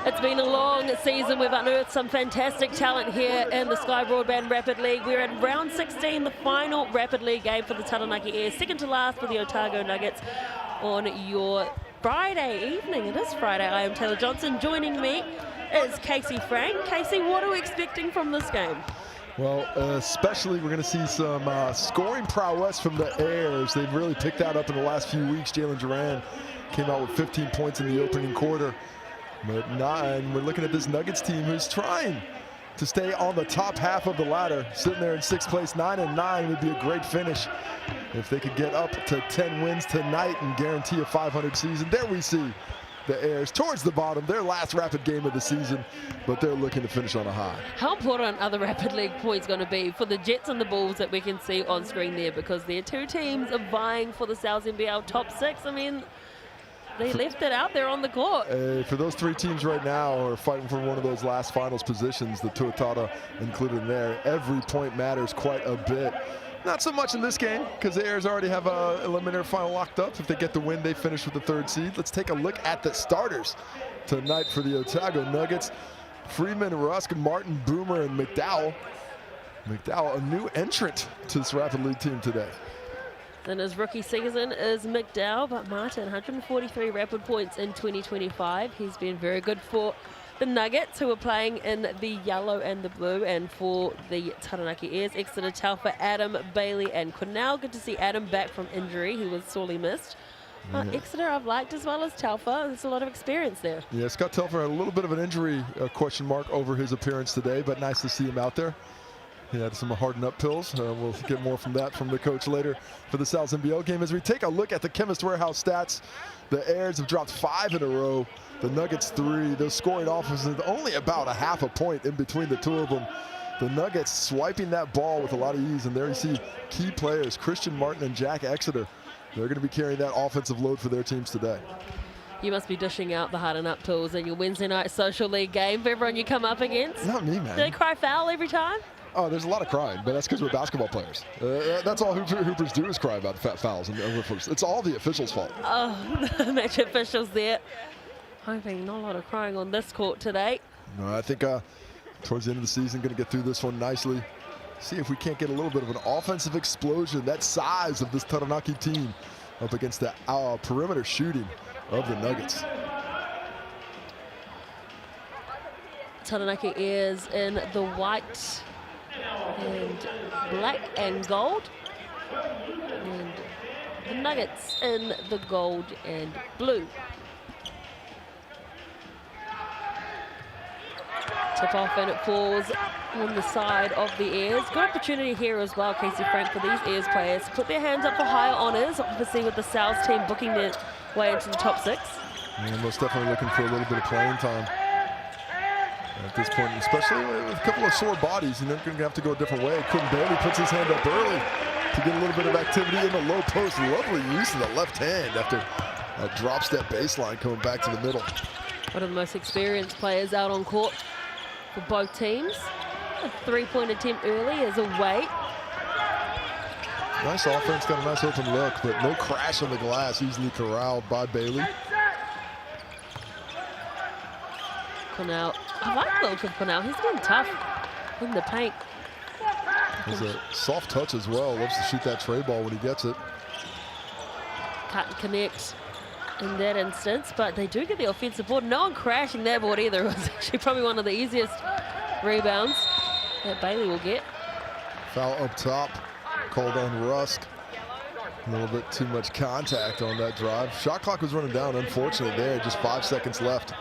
It's been a long season. We've unearthed some fantastic talent here in the Sky Broadband Rapid League. We're in round 16, the final Rapid League game for the Taranaki Airs, second to last for the Otago Nuggets on your Friday evening. It is Friday. I am Taylor Johnson. Joining me is Casey Frank. Casey, what are we expecting from this game? Well, especially we're going to see some scoring prowess from the Airs. They've really picked that up in the last few weeks. Jalen Duran came out with 15 points in the opening quarter. But and we're looking at this Nuggets team who's trying to stay on the top half of the ladder, sitting there in sixth place. 9-9 would be a great finish if they could get up to 10 wins tonight and guarantee a 500 season. There we see the Airs towards the bottom, their last Rapid game of the season, but they're looking to finish on a high. How important are the Rapid League points going to be for the Jets and the Bulls that we can see on screen there, because their two teams are vying for the NZNBL top 6. I mean, they left it out there on the court. For those three teams right now who are fighting for one of those last finals positions, the Tuatara included in there, every point matters quite a bit. Not so much in this game, because the Airs already have a eliminator final locked up. If they get the win, they finish with the third seed. Let's take a look at the starters tonight for the Otago Nuggets. Freeman, Rusk, Martin, Boomer, and McDowell. McDowell, a new entrant to this Rapid League team today. In his rookie season is McDowell, but Martin, 143 Rapid points in 2025. He's been very good for the Nuggets, who are playing in the yellow and the blue, and for the Taranaki Airs, Exeter, Telfer, Adam, Bailey, and Cornell. Good to see Adam back from injury. He was sorely missed. Exeter I've liked as well as Telfer. There's a lot of experience there. Yeah, Scott Telfer had a little bit of an injury question mark over his appearance today, but nice to see him out there. He had some hardened up pills. We'll get more from that from the coach later for the NZNBL game. As we take a look at the Chemist Warehouse stats, the Airs have dropped 5 in a row. The Nuggets 3. Those scoring offenses only about a half a point in between the two of them. The Nuggets swiping that ball with a lot of ease, and there you see key players, Christian Martin and Jack Exeter. They're going to be carrying that offensive load for their teams today. You must be dishing out the harden up tools in your Wednesday night social league game for everyone you come up against. Not me, man. Do they cry foul every time? Oh, there's a lot of crying, but that's because we're basketball players. That's all hoopers do is cry about fouls. And it's all the officials' fault. Oh, the match officials there. Hoping not a lot of crying on this court today. No, I think towards the end of the season, going to get through this one nicely. See if we can't get a little bit of an offensive explosion. That size of this Taranaki team up against the perimeter shooting of the Nuggets. Taranaki Airs in the white and black and gold, and the Nuggets in the gold and blue. Tip off, and it falls on the side of the Airs. Good opportunity here as well, Casey Frank, for these Airs players to put their hands up for higher honours, obviously with the South team booking their way into the top 6. Yeah, most definitely looking for a little bit of playing time at this point, especially with a couple of sore bodies. You're going to have to go a different way. Quentin Bailey puts his hand up early to get a little bit of activity in the low post. Lovely use of the left hand after a drop step baseline coming back to the middle. One of the most experienced players out on court for both teams. A three-point attempt early is a wait. Nice offense, got a nice open look, but no crash on the glass, easily corralled by Bailey. Cornell, I like the look of Cornell. He's been tough in the paint. There's a soft touch as well. Loves to shoot that tray ball when he gets it. Can't connect in that instance, but they do get the offensive board. No one crashing that board either. It was actually probably one of the easiest rebounds that Bailey will get. Foul up top, called on Rusk. A little bit too much contact on that drive. Shot clock was running down, unfortunately there, just 5 seconds left.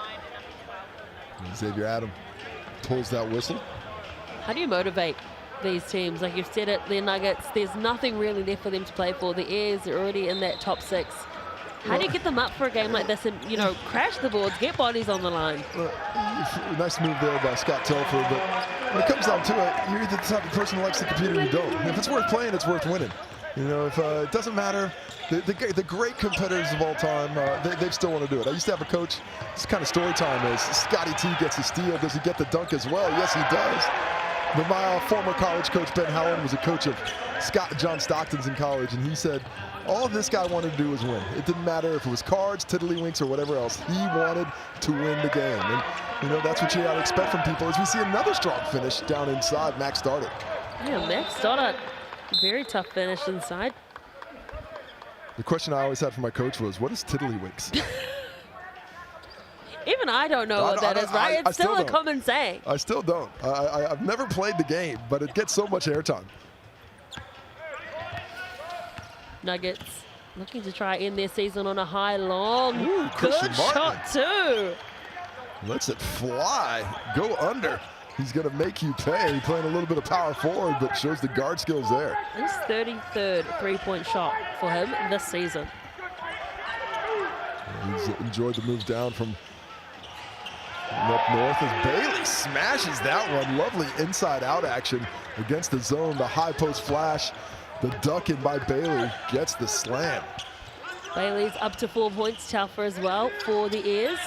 And Xavier Adam pulls that whistle. How do you motivate these teams? Like you've said it, the Nuggets, there's nothing really there for them to play for. The Airs are already in that top 6. How do you get them up for a game like this and, you know, crash the boards, get bodies on the line? Nice move there by Scott Telfer, but when it comes down to it, you're either the type of person who likes to compete or you don't. If it's worth playing, it's worth winning. You know, if it doesn't matter, the great competitors of all time, they still want to do it. I used to have a coach, this kind of story time is, Scotty T gets a steal, does he get the dunk as well? Yes, he does. But my former college coach, Ben Howland, was a coach of John Stockton's in college, and he said all this guy wanted to do was win. It didn't matter if it was cards, tiddlywinks, or whatever else. He wanted to win the game. And, you know, that's what you got to expect from people as we see another strong finish down inside. Max Stoddard. Yeah, Max Stoddard, very tough finish inside. The question I always had for my coach was, what is tiddlywinks? Even I don't know what that is, right? It's still a common saying. I still don't. I've never played the game, but it gets so much airtime. Nuggets looking to try end their season on a high, long, good shot too. Lets it fly, go under. He's gonna make you pay. Playing a little bit of power forward, but shows the guard skills there. His 33rd three-point shot for him this season. He's enjoyed the move down from up north as Bailey smashes that one. Lovely inside-out action against the zone. The high post flash. The duck in by Bailey gets the slam. Bailey's up to 4 points. Taufa as well for the Airs.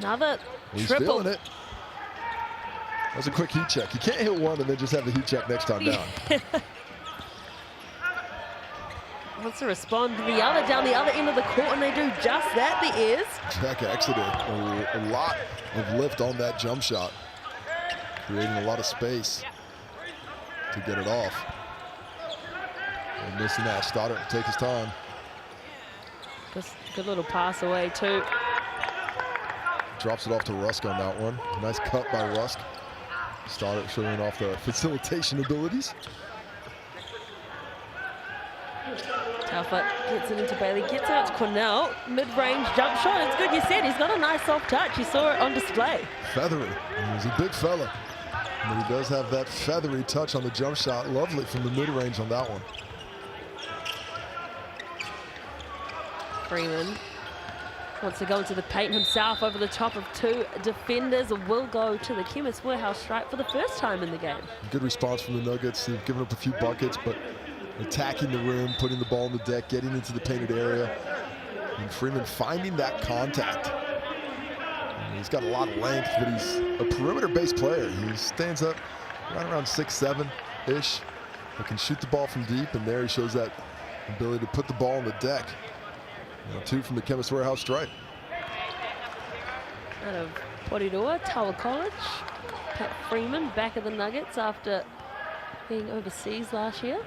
Another triple. Feeling it. That was a quick heat check. You can't hit one and then just have the heat check next time down. Wants to respond to the other down the other end of the court, and they do just that, the Airs. Jack exited a lot of lift on that jump shot, creating a lot of space to get it off. And missing that, Stoddard take his time. Just good little pass away too. Drops it off to Rusk on that one. Nice cut by Rusk. Stoddard showing off the facilitation abilities. Taufa gets it into Bailey, gets out to Cornell. Mid-range jump shot, it's good, you said. He's got a nice soft touch. You saw it on display. Feathery, he's a big fella. But he does have that feathery touch on the jump shot. Lovely from the mid-range on that one. Freeman wants to go into the paint himself over the top of two defenders. Will go to the Chemist Warehouse stripe for the first time in the game. Good response from the Nuggets. They've given up a few buckets, but attacking the rim, putting the ball on the deck, getting into the painted area. And Freeman finding that contact. And he's got a lot of length, but he's a perimeter-based player. He stands up right around 6'7"-ish. He can shoot the ball from deep, and there he shows that ability to put the ball on the deck. Two from the Chemist Warehouse stripe. Out of Porirua, Tower College. Pat Freeman back at the Nuggets after being overseas last year.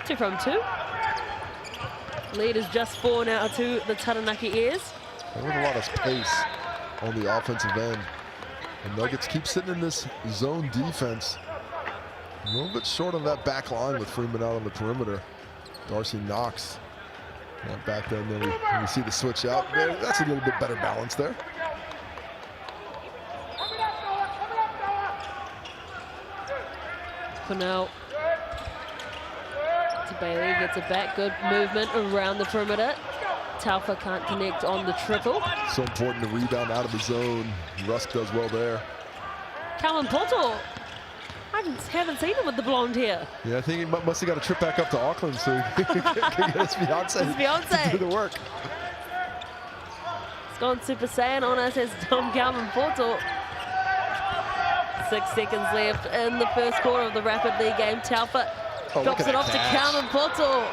2 from 2. Lead is just 4 now to the Taranaki Airs. With a lot of pace on the offensive end. The Nuggets keep sitting in this zone defense. A little bit short on that back line with Freeman out on the perimeter. Darcy Knox back there, and then we see the switch out. That's a little bit better balance there. Cornell to Bailey, gets it back. Good movement around the perimeter. Taufa can't connect on the triple. So important to rebound out of the zone. Rusk does well there. Calvin Portal. I haven't seen him with the blonde hair. Yeah, I think he must have got a trip back up to Auckland so he can get his fiance to do the work. It's gone Super Saiyan on us as Tom Calvin Portal. 6 seconds left in the first quarter of the Rapid League game. Taufa drops it off to Calvin Portal.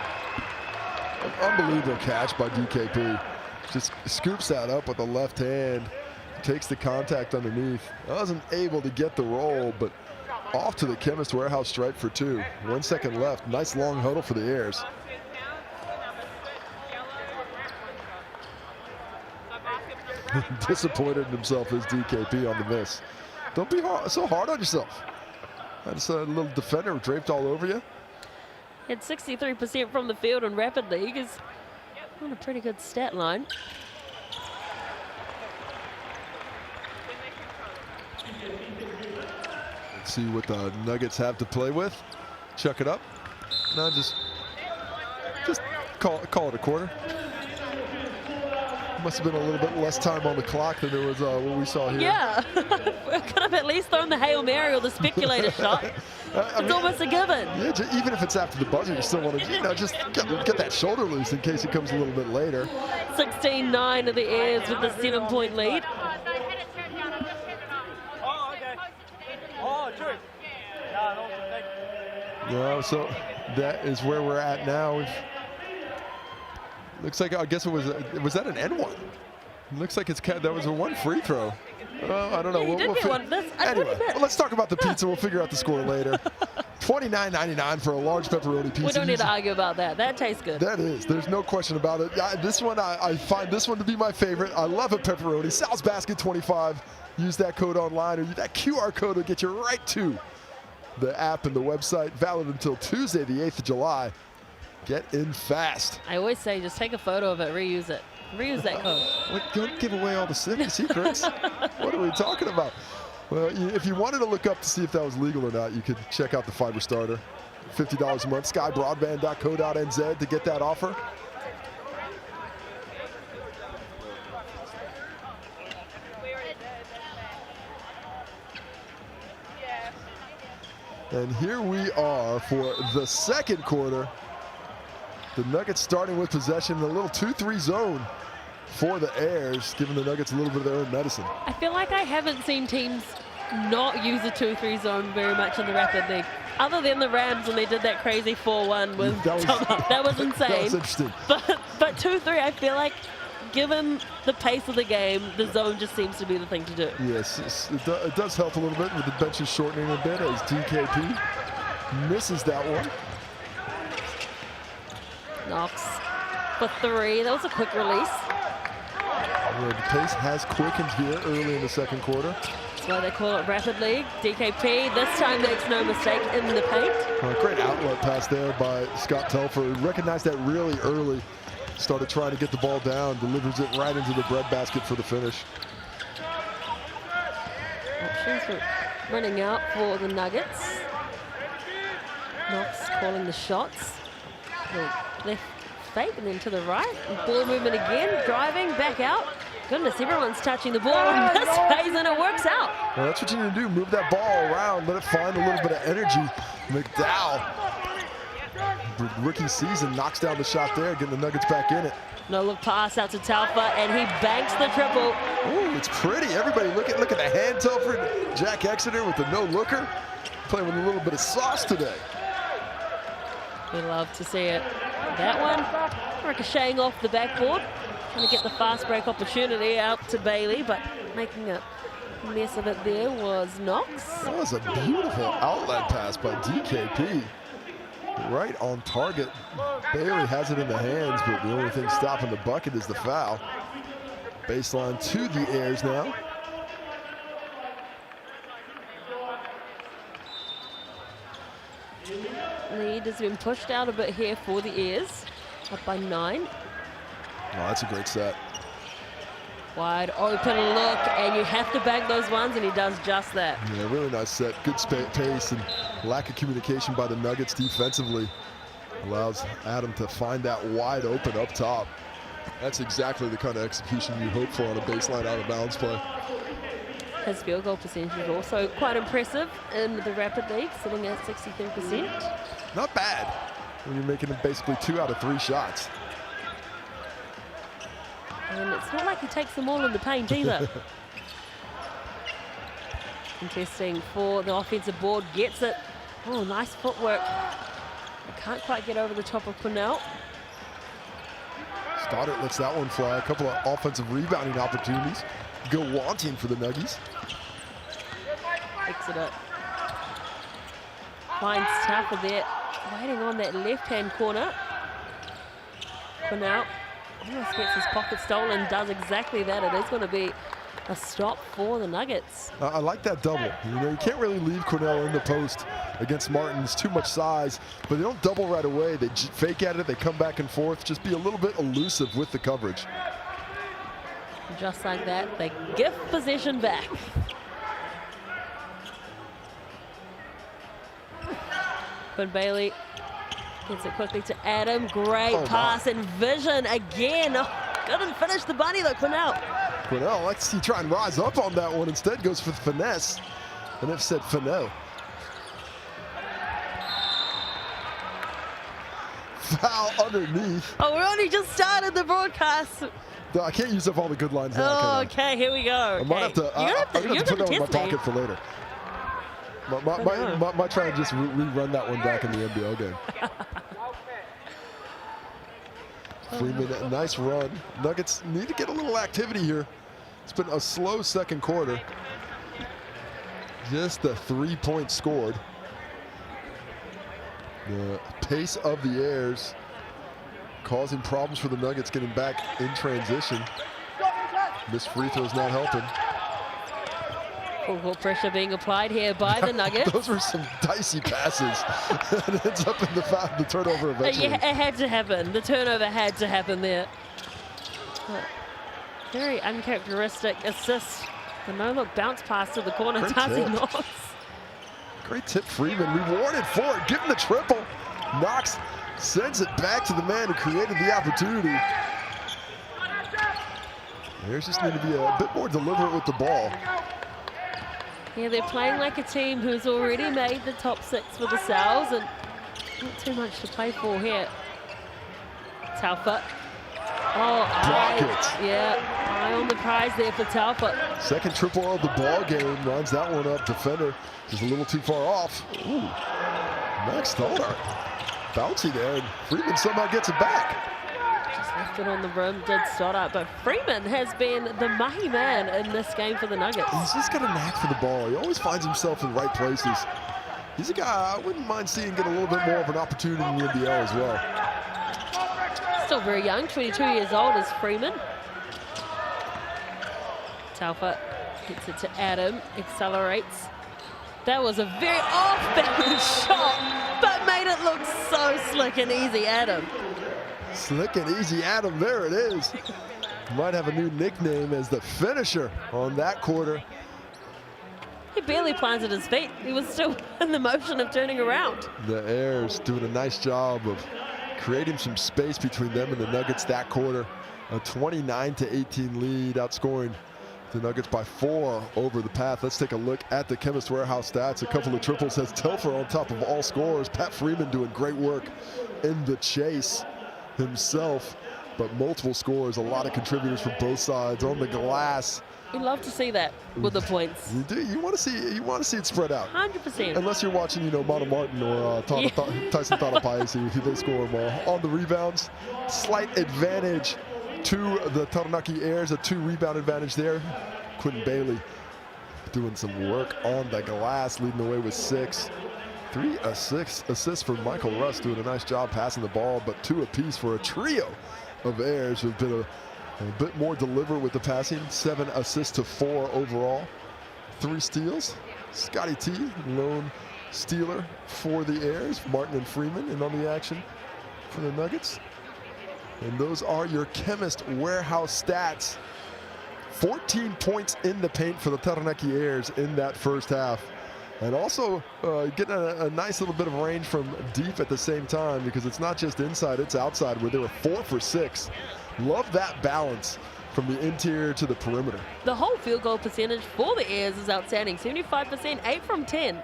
Unbelievable catch by DKP. Just scoops that up with the left hand. Takes the contact underneath. Wasn't able to get the roll, but off to the Chemist Warehouse stripe for 2. 1 second left. Nice long huddle for the Airs. Disappointed in himself as DKP on the miss. Don't be so hard on yourself. That's a little defender draped all over you. He had 63% from the field in Rapid League. Is on a pretty good stat line. Let's see what the Nuggets have to play with. Chuck it up. No, just call it a quarter. Must have been a little bit less time on the clock than there was what we saw here. Yeah, could have at least thrown the Hail Mary or the speculator shot. It's almost a given. Yeah, even if it's after the buzzer, you still want to, just get that shoulder loose in case it comes a little bit later. 16-9 of the Airs with the 7-point lead. Oh, okay. Oh, true. Yeah, no, thank you. No, so that is where we're at now. Looks like, I guess it was that an N1? It looks like that was a 1 free throw. I don't know. Yeah, you did get one. Anyway, let's talk about the pizza. We'll figure out the score later. $29.99 for a large pepperoni pizza. We don't need to argue about that. That tastes good. That is. There's no question about it. This one, I find this one to be my favorite. I love a pepperoni. Sal's Basket 25. Use that code online, or that QR code will get you right to the app and the website. Valid until Tuesday, the 8th of July. Get in fast. I always say just take a photo of it, reuse it. Reuse that code. Don't give away all the secrets. What are we talking about? Well, if you wanted to look up to see if that was legal or not, you could check out the Fiber Starter. $50 a month, skybroadband.co.nz to get that offer. And here we are for the second quarter. The Nuggets starting with possession in a little 2-3 zone for the Airs, giving the Nuggets a little bit of their own medicine. I feel like I haven't seen teams not use the 2-3 zone very much in the Rapid League, other than the Rams when they did that crazy 4-1 with that was insane. That was interesting. But 2-3, I feel like given the pace of the game, the zone just seems to be the thing to do. Yes, it does help a little bit with the benches shortening a bit as DKP misses that one. Knox for 3. That was a quick release. Yeah, the pace has quickened here early in the second quarter. That's why they call it Rapid League. DKP this time makes no mistake in the paint. Great outlet pass there by Scott Telfer. Recognized that really early. Started trying to get the ball down. Delivers it right into the breadbasket for the finish. Options running out for the Nuggets. Knox calling the shots. Left fake and then to the right. Ball movement again, driving back out. Goodness, everyone's touching the ball in this phase and it works out. Well, that's what you need to do. Move that ball around, let it find a little bit of energy. McDowell, rookie season, knocks down the shot there, getting the Nuggets back in it. No look pass out to Talfa and he banks the triple. Ooh, it's pretty. Everybody look at the hand Telford. Jack Exeter with the no-looker. Playing with a little bit of sauce today. We love to see it. That one ricocheting off the backboard. Trying to get the fast break opportunity out to Bailey, but making a mess of it there was Knox. That was a beautiful outlet pass by DKP. Right on target. Bailey has it in the hands, but the only thing stopping the bucket is the foul. Baseline to the Airs now. Lead has been pushed out a bit here for the Airs, up by 9. Oh, that's a great set. Wide open look, and you have to bag those ones, and he does just that. Yeah, really nice set. Good pace and lack of communication by the Nuggets defensively allows Adam to find that wide open up top. That's exactly the kind of execution you hope for on a baseline out of bounds play. His field goal percentage is also quite impressive in the Rapid League, sitting at 63%. Not bad when you're making basically 2 out of 3 shots. And it's not like he takes them all in the paint either. Contesting for the offensive board, gets it. Oh, nice footwork. Can't quite get over the top of Cornell. Stoddard lets that one fly. A couple of offensive rebounding opportunities go wanting for the Nuggies. Picks it up. Finds Taffer there, waiting on that left-hand corner. Cornell almost gets his pocket stolen, does exactly that. It is going to be a stop for the Nuggets. I like that double. You can't really leave Cornell in the post against Martin's too much size, but they don't double right away. They fake at it, they come back and forth, just be a little bit elusive with the coverage. Just like that, they give possession back. But Bailey gets it quickly to Adam. Great pass and vision again. Oh, couldn't finish the bunny though, Cornell. Cornell likes to try and rise up on that one. Instead goes for the finesse. And it said finesse. Foul underneath. Oh, we only just started the broadcast. No, I can't use up all the good lines now. Oh, okay, here we go. I might have to, I'm going to put that in my pocket for later. Might try to just rerun that one back in the NBL game. Freeman, a nice run. Nuggets need to get a little activity here. It's been a slow second quarter. Just a 3-point scored. The pace of the airs causing problems for the Nuggets getting back in transition. This free throw's not helping. Full pressure being applied here by the Nuggets. Those were some dicey passes. It ends up in the turnover eventually. Yeah, it had to happen. The turnover had to happen there. Very uncharacteristic assist. The no-look bounce pass to the corner. Darcy Knox. Great tip, Freeman. Rewarded for it. Give him the triple. Knox sends it back to the man who created the opportunity. There's just need to be a bit more deliberate with the ball. Yeah, they're playing like a team who's already made the top 6 for themselves, and not too much to play for here. Taufa. Block it. Yeah, eye on the prize there for Taufa. Second triple of the ball game. Lines that one up. Defender is a little too far off. Ooh. Max Stoddard. Bouncy there, and Freeman somehow gets it back. Left it on the rim, did Stoddard, but Freeman has been the mahi man in this game for the Nuggets. He's just got a knack for the ball. He always finds himself in the right places. He's a guy I wouldn't mind seeing get a little bit more of an opportunity in the NBL as well. Still very young, 22 years old is Freeman. Taufa gets it to Adam, accelerates. That was a very off-balance shot, but made it look so slick and easy, Adam. Slick and easy Adam, there it is. Might have a new nickname as the finisher on that quarter. He barely planted his feet. He was still in the motion of turning around. The Airs doing a nice job of creating some space between them and the Nuggets that quarter. A 29-18 lead, outscoring the Nuggets by 4 over the path. Let's take a look at the Chemist Warehouse stats. A couple of triples has Telfer on top of all scorers. Pat Freeman doing great work in the chase himself, but multiple scores, a lot of contributors from both sides on the glass. You love to see that with the points. You do. You want to see it spread out. 100%. Unless you're watching, Mata Martin or Tyson Tarapaisi, who they score them all. On the rebounds, slight advantage to the Taranaki Airs, a 2-rebound advantage there. Quentin Bailey doing some work on the glass, leading the way with 6. 3 assists for Michael Russ, doing a nice job passing the ball, but 2 apiece for a trio of Airs who've been a bit more deliberate with the passing. 7 assists to 4 overall. 3 steals. Scotty T, lone stealer for the Airs. Martin and Freeman in on the action for the Nuggets. And those are your Chemist Warehouse stats. 14 points in the paint for the Taranaki Airs in that first half. And also getting a nice little bit of range from deep at the same time, because it's not just inside, it's outside, where they were 4 for 6. Love that balance from the interior to the perimeter. The whole field goal percentage for the Airs is outstanding, 75%, 8 from 10.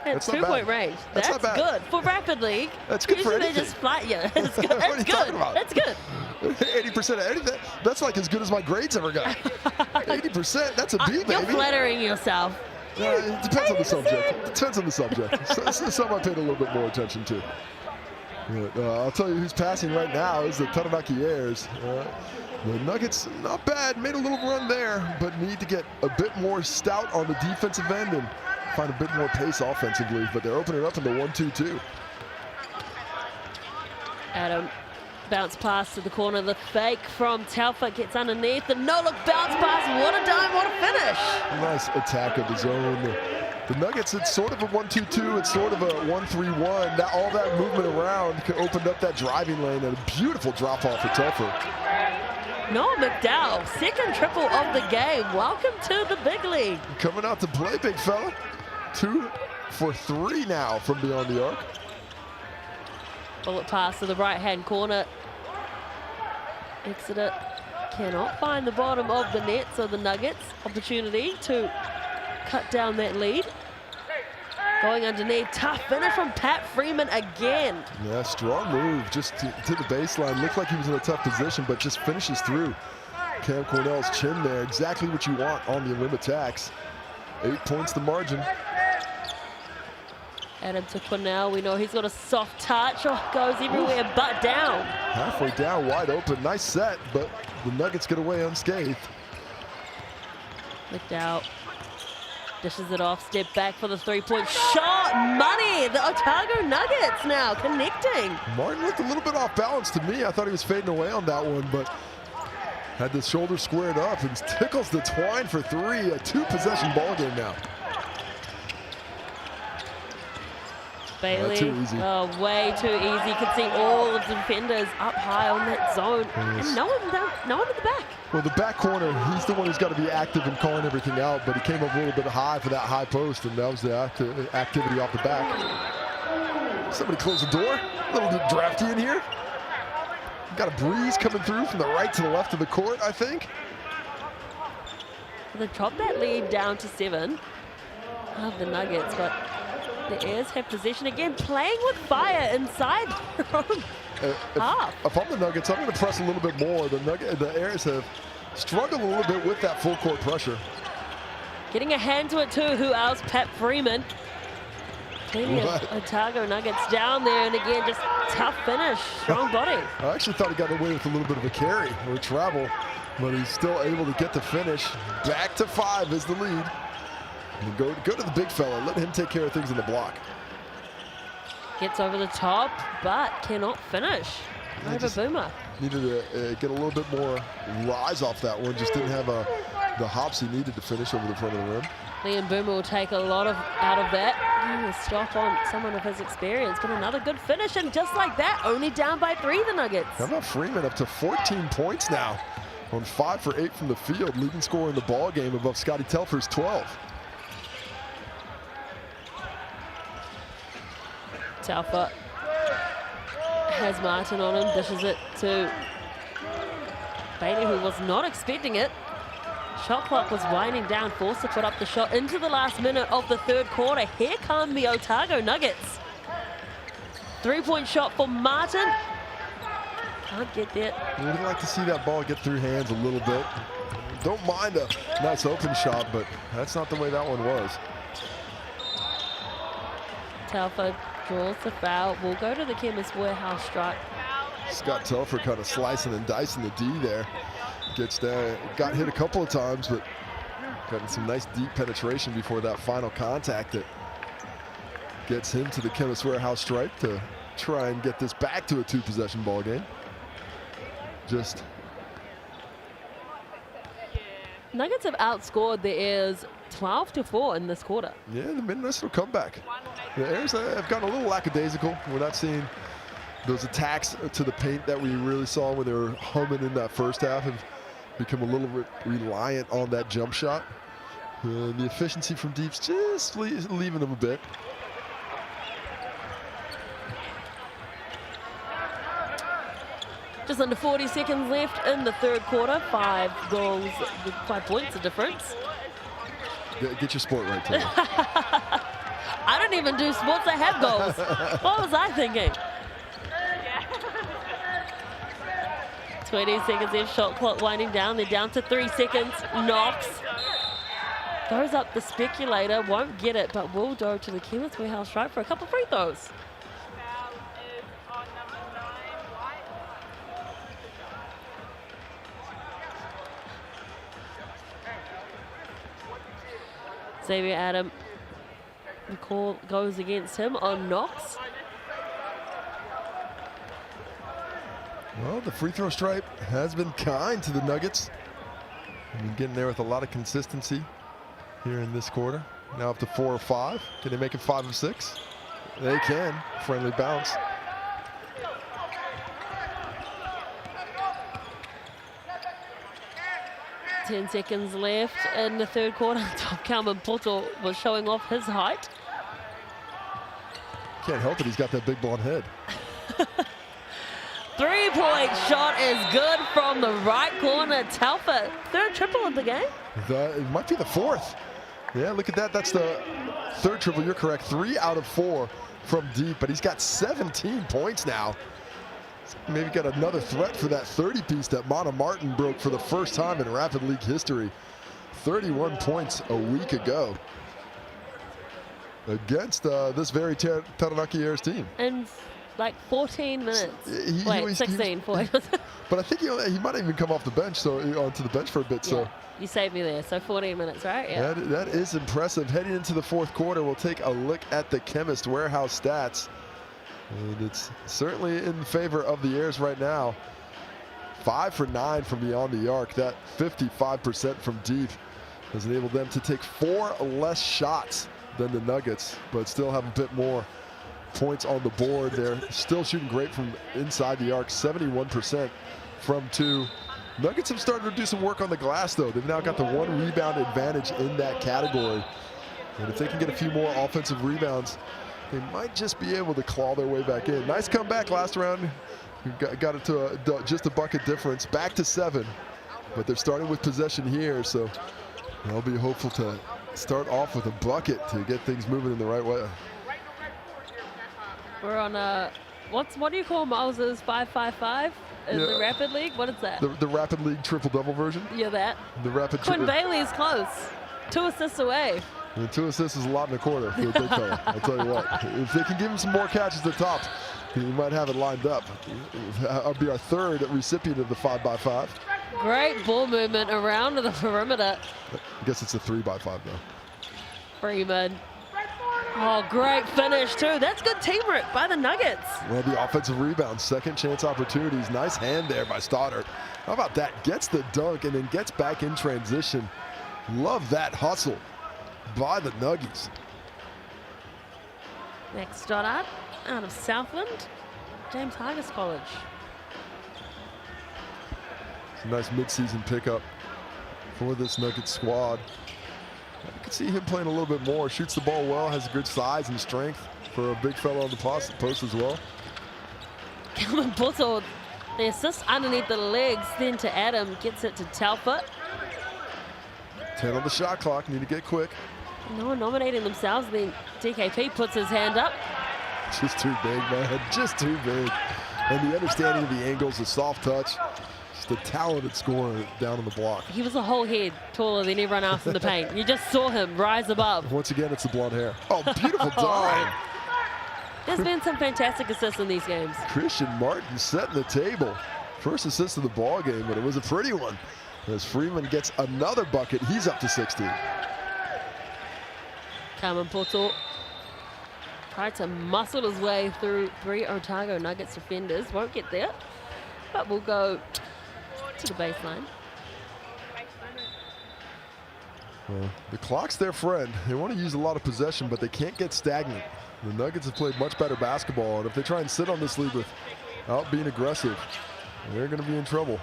That's 2-point range. That's not bad. Good for Rapid League. That's good for anything. They just flat, yeah, it's good. What are you talking about? That's good. 80% of anything. That's like as good as my grades ever got. 80%, that's a B, baby. You're flattering yourself. It depends on the subject. It depends on the subject. So, this is something I paid a little bit more attention to. But, I'll tell you who's passing right now is the Taranaki Airs. The Nuggets, not bad, made a little run there, but need to get a bit more stout on the defensive end and find a bit more pace offensively. But they're opening up in the 1-2-2. Adam, bounce pass to the corner. The fake from Taufa gets underneath. The no-look bounce pass. What a dime, what a finish. Nice attack of the zone. The Nuggets, it's sort of a 1-2-2. It's sort of a 1-3-1. All that movement around opened up that driving lane, and a beautiful drop-off for Telfer. Noah McDowell, second triple of the game. Welcome to the big league. Coming out to play, big fella. 2 for 3 now from beyond the arc. Bullet pass to the right-hand corner. Exeter cannot find the bottom of the net, so the Nuggets opportunity to cut down that lead. Going underneath, tough finish from Pat Freeman again. Yeah, strong move just to the baseline. Looked like he was in a tough position, but just finishes through Cam Cornell's chin there. Exactly what you want on the rim attacks. 8 points the margin. Adam to Cornell. We know he's got a soft touch. Oh, goes everywhere but down. Halfway down, wide open. Nice set, but the Nuggets get away unscathed. McDowell dishes it off, step back for the three-point shot. Money! The Otago Nuggets now connecting. Martin looked a little bit off balance to me. I thought he was fading away on that one, but had the shoulder squared up and tickles the twine for three. A two-possession ball game now. Bailey, too easy. Oh, way too easy. You can see all of the defenders up high on that zone. And no one at the back. Well, the back corner, he's the one who's got to be active and calling everything out, but he came up a little bit high for that high post, and that was the activity off the back. Somebody close the door. A little bit drafty in here. Got a breeze coming through from the right to the left of the court, I think. They dropped that lead down to 7 of the Nuggets, but the Airs have possession again, playing with fire inside their own half. If I'm the Nuggets, I'm going to press a little bit more. The Airs have struggled a little bit with that full court pressure. Getting a hand to it too. Who else? Pat Freeman. Plenty of Otago Nuggets down there, and again, just tough finish, strong body. I actually thought he got away with a little bit of a carry or a travel, but he's still able to get the finish. Back to 5 is the lead. And go to the big fella. Let him take care of things in the block. Gets over the top, but cannot finish. Over Boomer. Needed to get a little bit more rise off that one. Just didn't have the hops he needed to finish over the front of the rim. Liam Boomer will take a lot out of that. Getting a stop on someone of his experience, but another good finish, and just like that, only down by 3, the Nuggets. How about Freeman up to 14 points now on 5 for 8 from the field, leading scorer in the ball game above Scotty Telfer's 12. Telfer has Martin on him, dishes it to Bailey, who was not expecting it. Shot clock was winding down, forced to put up the shot into the last minute of the third quarter. Here come the Otago Nuggets. 3-point shot for Martin. Can't get that. We'd like to see that ball get through hands a little bit. Don't mind a nice open shot, but that's not the way that one was. Telfer draws the foul. Will go to the Chemist Warehouse strike. Scott Telfer kind of slicing and dicing the D there. Gets there, got hit a couple of times, but getting some nice deep penetration before that final contact that gets him to the Chemist Warehouse stripe to try and get this back to a 2-possession ball game. Just Nuggets have outscored the Airs 12-4 in this quarter. Yeah, the Midwest will come back. The Airs have gotten a little lackadaisical. We're not seeing those attacks to the paint that we really saw when they were humming in that first half, have become a little bit reliant on that jump shot. The efficiency from deep's just leaving them a bit. Just under 40 seconds left in the third quarter. 5 goals, 5 points of difference. Get your sport right, Taylor. I don't even do sports that have goals. What was I thinking? 20 seconds left, shot clock winding down. They're down to 3 seconds. Knox throws up the speculator, won't get it, but will go to the Chemist Warehouse stripe for a couple free throws. Xavier Adam, the call goes against him on Knox. Well, the free throw stripe has been kind to the Nuggets. They've been getting there with a lot of consistency here in this quarter. Now up to 4 or 5. Can they make it 5 of 6? They can. Friendly bounce. Ten seconds left in the third quarter. Top Kalman Poto was showing off his height. Can't help it, he's got that big blonde head. 3-point shot is good from the right corner. Telfer, third triple of the game. It might be the 4th. Yeah, look at that. That's the 3rd triple. You're correct. 3 out of 4 from deep, but he's got 17 points now. Maybe got another threat for that 30-piece that Mana Martin broke for the first time in Rapid League history. 31 points a week ago. against this very Taranaki Airs team. In like 14 minutes. Wait, 16. But I think he might even come off the bench, so onto the bench for a bit. Yeah, so you saved me there. So 14 minutes, right? Yeah. That is impressive. Heading into the fourth quarter, we'll take a look at the Chemist Warehouse stats. And it's certainly in favor of the Airs right now. 5 for 9 from beyond the arc. That 55% from deep has enabled them to take 4 less shots than the Nuggets, but still have a bit more points on the board. They're still shooting great from inside the arc, 71% from 2. Nuggets have started to do some work on the glass, though. They've now got the 1 rebound advantage in that category. And if they can get a few more offensive rebounds, they might just be able to claw their way back in. Nice comeback last round. Got it to just a bucket difference, back to 7. But they're starting with possession here, so they'll be hopeful to start off with a bucket to get things moving in the right way. We're on what do you call Miles's 5-5-5 in the Rapid League? What is that? The Rapid League triple-double version? Yeah, that. The Rapid. Quinn Bailey's close. 2 assists away. And 2 assists is a lot in the quarter for a big fella. I'll tell you what. If they can give him some more catches at the top, he might have it lined up. I'll be our 3rd recipient of the 5x5. Great ball movement around the perimeter. I guess it's a 3x5 though. Freeman. Oh, great finish too. That's good teamwork by the Nuggets. Well, the offensive rebound, second chance opportunities. Nice hand there by Stoddard. How about that? Gets the dunk and then gets back in transition. Love that hustle by the Nuggies. Next Stoddard out of Southland, James Hargis College. It's a nice midseason pickup for this Nuggets squad. I can see him playing a little bit more. Shoots the ball well, has good size and strength for a big fellow on the post as well. Calvin Buttle, the assist underneath the legs, then to Adam, gets it to Telford. 10 on the shot clock, need to get quick. No one nominating themselves, then DKP puts his hand up. Just too big, man, just too big. And the understanding of the angles, the soft touch, just a talented scorer down on the block. He was a whole head taller than everyone else in the paint. You just saw him rise above. Once again, it's the blonde hair. Oh, beautiful dime. There's been some fantastic assists in these games. Christian Martin setting the table. First assist of the ball game, but it was a pretty one. As Freeman gets another bucket, he's up to 16. Carmen Porto tried to muscle his way through 3 Otago Nuggets defenders. Won't get there, but we'll go to the baseline. Well, the clock's their friend. They want to use a lot of possession, but they can't get stagnant. The Nuggets have played much better basketball, and if they try and sit on this lead without being aggressive, they're going to be in trouble.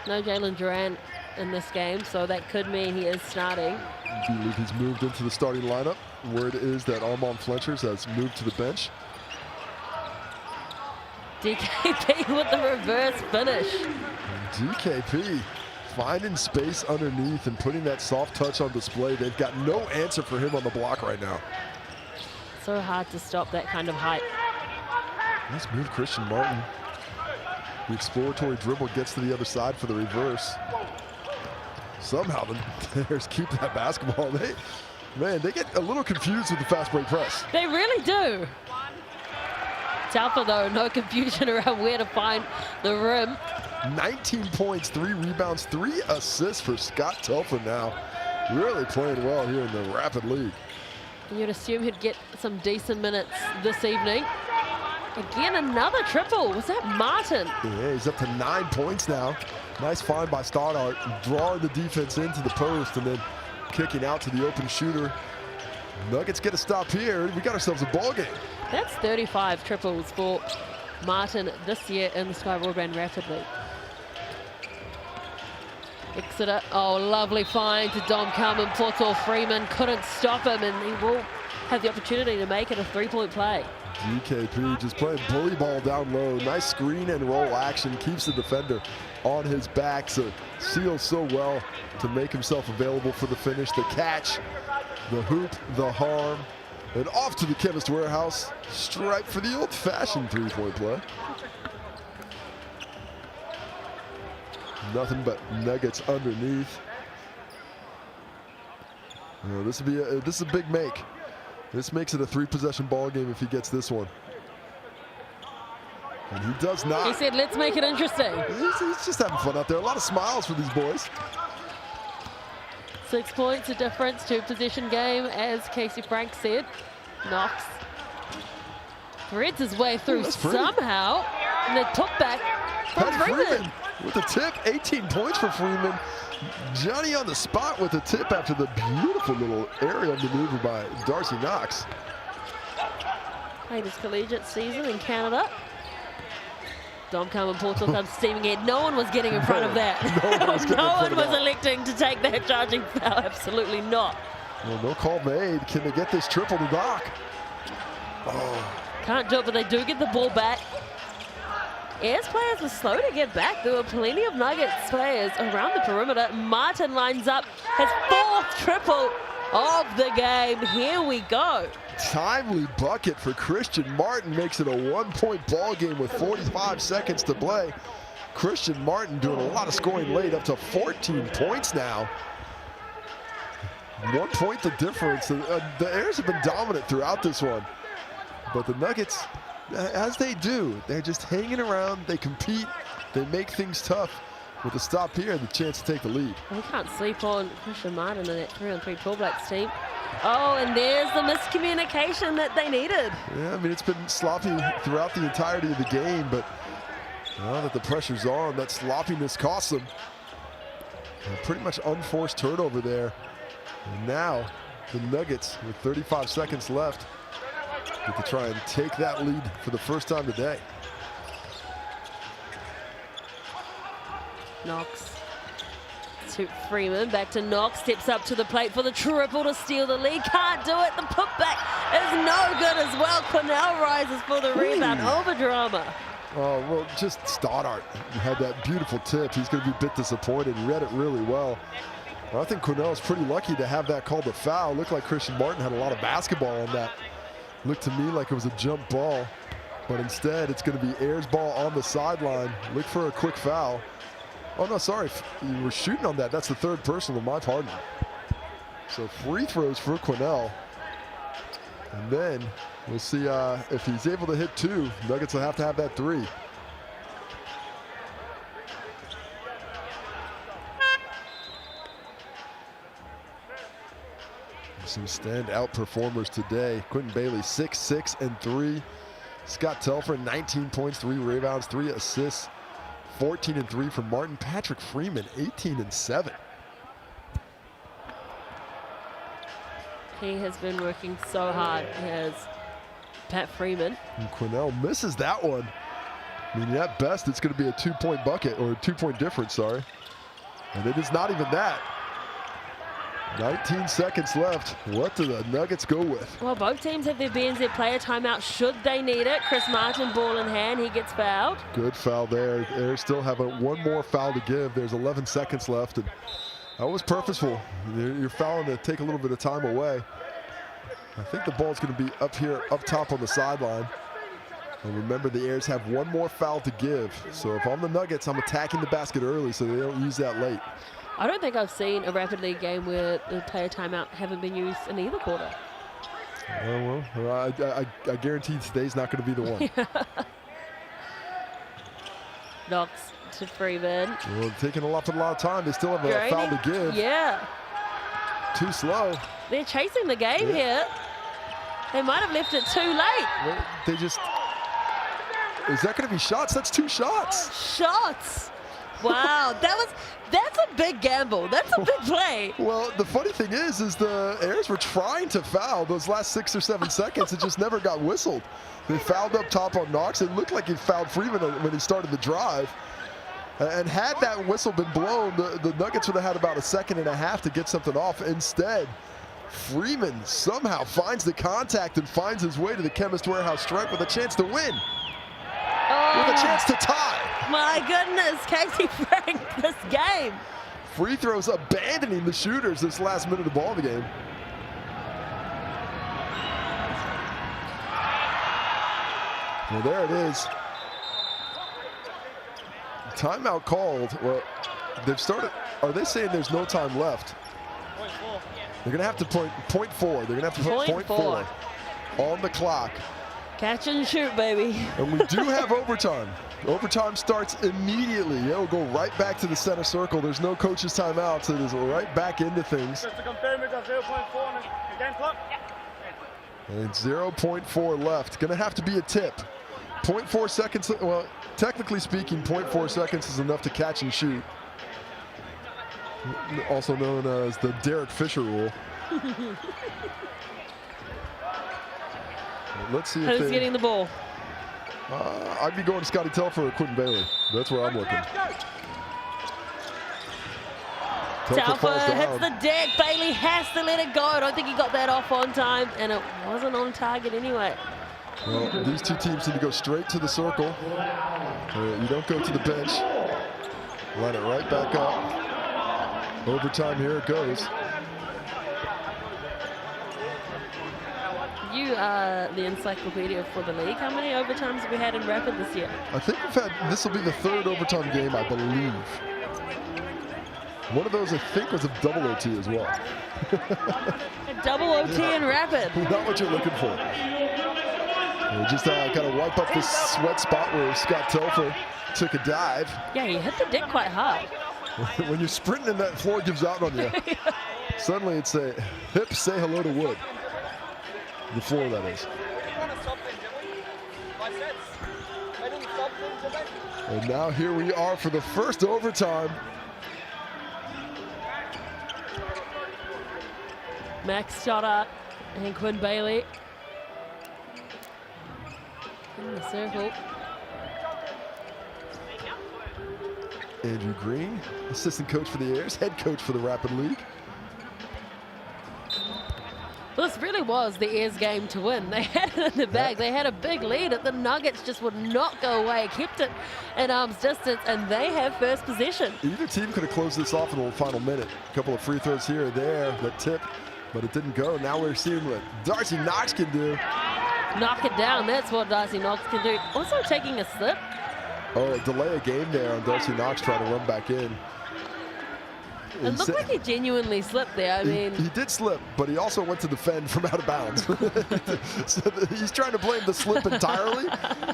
No Jalen Duran in this game, so that could mean he is starting. I believe he's moved into the starting lineup. Word is that Armand Fletchers has moved to the bench. DKP with the reverse finish. And DKP finding space underneath and putting that soft touch on display. They've got no answer for him on the block right now. So hard to stop that kind of height. Nice move, Christian Martin. The exploratory dribble gets to the other side for the reverse. Somehow the Bears keep that basketball. They get a little confused with the fast break press. They really do. Talpa, though, no confusion around where to find the rim. 19 points, 3 rebounds, 3 assists for Scott Telford now. Really playing well here in the Rapid League. You'd assume he'd get some decent minutes this evening. Again, another triple. Was that Martin? Yeah, he's up to 9 points now. Nice find by Stoddard, drawing the defense into the post and then kicking out to the open shooter. Nuggets get a stop here. We got ourselves a ball game. That's 35 triples for Martin this year in the Sky Broadband Rapid League. Exeter, oh, lovely find to Dom Carmen Porto. Freeman couldn't stop him, and he will have the opportunity to make it a 3-point play. DKP just playing bully ball down low. Nice screen and roll action. Keeps the defender on his back. So seals so well to make himself available for the finish. The catch, the hoop, the harm. And off to the Chemist Warehouse. Stripe for the old-fashioned 3-point play. Nothing but Nuggets underneath. This is a big make This makes it a 3-possession ball game if he gets this one. And he does not. He said, let's make it interesting. He's just having fun out there. A lot of smiles for these boys. 6 points, a difference, 2-possession game, as Casey Frank said. Knox threads his way through somehow. And the putback from Freeman. With the tip, 18 points for Freeman. Johnny on the spot with the tip after the beautiful little aerial maneuver by Darcy Knox. Played his collegiate season in Canada. Dom Carmen Portal comes steaming in. No one was getting in front of that. No one was electing to take that charging foul. Absolutely not. Well, no call made. Can they get this triple to knock? Oh. Can't do it, but they do get the ball back. Airs players were slow to get back. There were plenty of Nuggets players around the perimeter. Martin lines up his 4th triple of the game. Here we go. Timely bucket for Christian Martin makes it a 1-point ball game with 45 seconds to play. Christian Martin doing a lot of scoring late, up to 14 points now. 1 point the difference. The Airs have been dominant throughout this one. But the Nuggets, as they do, they're just hanging around, they compete, they make things tough. With a stop here and the chance to take the lead. We can't sleep on Christian Martin and that 3-on-3 Tall Blacks team. Oh, and there's the miscommunication that they needed. Yeah, I mean, it's been sloppy throughout the entirety of the game, but now that the pressure's on, that sloppiness costs them. Pretty much unforced turnover there. And now the Nuggets, with 35 seconds left, get to try and take that lead for the first time today. Knox to Freeman, back to Knox, steps up to the plate for the triple to steal the lead. Can't do it. The putback is no good as well. Cornell rises for the rebound. Over drama. Oh, well, just Stoddart had that beautiful tip. He's going to be a bit disappointed. He read it really well. I think Cornell's pretty lucky to have that called a foul. Looked like Christian Martin had a lot of basketball on that. Looked to me like it was a jump ball, but instead it's going to be Ayers' ball on the sideline. Look for a quick foul. Oh, no, sorry. You were shooting on that. That's the 3rd personal, my pardon. So free throws for Cornell. And then we'll see if he's able to hit 2. Nuggets will have to have that 3. Some standout performers today. Quentin Bailey, 6, 6, and 3. Scott Telfer, 19 points, 3 rebounds, 3 assists. 14 and 3 from Martin. Patrick Freeman, 18 and 7. He has been working so hard. He has Pat Freeman. And Cornell misses that one. I mean, at best, it's going to be a 2-point bucket, or a 2-point difference, sorry. And it is not even that. 19 seconds left. What do the Nuggets go with? Well, both teams have their BNZ player timeout should they need it. Chris Martin, ball in hand. He gets fouled. Good foul there. They still have one more foul to give. There's 11 seconds left. And that was purposeful. You're fouling to take a little bit of time away. I think the ball's going to be up here, up top on the sideline. And remember, the Airs have one more foul to give. So if I'm the Nuggets, I'm attacking the basket early so they don't use that late. I don't think I've seen a Rapid League game where the player timeout haven't been used in either quarter. Oh, well, I guarantee today's not going to be the one. Knox to Freeman. Well, taking a lot of time. They still have a foul to give. Yeah. Too slow. They're chasing the game here. They might have left it too late. Well, they just... Is that going to be shots? That's 2 shots. Shots. Wow, that's a big gamble. That's a big play. Well, the funny thing is the Airs were trying to foul those last 6 or 7 seconds. It just never got whistled. They fouled up top on Knox. It looked like he fouled Freeman when he started the drive. And had that whistle been blown, the Nuggets would have had about 1.5 seconds to get something off. Instead, Freeman somehow finds the contact and finds his way to the Chemist Warehouse stripe with a chance to win. With a chance to tie. My goodness, Casey Frank, this game. Free throws abandoning the shooters this last minute of the ball of the game. Well, there it is. Timeout called. Well, they've started. Are they saying there's no time left? They're going to have to point 4. They're going to have to put point 4 on the clock. Catch and shoot, baby. And we do have overtime. Overtime starts immediately. It'll go right back to the center circle. There's no coach's timeout, so it is right back into things. And 0.4 left. Going to have to be a tip. 0.4 seconds. Well, technically speaking, 0.4 seconds is enough to catch and shoot. Also known as the Derek Fisher rule. Let's see if who's getting the ball. I'd be going to Scotty Telfer or Quentin Bailey. That's where I'm looking. Telfer hits the deck. Bailey has to let it go. I don't think he got that off on time, and it wasn't on target anyway. Well, these two teams need to go straight to the circle. You don't go to the bench. Line it right back up. Overtime, here it goes. You are the encyclopedia for the league. How many overtimes have we had in Rapid this year? I think this will be the 3rd overtime game, I believe. One of those, I think, was a double OT as well. A double OT in Rapid. Not what you're looking for. Just kind of wipe up this sweat spot where Scott Telfer took a dive. Yeah, he hit the deck quite hard. When you're sprinting and that floor gives out on you, suddenly it's a hip say hello to wood. The floor, that is. And now here we are for the first overtime. Max Stoddart and Quinn Bailey in the circle. Andrew Green, assistant coach for the Airs, head coach for the Rapid League. This really was the Airs game to win. They had it in the bag. They had a big lead. The Nuggets just would not go away, kept it at arm's distance, and they have first possession. Either team could have closed this off in the final minute. A couple of free throws here or there, that tip, but it didn't go. Now we're seeing what Darcy Knox can do. Knock it down. That's what Darcy Knox can do. Also taking a slip. Oh, delay a game there on Darcy Knox trying to run back in. It looked like he genuinely slipped there. I mean, he did slip, but he also went to defend from out of bounds. So he's trying to blame the slip entirely,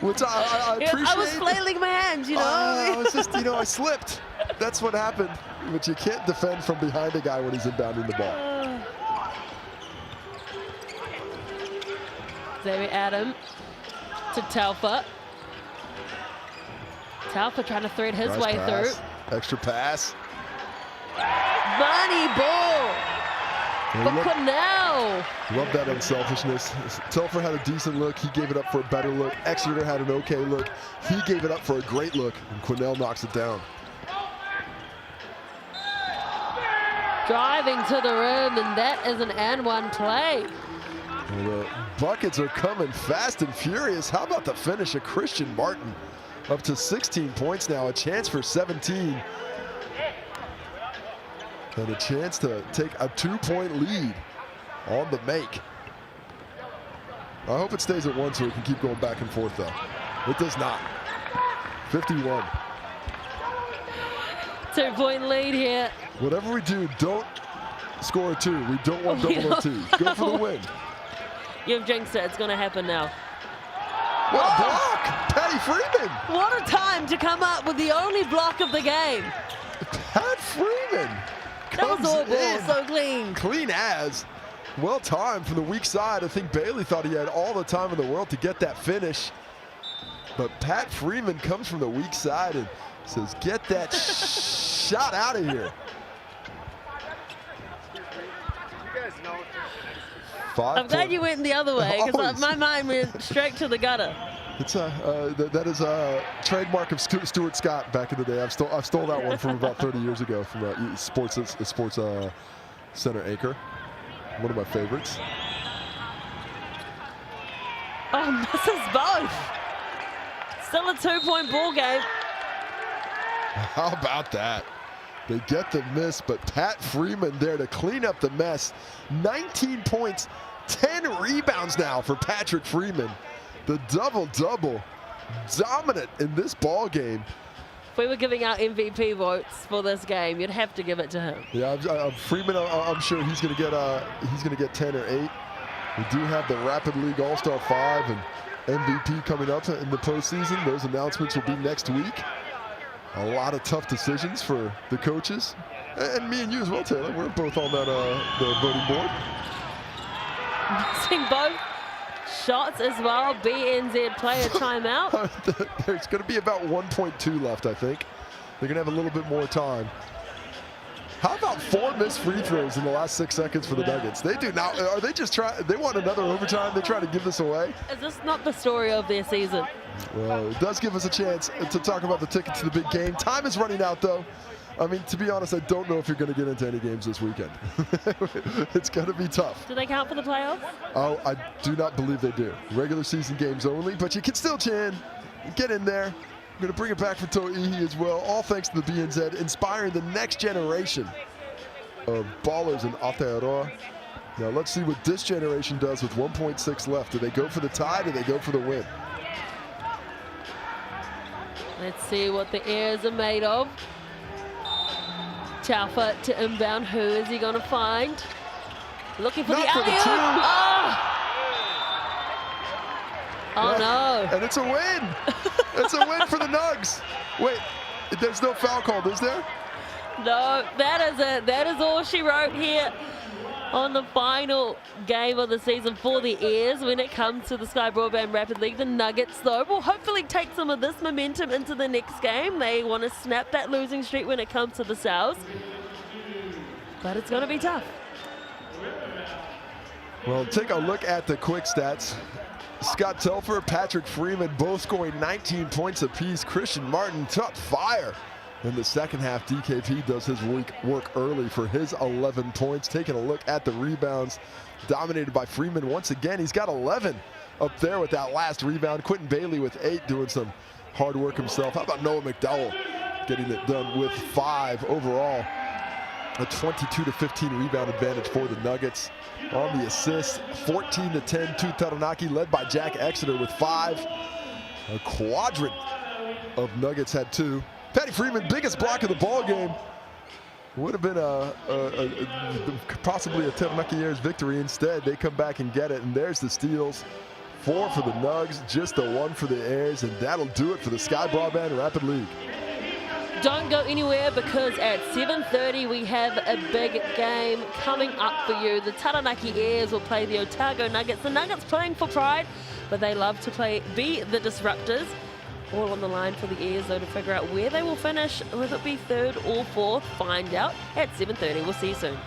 which I appreciate. I was flailing my hands, you know. I was just, I slipped. That's what happened. But you can't defend from behind a guy when he's inbounding the ball. Xavier Adam to Telfer. Telfer trying to thread his way through. Extra pass. Money ball for Cornell. Love that unselfishness. Telfer had a decent look. He gave it up for a better look. Exeter had an okay look. He gave it up for a great look, and Cornell knocks it down. Driving to the rim, and that is an and one play. Well, the buckets are coming fast and furious. How about the finish of Christian Martin? Up to 16 points now, a chance for 17. And a chance to take a 2-point lead on the make. I hope it stays at 1 so we can keep going back and forth, though. It does not. 51. 2-point lead here. Whatever we do, don't score a 2. We don't want double OT. Go for the win. You've jinxed it. It's going to happen now. What a block! Patty Freeman! What a time to come up with the only block of the game. Pat Freeman! That was all ball, so clean. Clean as. Well timed from the weak side. I think Bailey thought he had all the time in the world to get that finish. But Pat Freeman comes from the weak side and says, get that shot out of here. I'm glad you went the other way, because my mind went straight to the gutter. It's that is a trademark of Stuart Scott back in the day. I've stole that one from about 30 years ago from Sports Center anchor. One of my favorites. Oh, misses both. Still a 2-point ball game. How about that? They get the miss, but Pat Freeman there to clean up the mess. 19 points, 10 rebounds now for Patrick Freeman. The double-double, dominant in this ball game. If we were giving out MVP votes for this game, you'd have to give it to him. Yeah, Freeman. I'm sure he's going to get 10 or 8. We do have the Rapid League All-Star 5 and MVP coming up in the postseason. Those announcements will be next week. A lot of tough decisions for the coaches, and me and you as well, Taylor. We're both on that the voting board. Missing both shots as well. BNZ play a timeout. There's going to be about 1.2 left, I think. They're going to have a little bit more time. How about 4 missed free throws in the last 6 seconds for the Nuggets? They do now. Are they just trying? They want another overtime. They're trying to give this away. Is this not the story of their season? Well, it does give us a chance to talk about the ticket to the big game. Time is running out, though. I mean, to be honest, I don't know if you're going to get into any games this weekend. It's going to be tough. Do they count for the playoffs? Oh, I do not believe they do. Regular season games only, but you can still get in there. I'm going to bring it back for To'ihi as well. All thanks to the BNZ, inspiring the next generation of ballers in Aotearoa. Now let's see what this generation does with 1.6 left. Do they go for the tie? Do they go for the win? Let's see what the Airs are made of. Taufa to inbound. Who is he going to find? Looking for the alley-oop. Oh no. And it's a win. It's a win for the Nugs. Wait, there's no foul called, is there? No, that is it. That is all she wrote here on the final game of the season for the Airs when it comes to the Sky Broadband Rapid League. The Nuggets, though, will hopefully take some of this momentum into the next game. They want to snap that losing streak when it comes to the Sows. But it's going to be tough. Well, take a look at the quick stats. Scott Telfer, Patrick Freeman, both scoring 19 points apiece. Christian Martin took fire. In the second half, DKP does his work early for his 11 points. Taking a look at the rebounds, dominated by Freeman once again. He's got 11 up there with that last rebound. Quentin Bailey with 8, doing some hard work himself. How about Noah McDowell getting it done with 5 overall? A 22-15 rebound advantage for the Nuggets. On the assist, 14-10 to Taranaki, led by Jack Exeter with 5. A quadrant of Nuggets had 2. Patty Freeman, biggest block of the ball game. Would have been possibly a Taranaki Airs victory. Instead, they come back and get it, and there's the steals. 4 for the Nugs, just the 1 for the Airs, and that'll do it for the Sky Broadband Rapid League. Don't go anywhere, because at 7:30 we have a big game coming up for you. The Taranaki Airs will play the Otago Nuggets. The Nuggets playing for pride, but they love to be the disruptors. All on the line for the Airs, though, to figure out where they will finish. Will it be 3rd or 4th? Find out at 7:30. We'll see you soon.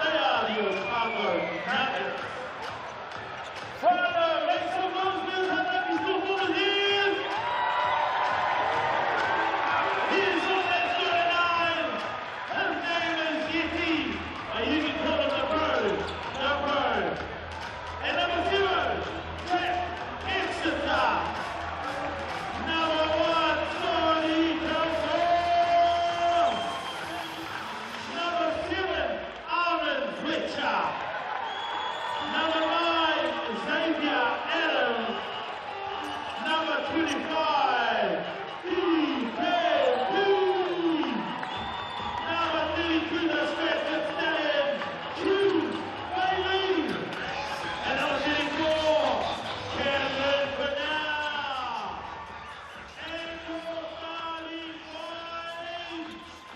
They are the Otago Nuggets. Further, make some noise, man. Taranaki still full here. He is on that 39. His name is Yeti. You can call him the Bird. The Bird. And number 0, Brett Exeter. Number 1, Tony Kelso. Number 7, Aaron Fletcher. Number 9, Xavier Adams. Number 25, DKP. Number 32, the Stratford Stallion, Hugh Bailey. And number 34, Cameron Bernal. And your starting five.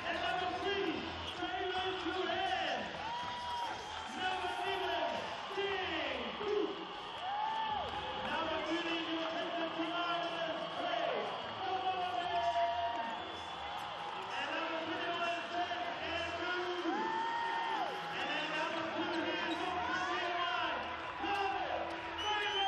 And number 3, Taylor Turan. Number 7, King Cook. Number 30, your Taylor Turan, Craig Sullivan. And number 21, Zach Andrews. And then number 2 is on the same line, Thomas Freeman.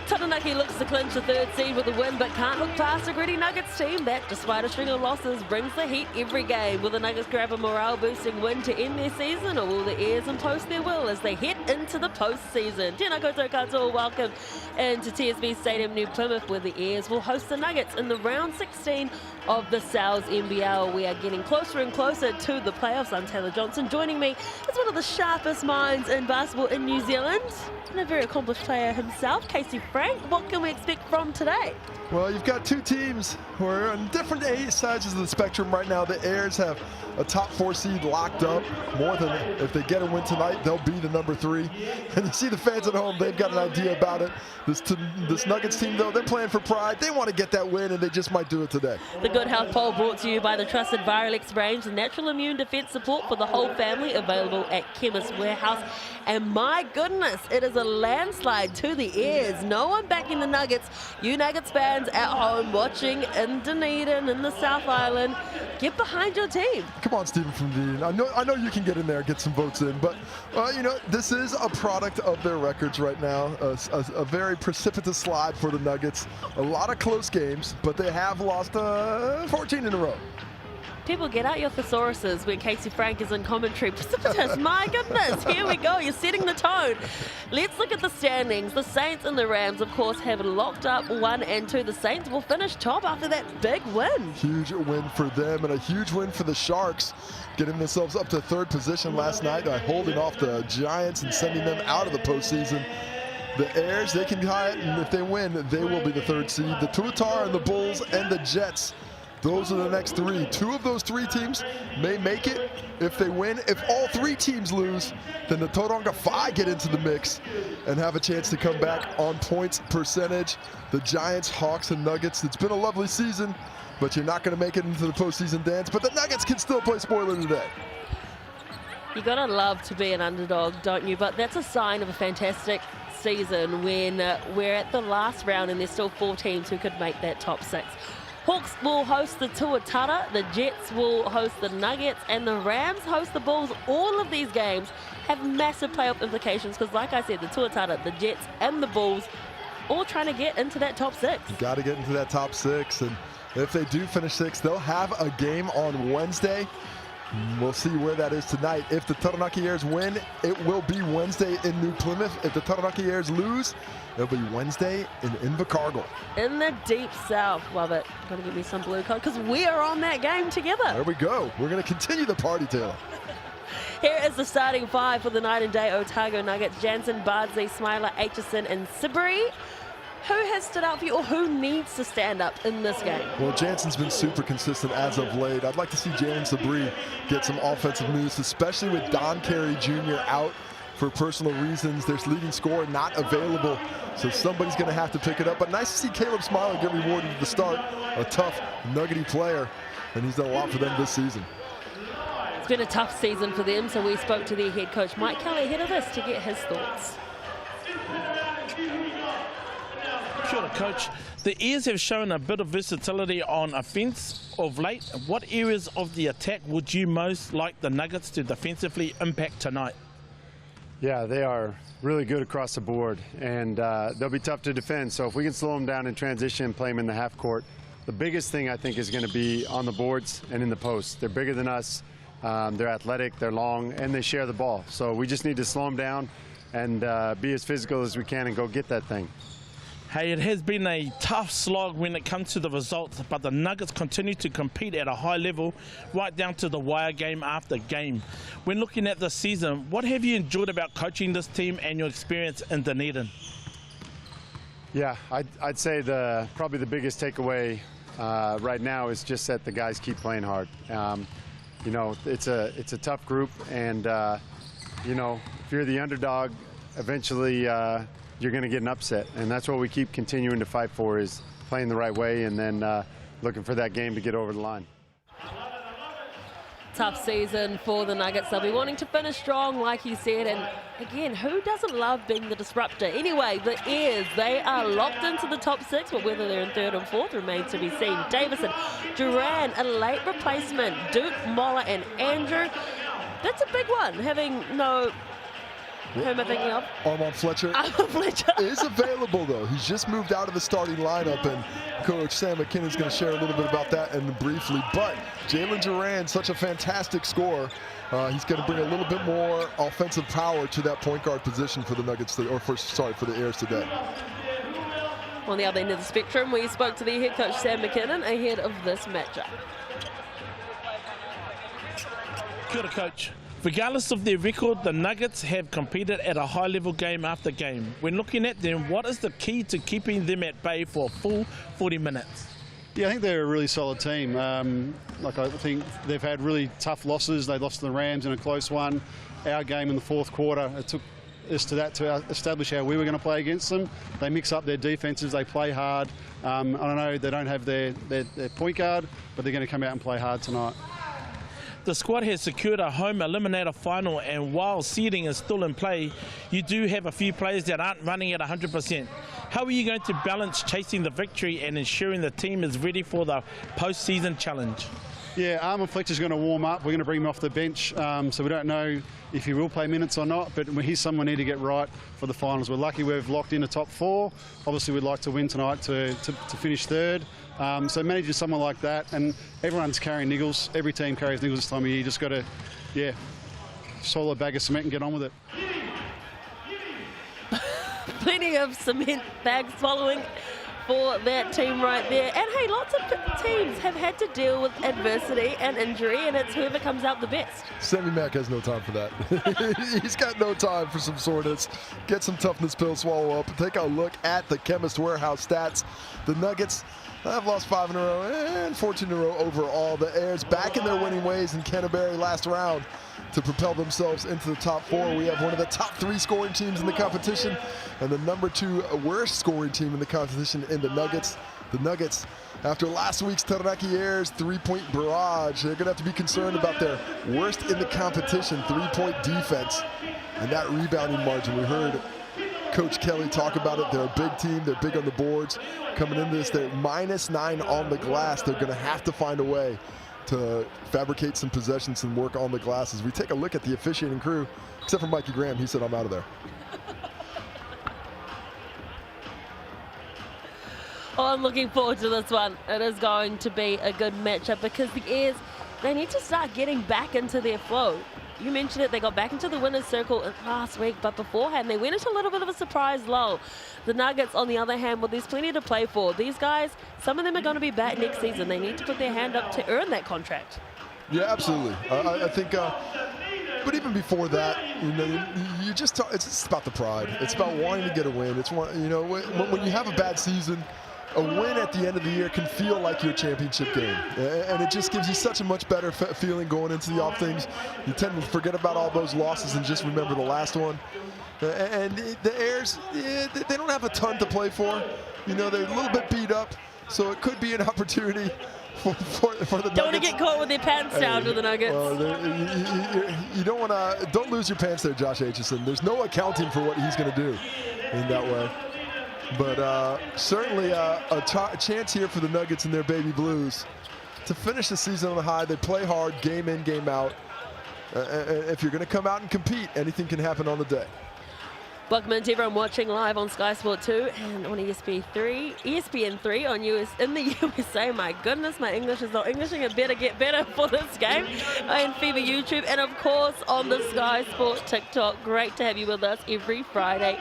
Taranaki looks to clinch the 3rd seed with a win, but can't look past a gritty Nuggets team that, despite a string of losses, brings the heat every game. Will the Nuggets grab a morale-boosting win to end their season, or will the Airs impose their will as they head into the postseason? Tēnā koutou katoa, welcome into TSB Stadium, New Plymouth, where the Airs will host the Nuggets in the round 16 of the NZNBL. We are getting closer and closer to the playoffs. I'm Taylor Johnson. Joining me is one of the sharpest minds in basketball in New Zealand, and a very accomplished player himself, Casey Frank. What can we expect from today? Well, you've got two teams who are on different sides of the spectrum right now. The Airs have a top 4 seed locked up. More than, if they get a win tonight, they'll be the number 3. And you see the fans at home, they've got an idea about it. This Nuggets team, though, they're playing for pride. They want to get that win, and they just might do it today. The Good Health Poll brought to you by the trusted Viralex range, the natural immune defense support for the whole family, available at Chemist Warehouse. And my goodness, it is a landslide to the Airs. No one backing the Nuggets. You Nuggets fans at home watching in Dunedin in the South Island, get behind your team. Come on, Stephen from Dunedin. I know you can get in there and get some votes in, but you know, this is a product of their records right now. A very precipitous slide for the Nuggets. A lot of close games, but they have lost 14 in a row. People, get out your thesauruses when Casey Frank is in commentary. Precipitous, my goodness, here we go, you're setting the tone. Let's look at the standings. The Saints and the Rams, of course, have locked up 1 and 2. The Saints will finish top after that big win. Huge win for them and a huge win for the Sharks, getting themselves up to 3rd position last night by holding off the Giants and sending them out of the postseason. The Airs, they can tie it, and if they win, they will be the 3rd seed. The Tuatara and the Bulls and the Jets, those are the next 3. 2 of those 3 teams may make it if they win. If all 3 teams lose, then the Tauranga 5 get into the mix and have a chance to come back on points percentage. The Giants, Hawks, and Nuggets, it's been a lovely season, but you're not going to make it into the postseason dance. But the Nuggets can still play spoiler today. You gotta love to be an underdog, don't you? But that's a sign of a fantastic season when we're at the last round and there's still 4 teams who could make that top 6. Hawks will host the Tuatara, the Jets will host the Nuggets, and the Rams host the Bulls. All of these games have massive playoff implications because, like I said, the Tuatara, the Jets, and the Bulls all trying to get into that top 6. You got to get into that top 6, and if they do finish 6, they'll have a game on Wednesday. We'll see where that is tonight. If the Taranaki Airs win, it will be Wednesday in New Plymouth. If the Taranaki Airs lose, it'll be Wednesday in Invercargill. In the deep south. Love it. Gotta give me some blue code because we are on that game together. There we go. We're going to continue the party, Taylor. Here is the starting 5 for the night and day Otago Nuggets. Jansen, Bardsley, Smiler, Aitchison, and Sibury. Who has stood out for you, or who needs to stand up in this game? Well, Jansen's been super consistent as of late. I'd like to see Jalen Sibury get some offensive news, especially with Don Carey Jr. out for personal reasons. There's leading scorer not available, so somebody's going to have to pick it up. But nice to see Caleb Smiler get rewarded at the start. A tough, nuggety player, and he's done a lot for them this season. It's been a tough season for them, so we spoke to their head coach, Mike Kelly, ahead of this to get his thoughts. Kia ora, Coach. The Airs have shown a bit of versatility on offence of late. What areas of the attack would you most like the Nuggets to defensively impact tonight? Yeah, they are really good across the board, and they'll be tough to defend. So if we can slow them down in transition and play them in the half court, the biggest thing I think is going to be on the boards and in the post. They're bigger than us, they're athletic, they're long, and they share the ball. So we just need to slow them down and be as physical as we can and go get that thing. Hey, it has been a tough slog when it comes to the results, but the Nuggets continue to compete at a high level right down to the wire game after game. When looking at this season, what have you enjoyed about coaching this team and your experience in Dunedin? Yeah, I'd say probably the biggest takeaway right now is just that the guys keep playing hard. You know, it's a tough group, and you know, if you're the underdog, eventually you're going to get an upset, and that's what we keep continuing to fight for, is playing the right way and then looking for that game to get over the line. Tough season for the Nuggets. They'll be wanting to finish strong, like you said, and again, who doesn't love being the disruptor? Anyway, the Airs, they are locked into the top 6, but whether they're in 3rd and 4th remains to be seen. Davison, Duran, a late replacement, Duke, Moller, and Andrew. That's a big one, having no... Who am I thinking of? Armand Fletcher. Armand Fletcher. Is available, though. He's just moved out of the starting lineup, and Coach Sam McKinnon's going to share a little bit about that and briefly. But Jalen Duran, such a fantastic scorer. He's going to bring a little bit more offensive power to that point guard position for the Nuggets, for the Airs today. On the other end of the spectrum, we spoke to the head coach Sam McKinnon ahead of this matchup. Kia ora, Coach. Regardless of their record, the Nuggets have competed at a high-level game after game. When looking at them, what is the key to keeping them at bay for a full 40 minutes? Yeah, I think they're a really solid team. Like I think they've had really tough losses. They lost to the Rams in a close one. Our game in the 4th quarter, it took us to that to establish how we were going to play against them. They mix up their defenses. They play hard. I don't know, they don't have their point guard, but they're going to come out and play hard tonight. The squad has secured a home eliminator final, and while seeding is still in play, you do have a few players that aren't running at 100%. How are you going to balance chasing the victory and ensuring the team is ready for the postseason challenge? Yeah, Armand Fletcher's going to warm up. We're going to bring him off the bench, so we don't know if he will play minutes or not, but he's someone we need to get right for the finals. We're lucky we've locked in the top 4. Obviously, we'd like to win tonight to finish 3rd, So managing someone like that, and everyone's carrying niggles. Every team carries niggles this time of year. You just got to, yeah, swallow a bag of cement and get on with it. Plenty of cement bags following for that team right there. And hey, lots of teams have had to deal with adversity and injury, and it's whoever comes out the best. Sammy Mack has no time for that. He's got no time for some soreness. Get some toughness pills, swallow up, and take a look at the Chemist Warehouse stats. The Nuggets have lost 5 in a row and 14 in a row overall. The Airs back in their winning ways in Canterbury last round to propel themselves into the top 4. We have one of the top 3 scoring teams in the competition and the number 2 worst scoring team in the competition in the Nuggets. The Nuggets, after last week's Taranaki Airs 3-point barrage, they're going to have to be concerned about their worst in the competition 3-point defense and that rebounding margin. We heard Coach Kelly talk about it. They're a big team. They're big on the boards. Coming into this, they're -9 on the glass. They're going to have to find a way to fabricate some possessions and work on the glass. As we take a look at the officiating crew, except for Mikey Graham, he said, I'm out of there. Oh, I'm looking forward to this one. It is going to be a good matchup because the Airs, they need to start getting back into their flow. You mentioned it, they got back into the winner's circle last week, but beforehand they went into a little bit of a surprise lull. The Nuggets, on the other hand, well, there's plenty to play for. These guys, some of them are going to be back next season. They need to put their hand up to earn that contract. Yeah, absolutely. I think, but even before that, you know, you just talk, it's just about the pride. It's about wanting to get a win. It's one, you know, when you have a bad season, a win at the end of the year can feel like your championship game, and it just gives you such a much better feeling going into the off things. You tend to forget about all those losses and just remember the last one. And the Airs, they don't have a ton to play for. You know, they're a little bit beat up, so it could be an opportunity for the Nuggets. Don't want to get caught with their pants down with the Nuggets. You don't want to. Don't lose your pants there, Josh Aitchison. There's no accounting for what he's going to do in that way. But certainly a chance here for the Nuggets and their baby blues to finish the season on a high. They play hard, game in, game out. If you're going to come out and compete, anything can happen on the day. Welcome to everyone watching live on Sky Sport 2 and on ESPN 3 on in the USA. My goodness, my English is not Englishing. It better get better for this game. And FIBA YouTube, and of course on the Sky Sport TikTok. Great to have you with us every Friday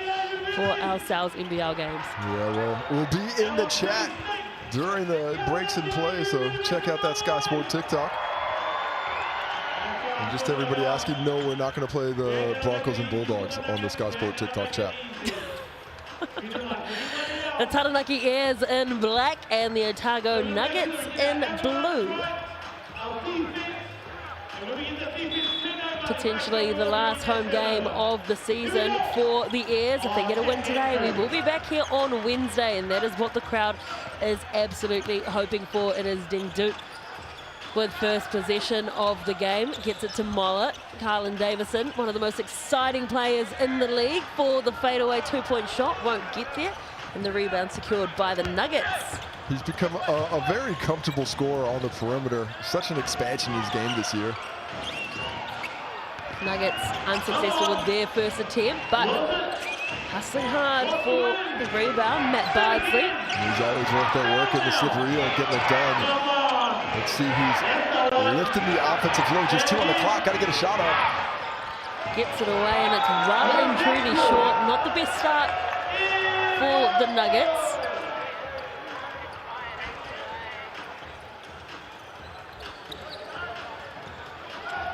for our Sal's NBL games. Yeah, we'll be in the chat during the breaks in play, so check out that Sky Sport TikTok. And just everybody asking, no, we're not going to play the Broncos and Bulldogs on the Sky Sport TikTok chat. The Taranaki Airs in black and the Otago Nuggets in blue. Potentially the last home game of the season for the Airs. If they get a win today, we will be back here on Wednesday, and that is what the crowd is absolutely hoping for. It is Ding Duke with first possession of the game. Gets it to Moller. Carlin Davison, one of the most exciting players in the league for the fadeaway two-point shot. Won't get there. And the rebound secured by the Nuggets. He's become a very comfortable scorer on the perimeter. Such an expansion in his game this year. Nuggets unsuccessful with their first attempt, but hustling hard for the rebound. Matt Bardsley. He's always worked that work in the slippery and getting it done. Let's see who's lifting the offensive load. Just 2 on the clock. Got to get a shot up. Gets it away, and it's well and truly short. Not the best start for the Nuggets.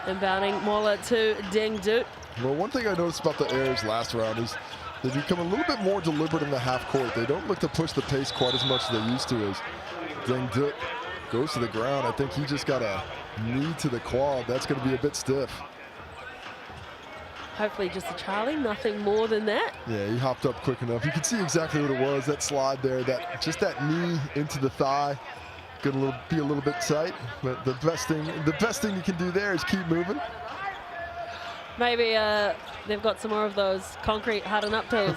Inbounding Mola to Ding Duke. Well, one thing I noticed about the Airs last round is they become a little bit more deliberate in the half court. They don't look to push the pace quite as much as they used to. As Ding Duke goes to the ground, I think he just got a knee to the quad. That's going to be a bit stiff. Hopefully just a Charlie, nothing more than that. Yeah, he hopped up quick enough. You can see exactly what it was, that slide there, just that knee into the thigh. Going to be a little bit tight, but the best thing you can do there is keep moving. Maybe they've got some more of those concrete harden up toes.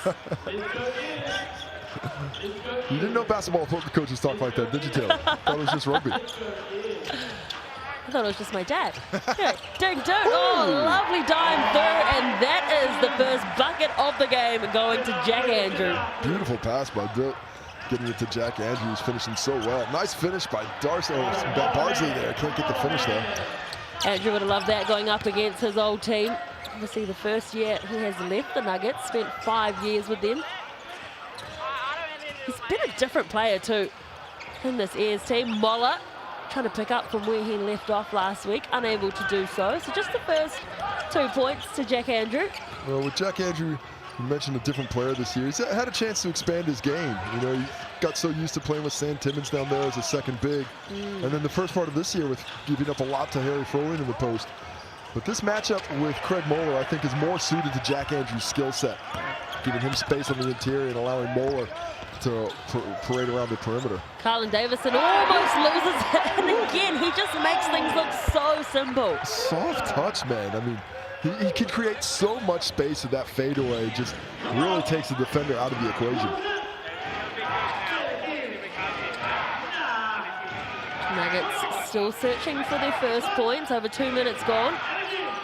You didn't know basketball coaches talk like that, did you, Taylor? I thought it was just rugby. I thought it was just my dad. Yeah, Ding Duke, oh, lovely dime through, and that is the first bucket of the game going to Jack Andrew. Beautiful pass by Duke. getting it to Jack Andrews, finishing so well. Nice finish by Bardsley there. Can't get the finish though. Andrew would have loved that going up against his old team. Obviously the first year he has left the Nuggets, spent 5 years with them. He's been a different player too in this Ayers team. Moller trying to pick up from where he left off last week, unable to do so. So just the first 2 points to Jack Andrew. Well, with Jack Andrew, you mentioned a different player this year. He's had a chance to expand his game. You know, he got so used to playing with Sam Timmons down there as a second big. And then the first part of this year with giving up a lot to Harry Froling in the post. But this matchup with Craig Moeller, I think, is more suited to Jack Andrews' skill set, giving him space on the interior and allowing Moeller to parade around the perimeter. Carlin Davison almost loses it, and again, he just makes things look so simple. Soft touch, man. I mean, he can create so much space with that fadeaway. Just really takes the defender out of the equation. Nuggets still searching for their first points. Over 2 minutes gone.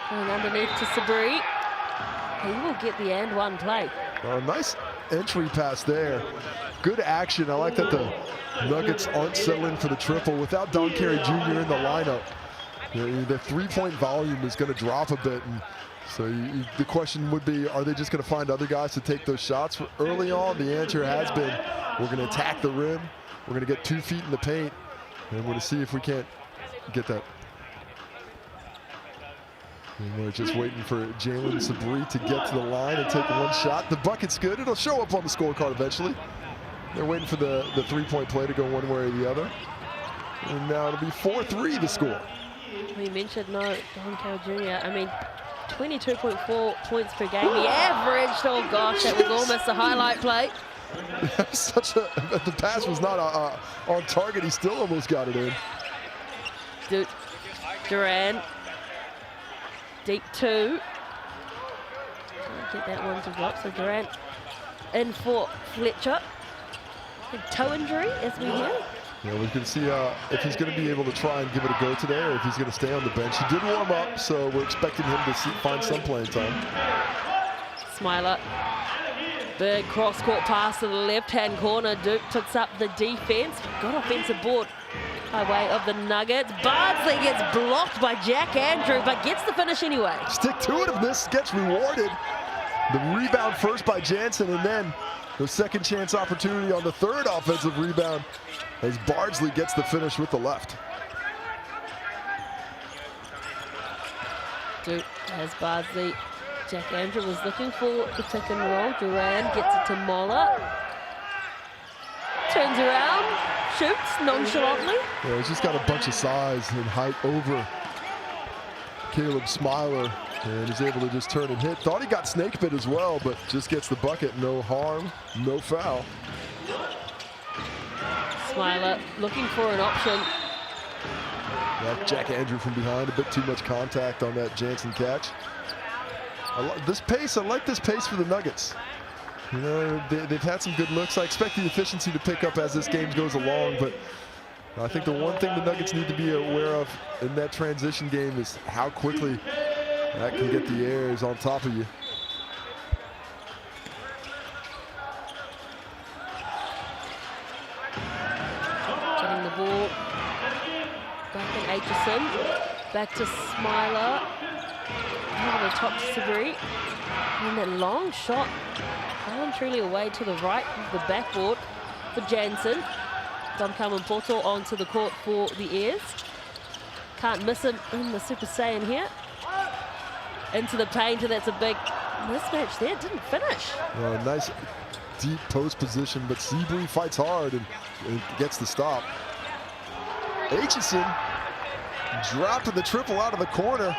And underneath to Sabri. He will get the and one play. Nice entry pass there. Good action. I like that the Nuggets aren't settling for the triple without Don Carey Jr. in the lineup. The three-point volume is going to drop a bit. And so the question would be, are they just going to find other guys to take those shots early on? The answer has been, we're going to attack the rim. We're going to get 2 feet in the paint. And we're going to see if we can't get that. And we're just waiting for Jalen Sabri to get to the line and take one shot. The bucket's good. It'll show up on the scorecard eventually. They're waiting for the three-point play to go one way or the other. And now it'll be 4-3 the score. We mentioned Don Carey Jr. I mean, 22.4 points per game. He averaged, oh gosh, that was almost a highlight play. The pass was not on target. He still almost got it in. Duran. Deep 2. Can't get that one to drop. So Durant in for Fletcher. A toe injury, as we hear. Yeah, we're going to see if he's going to be able to try and give it a go today, or if he's going to stay on the bench. He did warm up, so we're expecting him to find some playing time. Smiler. Big cross-court pass to the left-hand corner. Duke puts up the defense. Good offensive board by way of the Nuggets. Bardsley gets blocked by Jack Andrew, but gets the finish anyway. Stick to it if this gets rewarded. The rebound first by Jansen, and then the second chance opportunity on the third offensive rebound as Bardsley gets the finish with the left. Duke has Bardsley. Jack Andrew was looking for the pick and roll. Duran gets it to Moller. Turns around, shoots nonchalantly. Yeah, he's just got a bunch of size and height over Caleb Smiler, and is able to just turn and hit. Thought he got snake bit as well, but just gets the bucket. No harm, no foul. Smiler looking for an option. Yeah, Jack Andrew from behind, a bit too much contact on that Jansen catch. I like this pace for the Nuggets. You know, they've had some good looks. I expect the efficiency to pick up as this game goes along, but I think the one thing the Nuggets need to be aware of in that transition game is how quickly that can get the Ayers on top of you. Getting the ball back in Aitchison. Back to Smiler. Over the top to Sabri. And that long shot, well and truly away to the right of the backboard for Jansen. Domkaman Poto onto the court for the Ayers. Can't miss him in the Super Saiyan here. Into the paint, and that's a big mismatch there. Didn't finish. Nice deep post position, but Sabri fights hard and gets the stop. Aitchison dropping the triple out of the corner.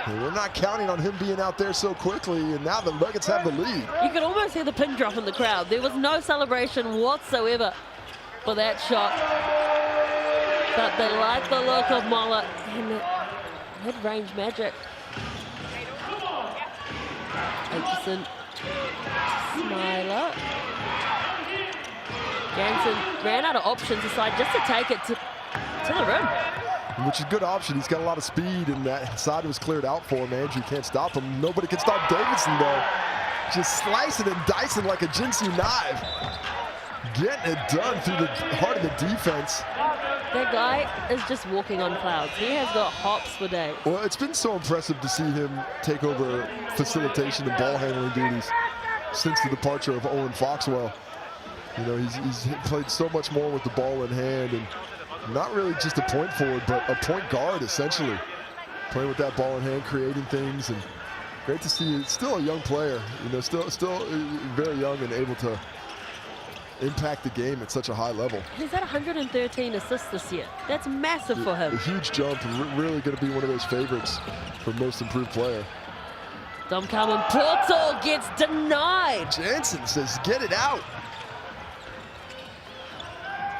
And we're not counting on him being out there so quickly, and now the Nuggets have the lead. You could almost hear the pin drop in the crowd. There was no celebration whatsoever for that shot. But they like the look of Moller and the mid-range magic. Aitchison, Smiler. Jansen ran out of options, decided just to take it to the rim. Which is a good option. He's got a lot of speed, and that side was cleared out for him. Andrew can't stop him. Nobody can stop Davidson, though. Just slicing and dicing like a Jinsei knife. Getting it done through the heart of the defense. That guy is just walking on clouds. He has got hops for days. Well, it's been so impressive to see him take over facilitation and ball handling duties since the departure of Owen Foxwell. You know, he's played so much more with the ball in hand, and not really just a point forward, but a point guard, essentially. Playing with that ball in hand, creating things, and great to see. Still a young player, you know, still very young and able to impact the game at such a high level. He's at 113 assists this year. That's massive for him. A huge jump, and really going to be one of those favorites for most improved player. Dom Carmen Porto gets denied. Jansen says, get it out.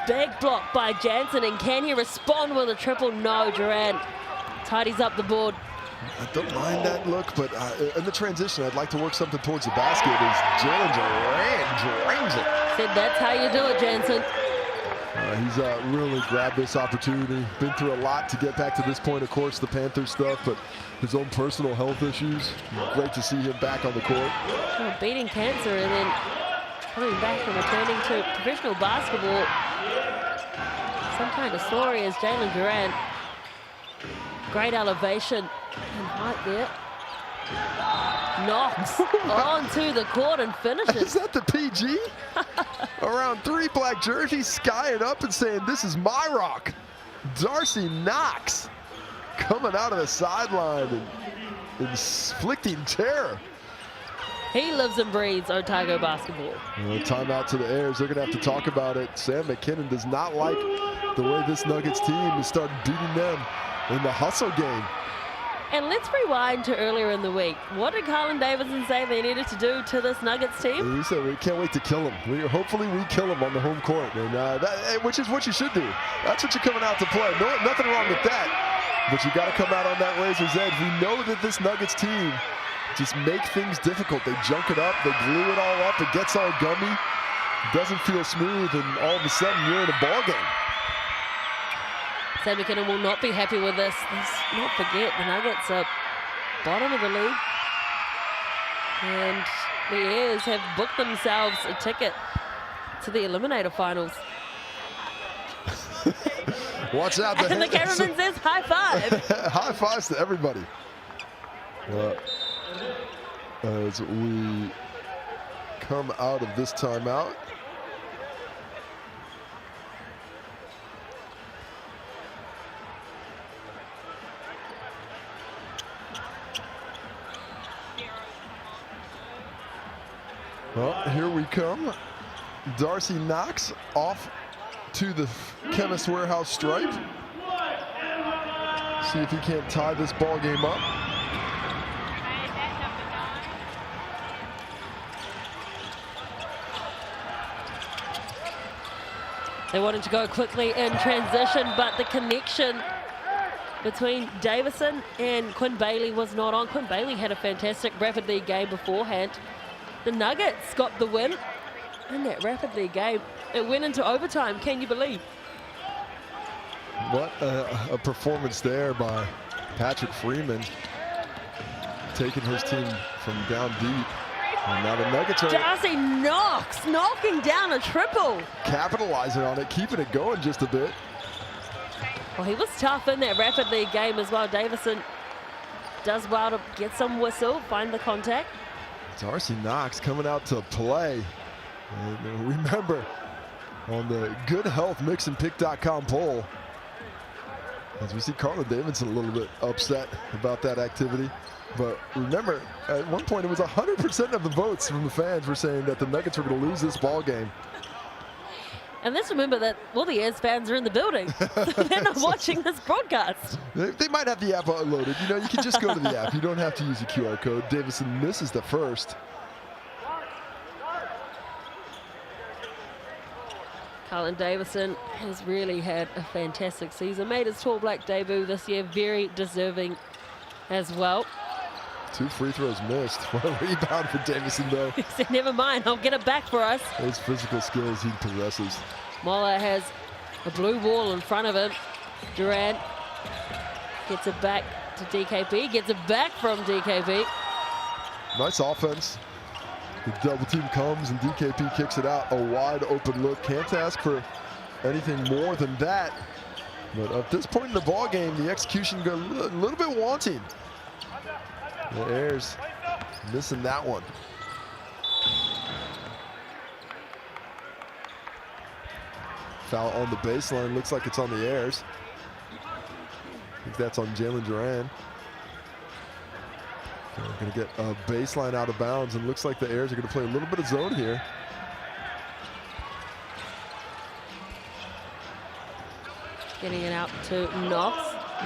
Big block by Jansen, and can he respond with a triple? No, Durant tidies up the board. I don't mind that look, but in the transition, I'd like to work something towards the basket as Jalen Durant drains it. Said that's how you do it, Jansen. He's really grabbed this opportunity. Been through a lot to get back to this point, of course, the Panthers stuff, but his own personal health issues. Great to see him back on the court. Oh, beating cancer and then coming back and returning to professional basketball. Some kind of story as Jalen Durant. Great elevation and height there. Knocks onto the court and finishes. Is that the PG? Around 3 black jerseys, skying up and saying, this is my rock. Darcy Knox coming out of the sideline and inflicting terror. He lives and breathes Otago basketball. Timeout to the Airs. They're going to have to talk about it. Sam McKinnon does not like the way this Nuggets team has started beating them in the hustle game. And let's rewind to earlier in the week. What did Carlin Davidson say they needed to do to this Nuggets team? He said, we can't wait to kill him. Hopefully we kill him on the home court, and which is what you should do. That's what you're coming out to play. Nothing wrong with that, but you got to come out on that razor's edge. We know that this Nuggets team just make things difficult. They junk it up, they glue it all up, it gets all gummy, doesn't feel smooth, and all of a sudden you're in a ball game. Sam McKinnon will not be happy with this. Let's not forget, the Nuggets are bottom of the league. And the Airs have booked themselves a ticket to the Eliminator Finals. Watch out. And the cameraman says high five. High fives to everybody. As we come out of this timeout. Well, here we come. Darcy Knox off to the Chemist Warehouse stripe. See if he can't tie this ball game up. They wanted to go quickly in transition, but the connection between Davison and Quinn Bailey was not on. Quinn Bailey had a fantastic rapid league game beforehand. The Nuggets got the win in that rapid league game. It went into overtime, can you believe? What a performance there by Patrick Freeman, taking his team from down deep. And now the Nuggets are Darcy Knox knocking down a triple. capitalizing on it, keeping it going just a bit. Well, he was tough in that rapid league game as well. Davison does well to get some whistle, find the contact. Darcy Knox coming out to play. And remember, on the Good Health MixandPick.com poll, as we see Carlin Davidson a little bit upset about that activity. But remember, at one point it was 100% of the votes from the fans were saying that the Nuggets were going to lose this ball game. And let's remember that all the Airs fans are in the building. They're not watching this broadcast. They might have the app loaded. You know, you can just go to the app. You don't have to use the QR code. Davison misses the first. Carlin Davison has really had a fantastic season. Made his Tall Black debut this year, very deserving as well. 2 free throws missed. What a rebound for Davison, though. He said, never mind, I'll get it back for us. Those physical skills he possesses. Mola has a blue wall in front of him. Durant gets it back to DKP, gets it back from DKP. Nice offense. The double team comes and DKP kicks it out. A wide open look. Can't ask for anything more than that. But at this point in the ball game, the execution got a little bit wanting. The Airs missing that one. Foul on the baseline. Looks like it's on the Airs. I think that's on Jalen Duran. We're going to get a baseline out of bounds, and looks like the Airs are going to play a little bit of zone here. Getting it out to Knox.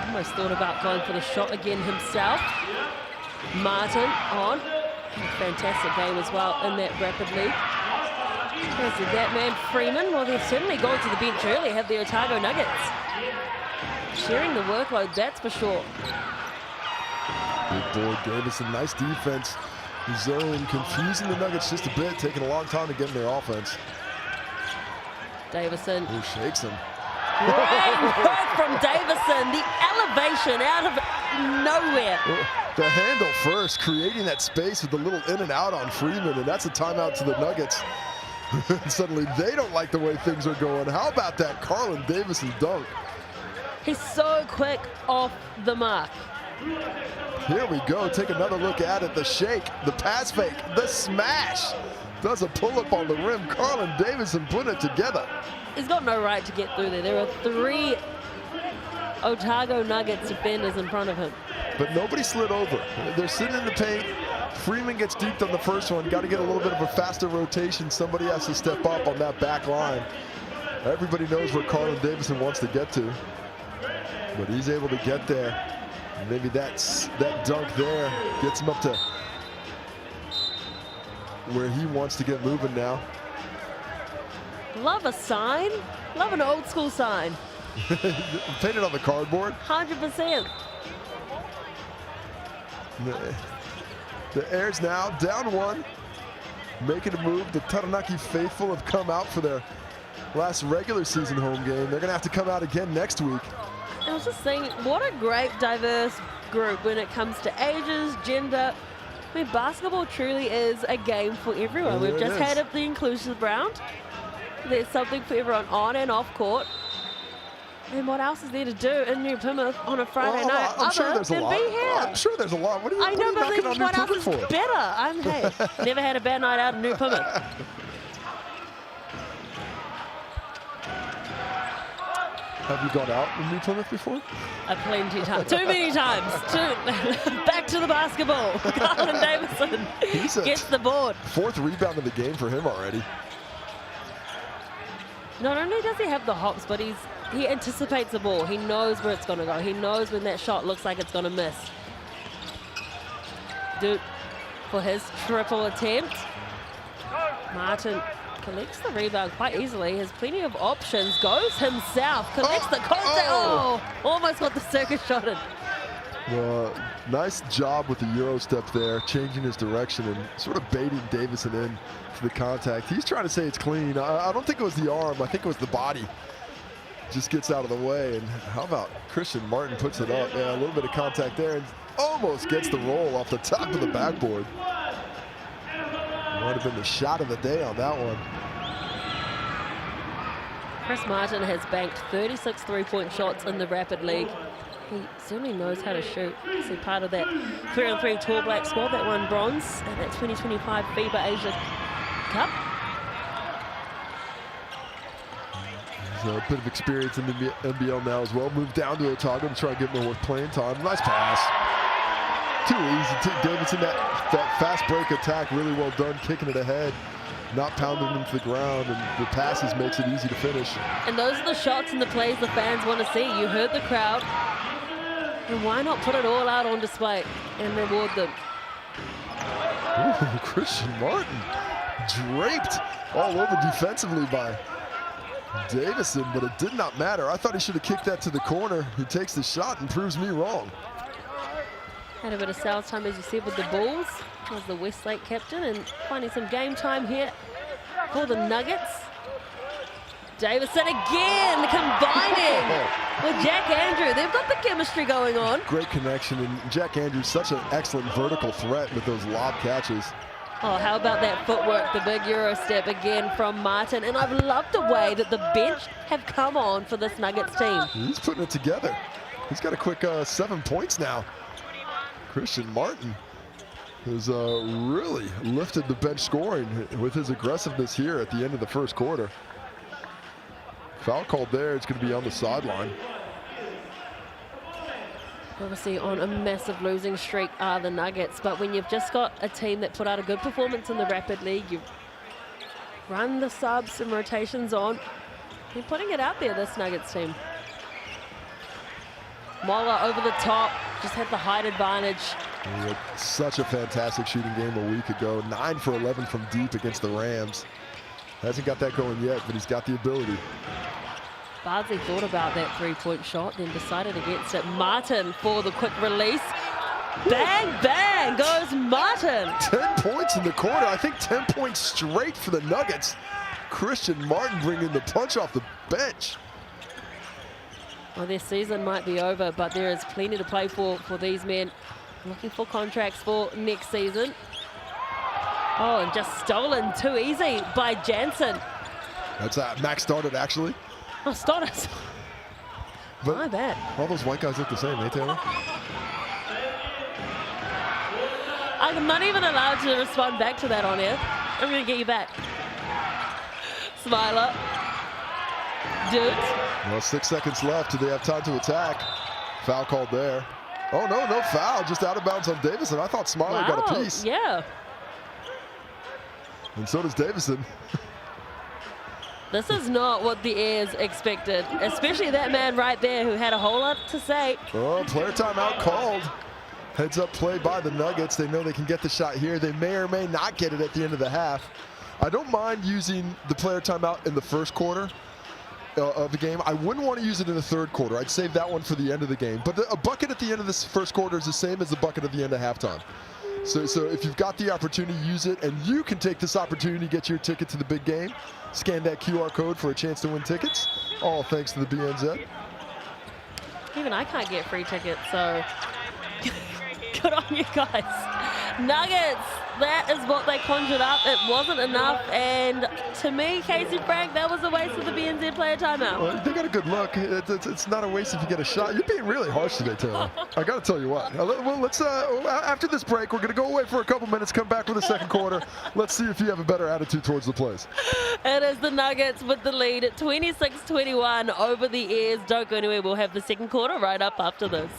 Almost thought about going for the shot again himself. Martin on. Fantastic game as well in that rapid lead. There's that man Freeman. Well, they've certainly gone to the bench early, have the Otago Nuggets. Sharing the workload, that's for sure. Big board Davison, nice defense. Zone confusing the Nuggets just a bit, taking a long time to get in their offense. Davison. Who shakes him. Great work from Davison. The elevation out of nowhere. The handle first, creating that space with the little in and out on Freeman, and that's a timeout to the Nuggets. Suddenly they don't like the way things are going. How about that Carlin Davison dunk? He's so quick off the mark. Here we go, take another look at it. The shake, the pass fake, the smash. Does a pull-up on the rim. Carlin Davison putting it together. He's got no right to get through there. There are 3 Otago Nuggets defenders in front of him. But nobody slid over. They're sitting in the paint. Freeman gets duped on the first one. Got to get a little bit of a faster rotation. Somebody has to step up on that back line. Everybody knows where Carlin Davison wants to get to. But he's able to get there. Maybe that dunk there gets him up to where he wants to get moving now. Love a sign. Love an old school sign. Painted on the cardboard. 100%. The Airs now down 1, making a move. The Taranaki faithful have come out for their last regular season home game. They're going to have to come out again next week. I was just saying, what a great diverse group when it comes to ages, gender. I mean, basketball truly is a game for everyone. We've just had the inclusive round. There's something for everyone on and off court. And what else is there to do in New Plymouth on a Friday night I'm sure there's a lot. be here? I'm sure there's a lot. What are you, I know, what are you but knocking on New what else Plymouth is for? better? Hey, never had a bad night out in New Plymouth. Have you gone out in New Plymouth before? Plenty of times. Too many times. Back to the basketball. Carlin Davison gets the board. 4th rebound of the game for him already. Not only does he have the hops, but he anticipates the ball. He knows where it's going to go. He knows when that shot looks like it's going to miss. Duke for his triple attempt. Martin collects the rebound quite easily. Has plenty of options. Goes himself. Collects the contact. Oh, almost got the circus shot in. Nice job with the Euro step there, changing his direction and sort of baiting Davison in to the contact. He's trying to say it's clean. I don't think it was the arm. I think it was the body. Just gets out of the way. And how about Christian Martin puts it up? Yeah, a little bit of contact there and almost gets the roll off the top of the backboard. Might have been the shot of the day on that one. Chris Martin has banked 36 three-point shots in the Rapid League. He certainly knows how to shoot. He's part of that 3-on-3 Tall Black squad that won bronze at that 2025 FIBA Asia Cup. He's a bit of experience in the NBL now as well. Moved down to Otago to try and get more playing time. Nice pass. Too easy. Davidson, that fast break attack, really well done, kicking it ahead, not pounding into the ground, and the passes makes it easy to finish. And those are the shots and the plays the fans want to see. You heard the crowd. And why not put it all out on display and reward them? Ooh, Christian Martin draped all over defensively by Davison, but it did not matter. I thought he should have kicked that to the corner. He takes the shot and proves me wrong. Had a bit of sales time, as you said, with the Bulls. Was the Westlake captain and finding some game time here for the Nuggets. Davison again combining with Jack Andrew. They've got the chemistry going on. Great connection, and Jack Andrews such an excellent vertical threat with those lob catches. Oh, how about that footwork, the big Euro step again from Martin. And I've loved the way that the bench have come on for this Nuggets team. He's putting it together. He's got a quick 7 points now. Christian Martin has really lifted the bench scoring with his aggressiveness here at the end of the first quarter. Foul called there. It's going to be on the sideline. Obviously on a massive losing streak are the Nuggets, but when you've just got a team that put out a good performance in the Rapid League, you run the subs and rotations on, you're putting it out there, this Nuggets team. Mola over the top, just had the height advantage. He had such a fantastic shooting game a week ago. 9 for 11 from deep against the Rams. Hasn't got that going yet, but he's got the ability. Bardsley thought about that three-point shot, then decided against it. Martin for the quick release. Bang, bang goes Martin. 10 points in the quarter. I think 10 points straight for the Nuggets. Christian Martin bringing the punch off the bench. Well, their season might be over, but there is plenty to play for these men. Looking for contracts for next season. Oh, and just stolen too easy by Jansen. That's Max started actually. Oh, Stoddard. But My bad. all those white guys look the same, eh, Taylor? I'm not even allowed to respond back to that on air. I'm going to get you back. Smiler. Dude. Well, 6 seconds left. Do they have time to attack? Foul called there. Oh, no foul. Just out of bounds on Davison. I thought Smiler got a piece. Yeah. And so does Davison. This is not what the Airs expected, especially that man right there who had a whole lot to say. Oh, player timeout called. Heads up play by the Nuggets. They know they can get the shot here. They may or may not get it at the end of the half. I don't mind using the player timeout in the first quarter of the game. I wouldn't want to use it in the third quarter. I'd save that one for the end of the game. But a bucket at the end of this first quarter is the same as the bucket at the end of halftime. So if you've got the opportunity, use it, and you can take this opportunity to get your ticket to the big game. Scan that QR code for a chance to win tickets. All thanks to the BNZ. Even I can't get free tickets, so good on you guys. Nuggets, that is what they conjured up. It wasn't enough, and to me, Casey Frank, that was a waste of the BNZ player timeout. Well, they got a good look. It's not a waste if you get a shot. You're being really harsh today, Taylor. I got to tell you what. Well, let's after this break, we're going to go away for a couple minutes, come back with the second quarter. Let's see if you have a better attitude towards the plays. It is the Nuggets with the lead at 26-21 over the Airs. Don't go anywhere. We'll have the second quarter right up after this.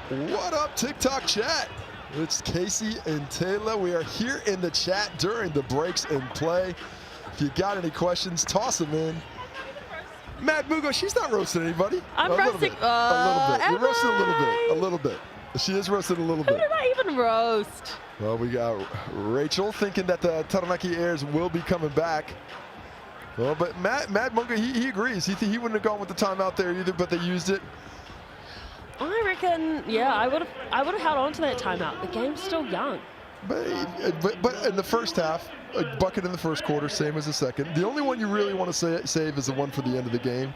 What up, TikTok chat? It's Casey and Taylor. We are here in the chat during the breaks in play. If you got any questions, toss them in. Mad Mugo, she's not roasting anybody. I'm roasting. A little bit. You're roasting I? a little bit. A little bit. She is roasting a little Who bit. did I even roast? Well, we got Rachel thinking that the Taranaki Airs will be coming back. Well, but Mad Mugo, he agrees. He wouldn't have gone with the timeout there either, but they used it. I reckon, yeah, I would have held on to that timeout. The game's still young. But in the first half, a bucket in the first quarter, same as the second. The only one you really want to save is the one for the end of the game.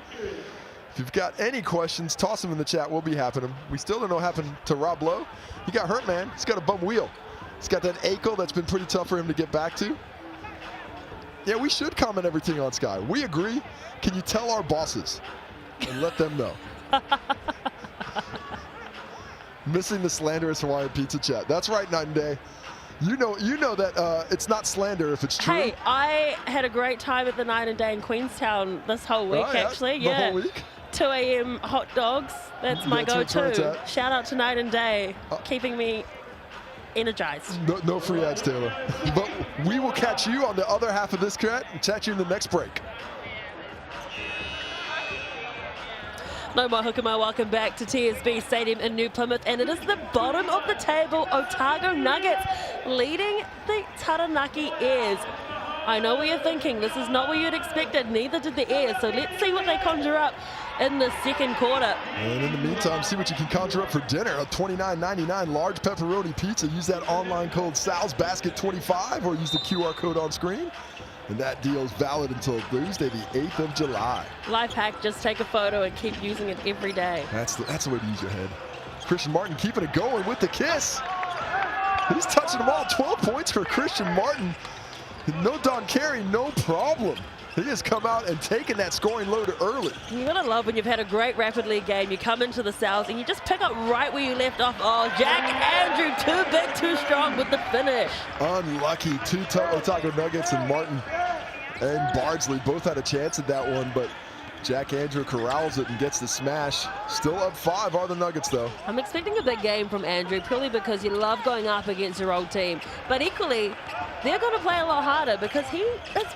If you've got any questions, toss them in the chat. We'll be happy them. We still don't know what happened to Rob Lowe. He got hurt, man. He's got a bum wheel. He's got that ankle that's been pretty tough for him to get back to. Yeah, we should comment everything on Sky. We agree. Can you tell our bosses and let them know? Missing the slanderous Hawaiian pizza chat. That's right, Night and Day. You know that it's not slander if it's true. Hey, I had a great time at the Night and Day in Queenstown this whole week, actually. The whole week? 2 a.m. hot dogs. That's my go-to. Shout out to Night and Day, keeping me energized. No free ads, Taylor. But we will catch you on the other half of this chat and chat you in the next break. No more hookama. Welcome back to TSB Stadium in New Plymouth, and it is the bottom of the table. Otago Nuggets leading the Taranaki Airs. I know what you're thinking. This is not what you'd expected. Neither did the Airs. So let's see what they conjure up in the second quarter. And in the meantime, see what you can conjure up for dinner. A $29.99 large pepperoni pizza. Use that online code SalsBasket25 or use the QR code on screen. And that deal is valid until Thursday, the 8th of July. Life hack, just take a photo and keep using it every day. That's the way to use your head. Christian Martin keeping it going with the kiss. He's touching them all. 12 points for Christian Martin. No Don Carey, no problem. He has come out and taken that scoring load early. You gotta love when you've had a great Rapid League game, you come into the Sal's and you just pick up right where you left off. Oh, Jack Andrew, too big, too strong with the finish. Unlucky. Two Otago Nuggets and Martin and Bardsley both had a chance at that one, but Jack Andrew corrals it and gets the smash. Still up 5 are the Nuggets, though. I'm expecting a big game from Andrew purely because you love going up against your old team. But equally, they're going to play a lot harder because he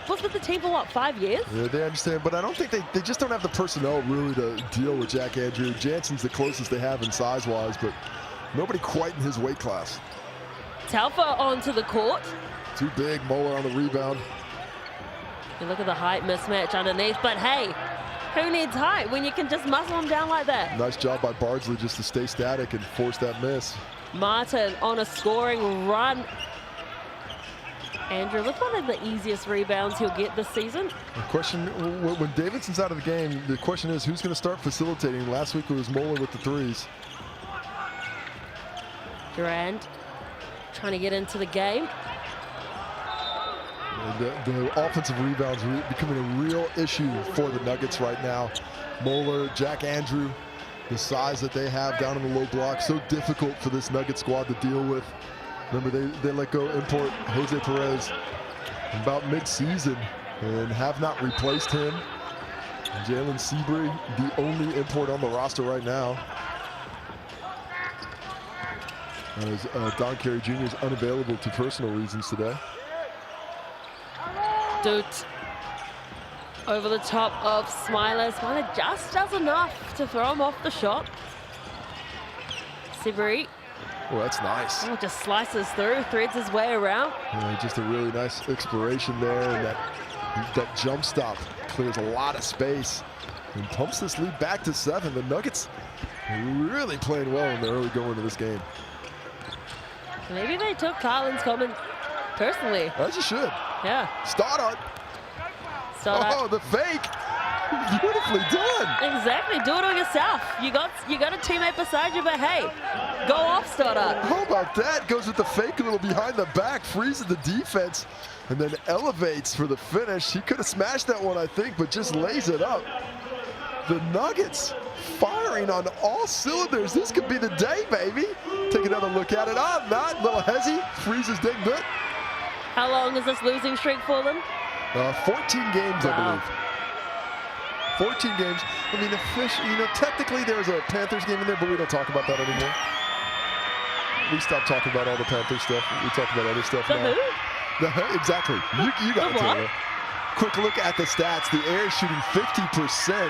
was with the team for, what, 5 years? Yeah, they understand, but I don't think they just don't have the personnel really to deal with Jack Andrew. Jansen's the closest they have in size-wise, but nobody quite in his weight class. Talfa onto the court. Too big. Moeller on the rebound. You look at the height mismatch underneath, but hey, who needs height when you can just muscle them down like that? Nice job by Bardsley just to stay static and force that miss. Martin on a scoring run. Andrew with one of the easiest rebounds he'll get this season. The question, when Davidson's out of the game, the question is who's going to start facilitating? Last week it was Moeller with the threes. Durand trying to get into the game. The offensive rebounds are becoming a real issue for the Nuggets right now. Moeller, Jack Andrew, the size that they have down in the low block, so difficult for this Nugget squad to deal with. Remember, they let go import Jose Perez about mid-season and have not replaced him. Jalen Seabury, the only import on the roster right now. As Don Carey Jr. is unavailable to personal reasons today. Doot over the top of Smiler. Smiler just does enough to throw him off the shot. Seabury. Oh, that's nice. Oh, just slices through, threads his way around. Yeah, just a really nice exploration there, and that jump stop clears a lot of space and pumps this lead back to 7. The Nuggets really playing well in the early going of this game. Maybe they took Carlin's comment personally. As you should. Yeah. Stoddard. Stoddard. Oh, the fake. Beautifully done. Exactly. Do it on yourself. You got a teammate beside you, but hey, go off, Stoddard. How about that? Goes with the fake a little behind the back, freezes the defense, and then elevates for the finish. He could have smashed that one, I think, but just lays it up. The Nuggets firing on all cylinders. This could be the day, baby. Take another look at it. Ah, not. Little hezzy. Freezes ding good. How long is this losing streak for them? 14 games, I believe. 14 games. I mean, technically there's a Panthers game in there, but we don't talk about that anymore. We stopped talking about all the Panthers stuff. We talk about other stuff now. Who? Exactly. You got it, Taylor. Quick look at the stats. The Air is shooting 50%,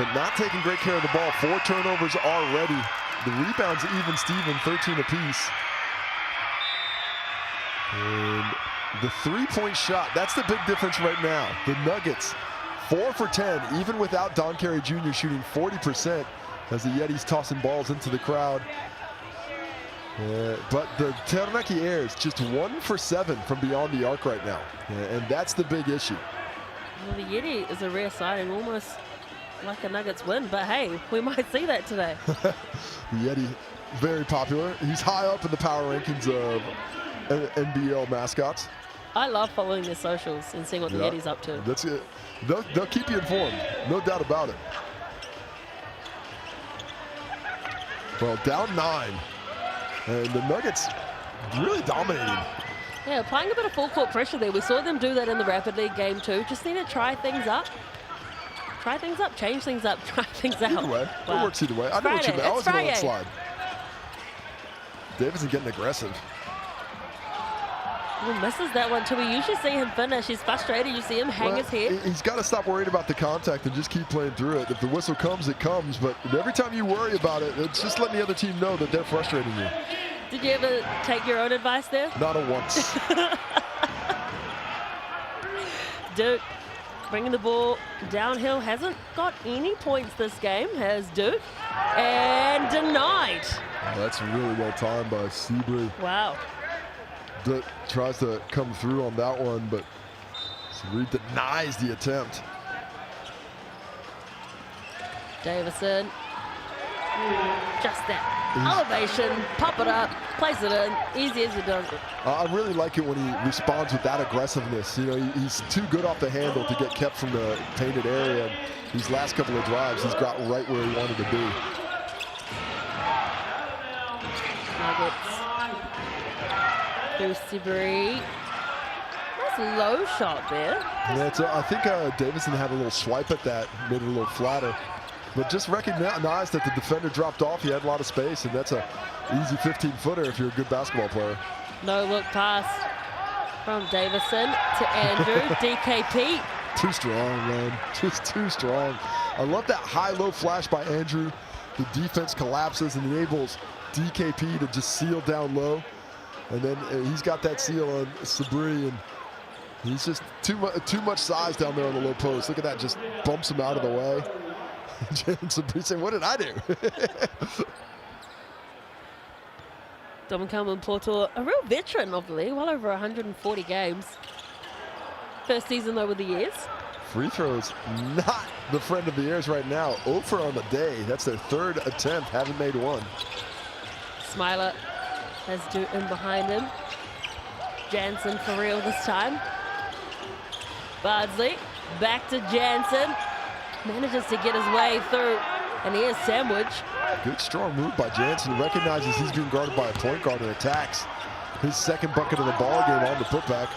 but not taking great care of the ball. 4 turnovers already. The rebounds even Steven, 13 apiece. And the three-point shot, that's the big difference right now. The Nuggets, 4 for 10, even without Don Carey Jr. shooting 40% as the Yetis tossing balls into the crowd. But the Taranaki Airs just 1 for 7 from beyond the arc right now. And that's the big issue. Well, the Yeti is a rare sighting, almost like a Nuggets win, but hey, we might see that today. The Yeti, very popular. He's high up in the power rankings of NBL mascots. I love following their socials and seeing what the Yeti's up to. That's it. They'll keep you informed, no doubt about it. Well, down 9, and the Nuggets really dominating. Yeah, applying a bit of full court pressure there. We saw them do that in the Rapid League game too. Just need to try things up. Try things up, change things up, try things out. Either way, it works either way. I know what you meant. I was going to let it slide. Davidson getting aggressive. He misses that one too. We usually see him finish. He's frustrated. You see him hang his head. He's got to stop worrying about the contact and just keep playing through it. If the whistle comes, it comes. But every time you worry about it, it's just letting the other team know that they're frustrating you. Did you ever take your own advice there? Not a once. Duke bringing the ball downhill. Hasn't got any points this game, has Duke. And denied. That's really well timed by Seabury. Wow. Duke tries to come through on that one, but Seabury denies the attempt. Davison. Just that elevation, pop it up, place it in, easy as he does it. I really like it when he responds with that aggressiveness. You know, he's too good off the handle to get kept from the painted area. These last couple of drives, he's got right where he wanted to be. Nuggets. Through Seabury. Nice low shot there. Yeah, I think Davison had a little swipe at that, made it a little flatter. But just recognize that the defender dropped off. He had a lot of space, and that's an easy 15-footer if you're a good basketball player. No look pass from Davison to Andrew. DKP. Too strong, man. Just too strong. I love that high-low flash by Andrew. The defense collapses and enables DKP to just seal down low. And then he's got that seal on Sabri, and he's just too much size down there on the low post. Look at that, just bumps him out of the way. Jalen Sabri saying, what did I do? Dominican Porto, a real veteran of the league, well over 140 games. First season though with the years. Free throws, not the friend of the years right now. 0 for on the day. That's their third attempt, haven't made one. Smiler has Duke in behind him. Jansen for real this time. Bardsley back to Jansen. Manages to get his way through, and here's Sandwich. Good strong move by Jansen. Recognizes he's being guarded by a point guard and attacks his second bucket of the ball game on the putback.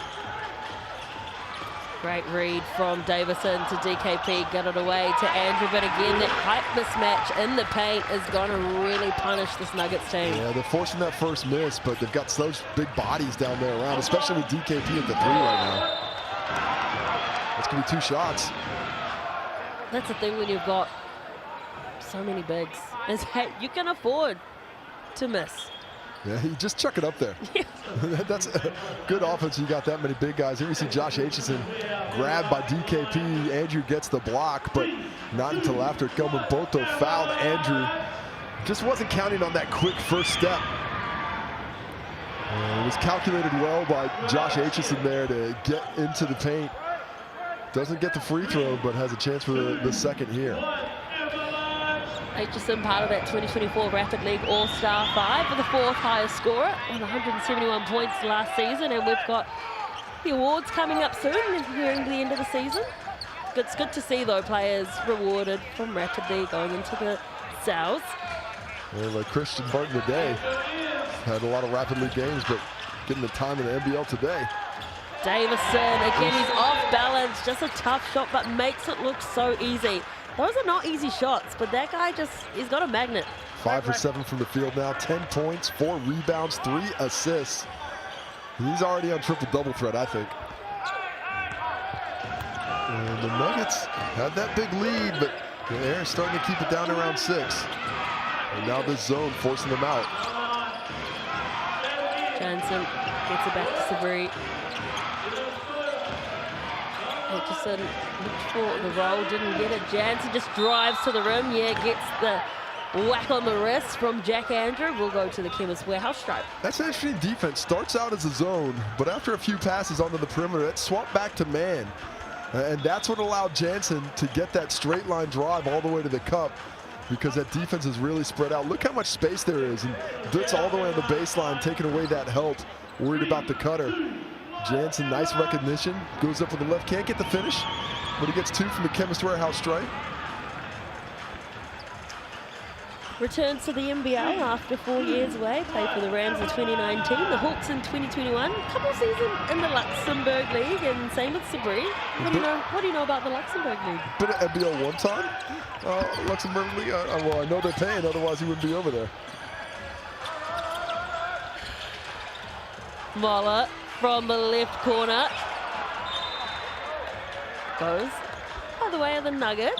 Great read from Davison to DKP, got it away to Andrew, but again that height mismatch in the paint is going to really punish this Nuggets team. Yeah, they're forcing that first miss, but they've got those big bodies down there around, especially with DKP at the 3 right now. That's going to be 2 shots. That's the thing when you've got so many bigs, is hey, you can afford to miss. Yeah, you just chuck it up there. That's a good offense. You got that many big guys. Here we see Josh Aitchison grabbed by DKP. Andrew gets the block, but not until after Kelvin Boto fouled Andrew. Just wasn't counting on that quick first step. And it was calculated well by Josh Aitchison there to get into the paint. Doesn't get the free throw, but has a chance for the second here. Aitchison, part of that 2024 Rapid League All-Star 5 with the 4th highest scorer on 171 points last season, and we've got the awards coming up soon, nearing the end of the season. It's good to see though players rewarded from Rapid League going into the South. Yeah, like Christian Barton today, had a lot of Rapid League games, but getting the time in the NBL today. Davison, again, he's off balance, just a tough shot, but makes it look so easy. Those are not easy shots, but that guy he's got a magnet. 5 for 7 from the field now, 10 points, 4 rebounds, 3 assists. He's already on triple-double threat, I think. And the Nuggets had that big lead, but they're starting to keep it down around 6. And now this zone forcing them out. Jansen gets it back to Sabri. Aitchison looked for the roll, didn't get it. Jansen just drives to the rim. Yeah, gets the whack on the wrist from Jack Andrew. We'll go to the Chemist Warehouse stripe. That's an interesting defense. Starts out as a zone, but after a few passes onto the perimeter, it swapped back to man. And that's what allowed Jansen to get that straight line drive all the way to the cup, because that defense is really spread out. Look how much space there is. And Dutt's all the way on the baseline, taking away that help, worried about the cutter. Jansen, nice recognition, goes up with the left, can't get the finish, but he gets 2 from the Chemist Warehouse stripe. Returns to the NBL after 4 years away, played for the Rams in 2019, the Hawks in 2021, couple seasons in the Luxembourg League, and same with Sabri. What do you know about the Luxembourg League? Bit of NBL one time, Luxembourg League, well, I know they're paying, otherwise he wouldn't be over there. Moller from the left corner. Goes by the way of the Nuggets.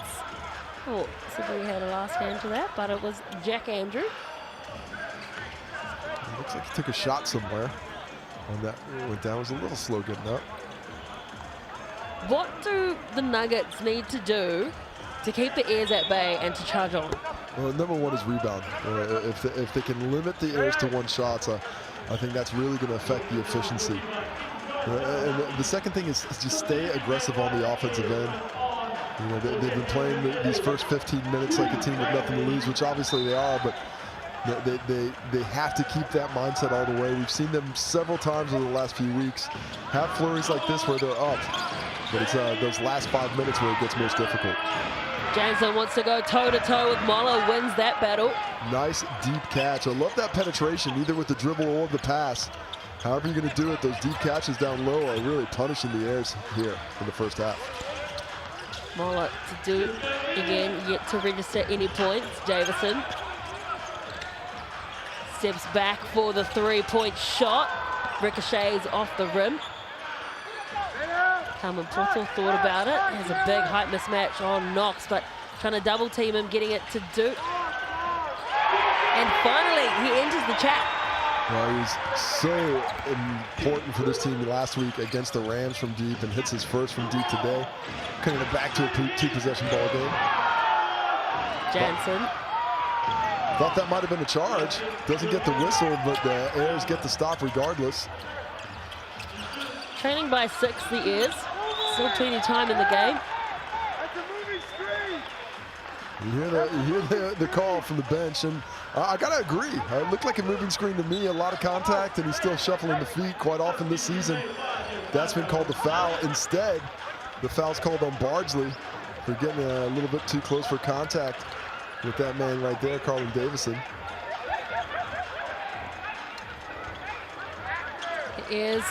Oh, Sabri had a last hand to that, but it was Jack Andrew. It looks like he took a shot somewhere. On that went down, was a little slow getting up. What do the Nuggets need to do to keep the Airs at bay and to charge on? Well, number one is rebound. If they can limit the Airs to one shots, I think that's really going to affect the efficiency. And the second thing is just stay aggressive on the offensive end. You know, they've been playing these first 15 minutes like a team with nothing to lose, which obviously they are, but they have to keep that mindset all the way. We've seen them several times over the last few weeks have flurries like this where they're up, but it's those last 5 minutes where it gets most difficult. Jansen wants to go toe-to-toe with Mola, wins that battle. Nice deep catch. I love that penetration, either with the dribble or the pass. However you're going to do it, those deep catches down low are really punishing the Airs here in the first half. Mola to do again, yet to register any points. Davison steps back for the three-point shot. Ricochets off the rim. Carmen Poto thought about it. Has a big height mismatch on Knox, but trying to double team him, getting it to Duke. And finally, he enters the chat. Well, he was so important for this team last week against the Rams from deep and hits his first from deep today. Cutting it back to a two-possession ball game. Jansen. Thought that might have been a charge. Doesn't get the whistle, but the Airs get the stop regardless. Trailing by 6, the Airs. Still plenty of time in the game. You hear the call from the bench, and I gotta agree. It looked like a moving screen to me. A lot of contact, and he's still shuffling the feet quite often this season. That's been called the foul. Instead, the foul's called on Bardsley for getting a little bit too close for contact with that man right there, Carlin Davison. The Airs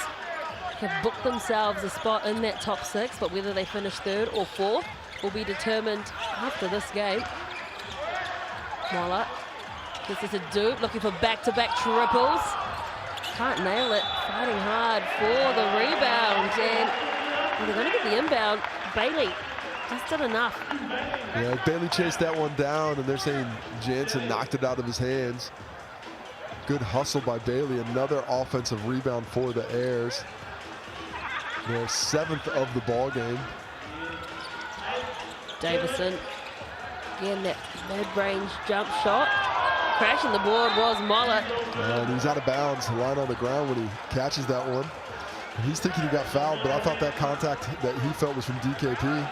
have booked themselves a spot in that top 6, but whether they finish 3rd or 4th will be determined after this game. Mola gets it to Duke, looking for back-to-back triples. Can't nail it, fighting hard for the rebound, and they're going to get the inbound. Bailey just did enough. Yeah, Bailey chased that one down, and they're saying Jansen knocked it out of his hands. Good hustle by Bailey, another offensive rebound for the Airs. Their 7th of the ball game. Davison, again, that mid-range jump shot. Crashing the board was Mola. And he's out of bounds, lying on the ground when he catches that one. And he's thinking he got fouled, but I thought that contact that he felt was from DKP.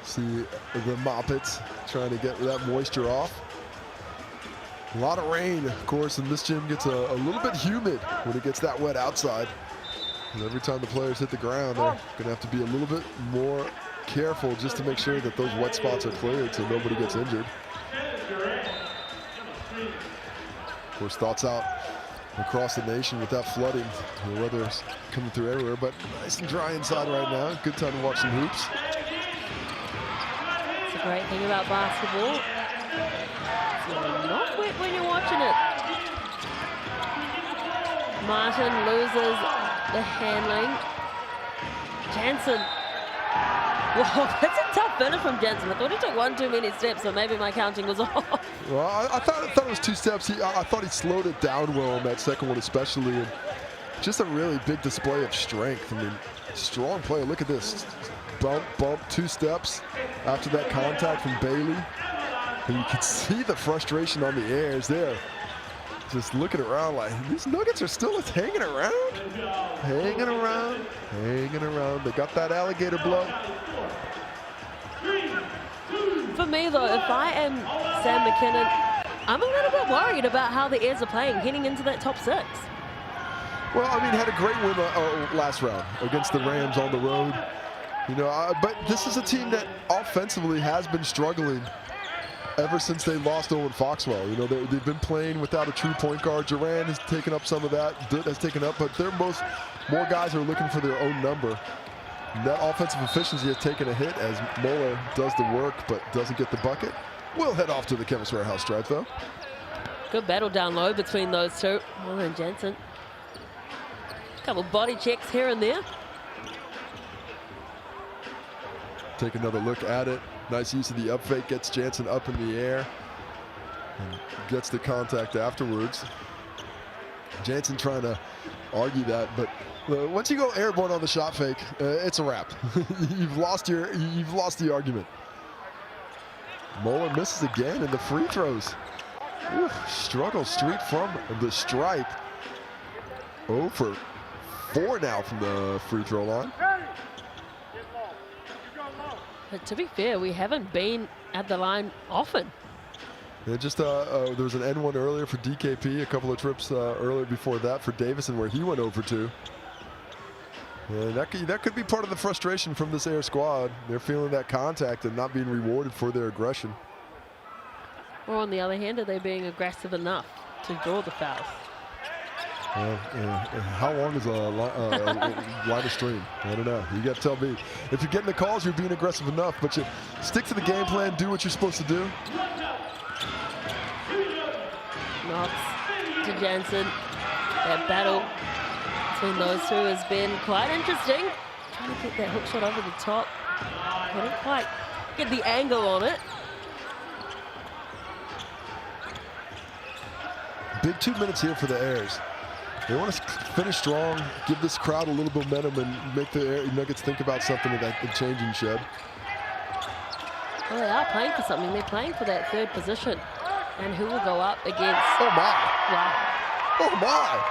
See the Moppets trying to get that moisture off. A lot of rain, of course, and this gym gets a little bit humid when it gets that wet outside. And every time the players hit the ground, they're going to have to be a little bit more careful just to make sure that those wet spots are cleared so nobody gets injured. Of course, thoughts out across the nation with that flooding. The weather's coming through everywhere, but nice and dry inside right now. Good time to watch some hoops. Great thing about basketball, it's not wet when you're watching it. Martin loses the handling. Jansen. Whoa, that's a tough finish from Jansen. I thought he took one too many steps, so maybe my counting was off. Well, I thought it was 2 steps. I thought he slowed it down well on that second one especially. And just a really big display of strength. I mean, strong play. Look at this. Bump, 2 steps after that contact from Bailey. And you can see the frustration on the Airs there. Just looking around like, these Nuggets are still hanging around. Hanging around. They got that alligator blow. For me, though, if I am Sam McKinnon, I'm a little bit worried about how the Airs are playing heading into that top 6. Well, I mean, had a great win last round against the Rams on the road. You know, but this is a team that offensively has been struggling ever since they lost Owen Foxwell. You know, they've been playing without a true point guard. Duran has taken up some of that, Dutt has taken up, but they're more guys are looking for their own number. And that offensive efficiency has taken a hit as Mola does the work but doesn't get the bucket. We'll head off to the Chemist Warehouse stripe, though. Good battle down low between those two, Mola and Jansen. Couple body checks here and there. Take another look at it. Nice use of the up fake, gets Jansen up in the air and gets the contact afterwards. Jansen trying to argue that, but once you go airborne on the shot fake, it's a wrap. You've lost the argument. Moeller misses again in the free throws. Ooh, struggle streak from the stripe. 0 for 4 now from the free throw line. But to be fair, we haven't been at the line often. Yeah, just there was an N1 earlier for DKP, a couple of trips earlier before that for Davison where he went over 2. And that could be part of the frustration from this Air squad. They're feeling that contact and not being rewarded for their aggression. Or on the other hand, are they being aggressive enough to draw the fouls? How long is a line of stream? I don't know. You got to tell me. If you're getting the calls, you're being aggressive enough, but you stick to the game plan, do what you're supposed to do. Knox to Jansen. That battle between those two has been quite interesting. Trying to get that hook shot over the top. Couldn't quite get the angle on it. Big 2 minutes here for the Airs. They want to finish strong, give this crowd a little momentum, and make the Nuggets think about something in that changing shed. Well, they are playing for something. They're playing for that 3rd position. And who will go up against? Oh my! Wow. Oh my!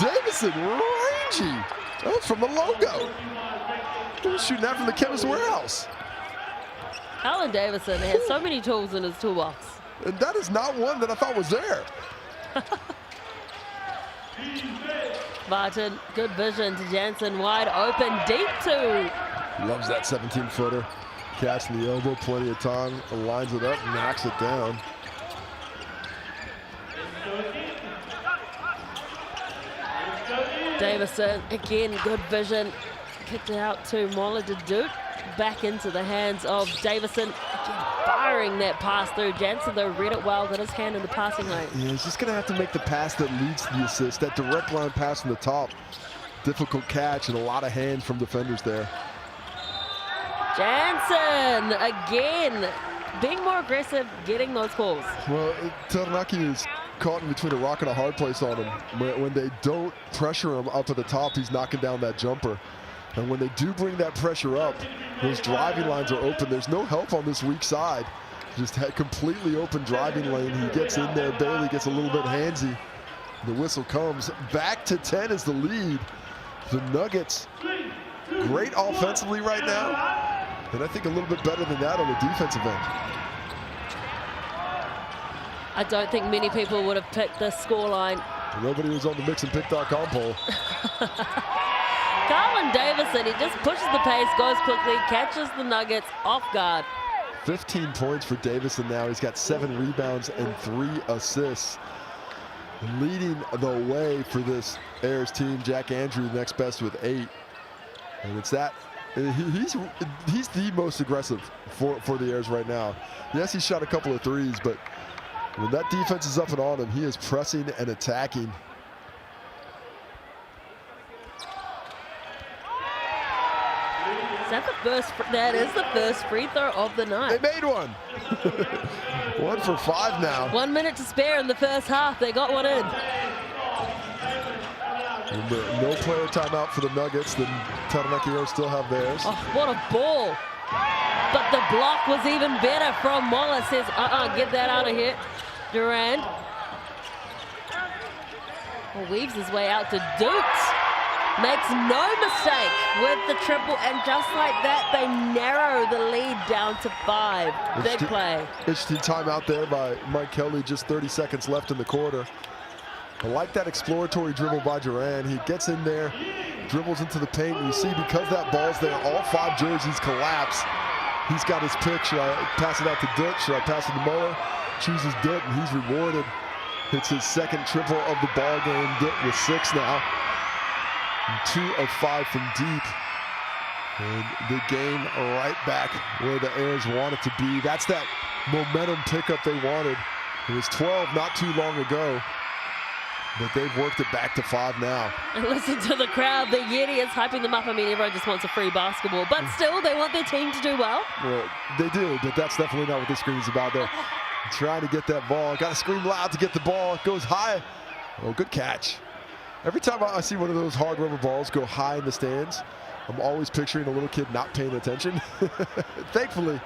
Davison, rangy! That was from the logo. He was shooting that from the Chemist Warehouse. Alan Davison has so many tools in his toolbox. And that is not one that I thought was there. Martin, good vision to Jansen, wide open, deep 2. Loves that 17-footer. Catching the elbow, plenty of time. Lines it up, knocks it down. Davison, again, good vision. Kicked it out to Mola to Duke. Back into the hands of Davison. Again, firing that pass through. Jansen, though, read it well, got his hand in the passing lane. Yeah, he's just going to have to make the pass that leads to the assist. That direct line pass from the top. Difficult catch and a lot of hands from defenders there. Jansen, again, being more aggressive, getting those calls. Well, Taranaki is caught in between a rock and a hard place on him. When they don't pressure him up at the top, he's knocking down that jumper. And when they do bring that pressure up, those driving lines are open. There's no help on this weak side. Just had completely open driving lane. He gets in there. Bailey gets a little bit handsy. The whistle comes. Back to 10 is the lead. The Nuggets, great offensively right now. And I think a little bit better than that on the defensive end. I don't think many people would have picked this scoreline. Nobody was on the mixandpick.com poll. Carlin Davison, he just pushes the pace, goes quickly, catches the Nuggets off guard. 15 points for Davison now. He's got 7 rebounds and 3 assists. Leading the way for this Airs team, Jack Andrew next best with 8. And it's that, he's the most aggressive for the Airs right now. Yes, he shot a couple of threes, but when that defense is up and on him, he is pressing and attacking. Is that the first? That is the first free throw of the night. They made one. 1 for 5 now. 1 minute to spare in the first half. They got one in. And no player timeout for the Nuggets. The Taranaki Airs still have theirs. Oh, what a ball. But the block was even better from Mola. Says, get that out of here. Durand. Well, weaves his way out to Dukes. Makes no mistake with the triple, and just like that, they narrow the lead down to 5. Big play. Interesting timeout there by Mike Kelly, just 30 seconds left in the quarter. I like that exploratory dribble by Duran. He gets in there, dribbles into the paint, and you see because that ball's there, all 5 jerseys collapse. He's got his pick. Should I pass it out to Duck? Should I pass it to Moeller? Chooses Duck, and he's rewarded. Hits his second triple of the ball game. Duck with 6 now. And 2 of 5 from deep. And the game right back where the Airs want it to be. That's that momentum pickup they wanted. It was 12 not too long ago. But they've worked it back to 5 now. And listen to the crowd. The Yeti is hyping them up. I mean, everyone just wants a free basketball, but still, they want their team to do well. Well, they do, but that's definitely not what this screen is about. They're trying to get that ball. Got to scream loud to get the ball. It goes high. Oh, good catch. Every time I see one of those hard rubber balls go high in the stands, I'm always picturing a little kid not paying attention. Thankfully,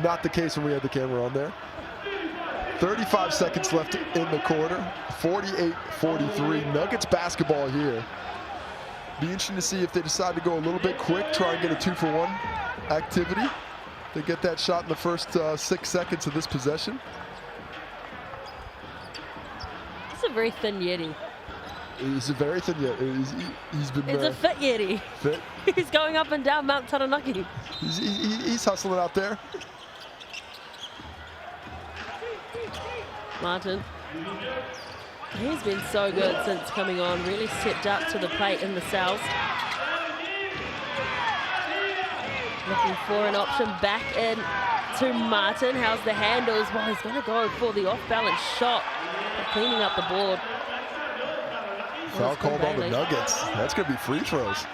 not the case when we had the camera on there. 35 seconds left in the quarter. 48-43. Nuggets basketball here. Be interesting to see if they decide to go a little bit quick, try and get a 2-for-1 activity. They get that shot in the first 6 seconds of this possession. It's a very thin Yeti. He's a very thin Yeti. He's been. It's a fit Yeti. Fit. He's going up and down Mount Taranaki. He's hustling out there. Martin. He's been so good since coming on. Really stepped up to the plate in the South. Looking for an option back in to Martin. How's the handles? Well, he's going to go for the off-balance shot. Cleaning up the board. Foul called on the Nuggets. That's going to be free throws.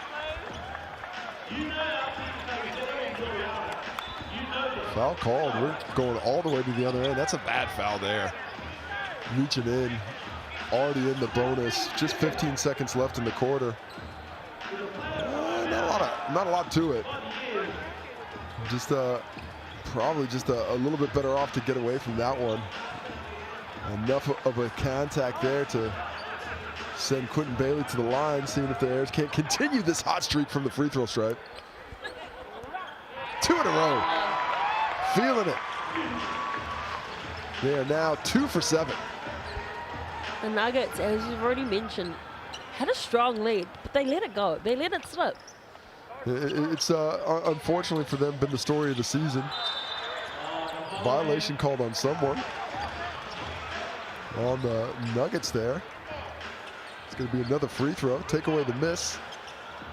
Foul called. We're going all the way to the other end. That's a bad foul there. Reaching in. Already in the bonus. Just 15 seconds left in the quarter. Not a lot to it. Just probably just a little bit better off to get away from that one. Enough of a contact there to send Quentin Bailey to the line, seeing if the Airs can't continue this hot streak from the free throw stripe. 2 in a row. Feeling it. They are now 2 for 7. The Nuggets, as you've already mentioned, had a strong lead, but they let it go. They let it slip. It's unfortunately for them been the story of the season. Violation called on someone. On the Nuggets there. It's going to be another free throw. Take away the miss.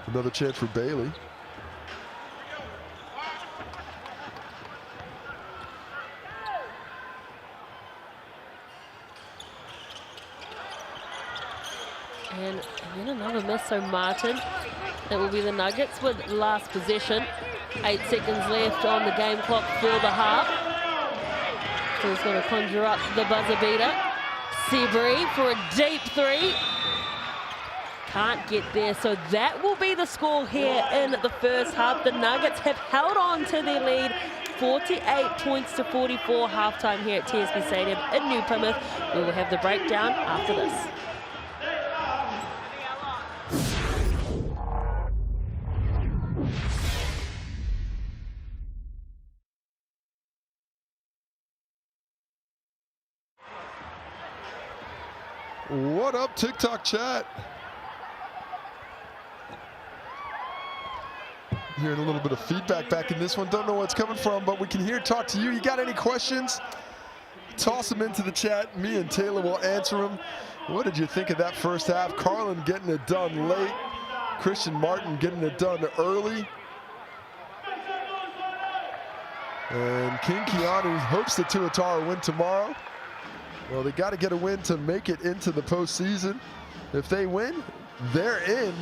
Another chance for Bailey. And then another miss, so Martin. It will be the Nuggets with last possession. 8 seconds left on the game clock for the half. So he's going to conjure up the buzzer beater. Sebri for a deep 3. Can't get there, so that will be the score here in the first half. The Nuggets have held on to their lead, 48 points to 44 halftime here at TSB Stadium in New Plymouth. We will have the breakdown after this. What up, TikTok chat? Hearing a little bit of feedback back in this one. Don't know where it's coming from, but we can hear, talk to you. You got any questions? Toss them into the chat. Me and Taylor will answer them. What did you think of that first half? Carlin getting it done late. Christian Martin getting it done early. And King Keanu hopes the Tuatara win tomorrow. Well, they got to get a win to make it into the postseason. If they win, they're in.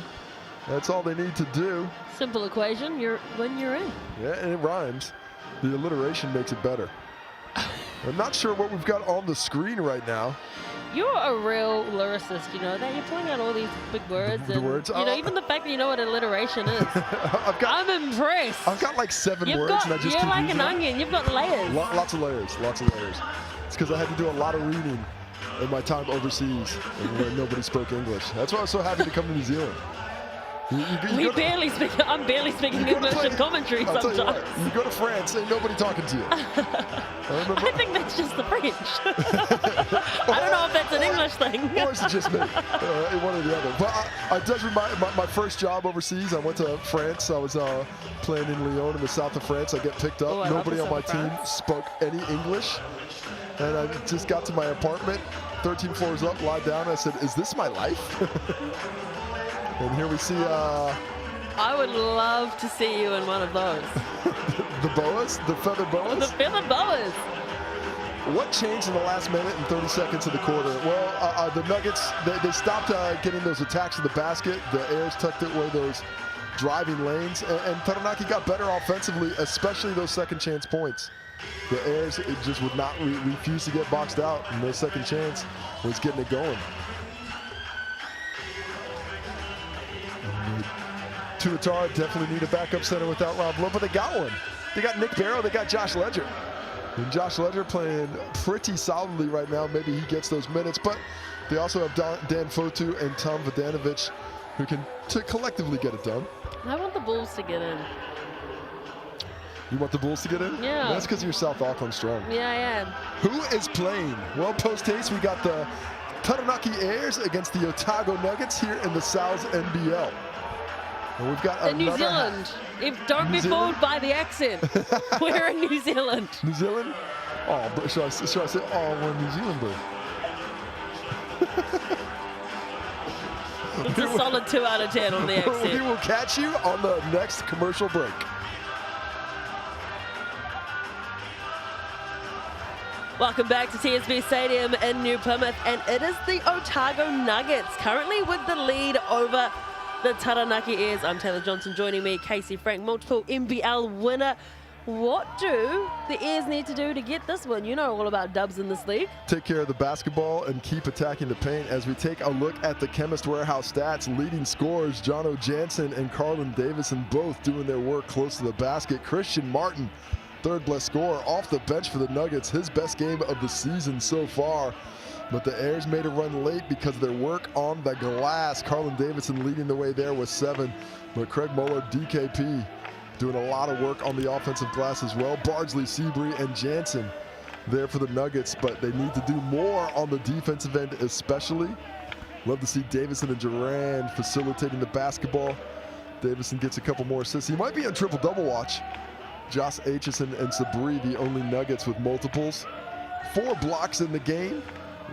That's all they need to do. Simple equation, you're in. Yeah, and it rhymes. The alliteration makes it better. I'm not sure what we've got on the screen right now. You're a real lyricist, you know that. You're pulling out all these big words. The words. You know, even the fact that you know what alliteration is. I'm impressed. I've got like 7 words, and I just you're like an them. onion. You've got layers. Lots of layers. Lots of layers. It's because I had to do a lot of reading in my time overseas where nobody spoke English. That's why I was so happy to come to New Zealand. I'm barely speaking English in commentary sometimes. You go to France, ain't nobody talking to you. I think that's just the French. I don't know if that's an English thing. Or is it just me? One or the other. But I does remind my first job overseas. I went to France. I was playing in Lyon in the south of France. I get picked up. Nobody on my team spoke any English. And I just got to my apartment, 13 floors up, lied down. I said, "Is this my life?" And here we see. I would love to see you in one of those. The boas, the feather boas. The feather boas. What changed in the last minute and 30 seconds of the quarter? Well, the Nuggets, they stopped getting those attacks to the basket. The Airs tucked away those driving lanes, and Taranaki got better offensively, especially those second chance points. The Airs just would not refuse to get boxed out, and their second chance was getting it going. Tuatara definitely need a backup center without Rob Lowe, but they got one. They got Nick Barrow, they got Josh Ledger. And Josh Ledger playing pretty solidly right now. Maybe he gets those minutes, but they also have Dan Fotu and Tom Vodanovic who can collectively get it done. I want the Bulls to get in. You want the Bulls to get in? Yeah. That's because you're South Auckland strong. Yeah, I am. Who is playing? Well, post-haste, we got the Taranaki Airs against the Otago Nuggets here in the Sal's NBL. And we've got New Zealand. Don't be fooled by the accent. We're in New Zealand. New Zealand? Oh, but should I say, oh, we're in New Zealand, bro? It's a solid 2 out of 10 on the accent. We will catch you on the next commercial break. Welcome back to TSB Stadium in New Plymouth, and it is the Otago Nuggets currently with the lead over the Taranaki Airs. I'm Taylor Johnson, joining me, Casey Frank, multiple NBL winner. What do the Airs need to do to get this one? You know all about dubs in this league. Take care of the basketball and keep attacking the paint as we take a look at the Chemist Warehouse stats. Leading scorers, Jono Jansen and Carlin Davison, both doing their work close to the basket. Christian Martin, third best scorer off the bench for the Nuggets, his best game of the season so far. But the Airs made a run late because of their work on the glass. Carlin Davidson leading the way there with 7. But Craig Muller, DKP, doing a lot of work on the offensive glass as well. Bardsley, Seabury, and Jansen there for the Nuggets. But they need to do more on the defensive end especially. Love to see Davison and Duran facilitating the basketball. Davison gets a couple more assists. He might be on triple-double watch. Josh Aitchison and Sabri, the only Nuggets with multiples. 4 blocks in the game.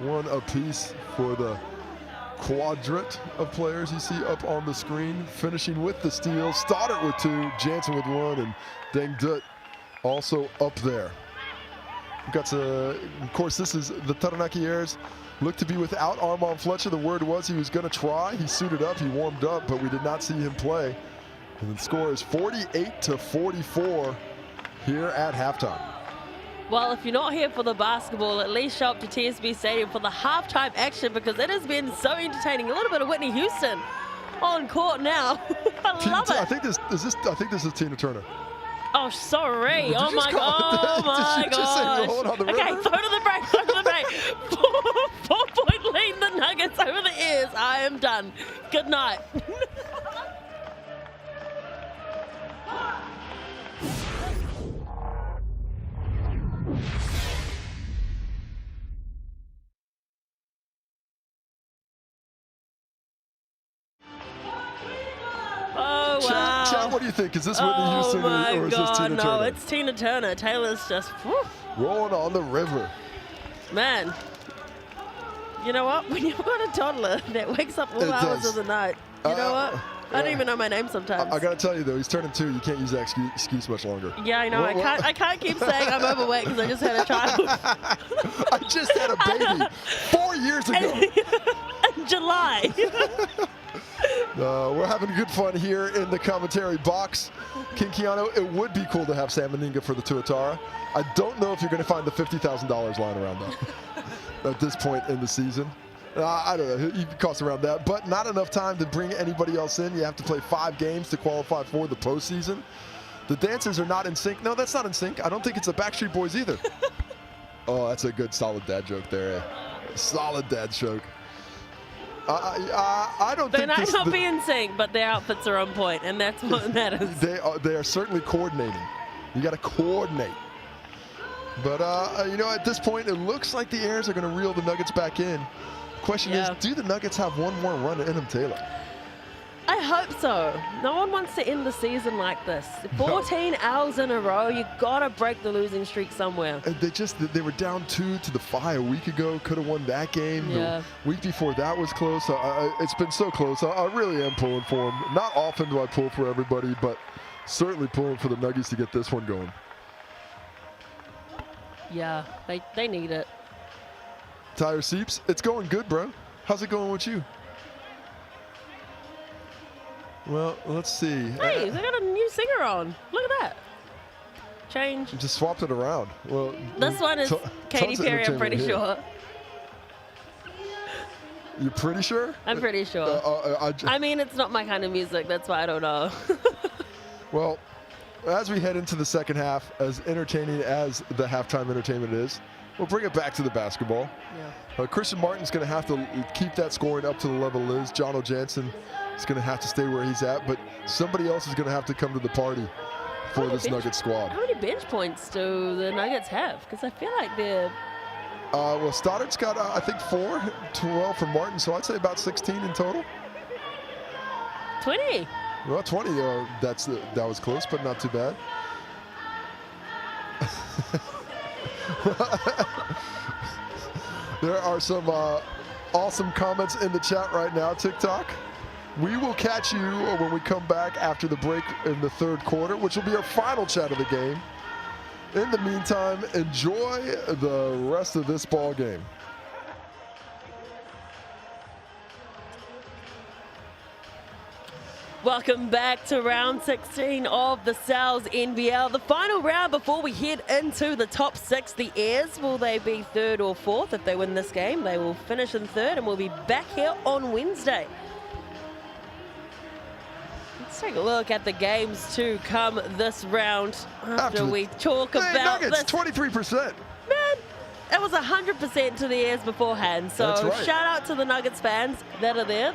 1 apiece for the quadrant of players you see up on the screen. Finishing with the steal. Stoddard with 2, Jansen with 1, and Deng Dut also up there. We've got of course, this is the Taranaki Airs. Looked to be without Armand Fletcher. The word was he was going to try. He suited up, he warmed up, but we did not see him play. And the score is 48-44 here at halftime. Well, if you're not here for the basketball, at least show up to TSB Stadium for the halftime action, because it has been so entertaining. A little bit of Whitney Houston on court now. I love it. I think this is Tina Turner. Oh, sorry. Oh my gosh. Okay, throw to the break. 4-point lead the Nuggets over the Airs. I am done. Good night. Oh, wow. Chad, what do you think? Is this Whitney Houston or is this Tina Turner? No, it's Tina Turner. Taylor's just rolling on the river. Man, you know what? When you've got a toddler that wakes up all hours of the night, you know what? I don't even know my name sometimes. I gotta tell you though, he's turning 2. You can't use that excuse much longer. Yeah, I know. I can't keep saying I'm overweight because I just had a child. I just had a baby 4 years ago. In July. We're having good fun here in the commentary box. King Keanu, it would be cool to have Sam Meninga for the Tuatara. I don't know if you're going to find the $50,000 lying around that at this point in the season. I don't know. It costs around that, but not enough time to bring anybody else in. You have to play 5 games to qualify for the postseason. The dancers are not in sync. No, that's not in sync. I don't think it's the Backstreet Boys either. Oh, that's a good solid dad joke there. Solid dad joke. I don't think they might not be in sync, but their outfits are on point, and that's what matters. They are certainly coordinating. You got to coordinate. But you know, at this point, it looks like the Airs are going to reel the Nuggets back in. Question is, do the Nuggets have one more run in them, Taylor? I hope so. No one wants to end the season like this. 14 L's in a row. You gotta break the losing streak somewhere. And they were down 2 to the Phi a week ago. Could have won that game. Yeah. The week before that was close. It's been so close. I really am pulling for them. Not often do I pull for everybody, but certainly pulling for the Nuggets to get this one going. Yeah, they need it. Tyler Seeps, it's going good, bro. How's it going with you? Well, let's see. Hey, they got a new singer on. Look at that. Change. Just swapped it around. Well, This one is Katy tons of Perry, I'm pretty entertainment sure. You're pretty sure? I'm pretty sure. I mean, it's not my kind of music. That's why I don't know. Well, as we head into the second half, as entertaining as the halftime entertainment is, we'll bring it back to the basketball. Yeah. Christian Martin's going to have to keep that scoring up to the level it is. John O'Jansen is going to have to stay where he's at, but somebody else is going to have to come to the party for this Nuggets squad. How many bench points do the Nuggets have? Because I feel like they're... Well, Stoddard's got, I think, 4, 12 for Martin, so I'd say about 16 in total. 20. Well, 20, that was close, but not too bad. There are some awesome comments in the chat right now, TikTok. We will catch you when we come back after the break in the third quarter, which will be our final chat of the game. In the meantime, enjoy the rest of this ball game. Welcome back to round 16 of the Sal's NBL. The final round before we head into the top 6. The Airs, will they be third or fourth? If they win this game, they will finish in third, and we'll be back here on Wednesday. Let's take a look at the games to come this round after we talk about Nuggets, this. 23%. Man, it was 100% to the Airs beforehand. So That's right. shout out to the Nuggets fans that are there.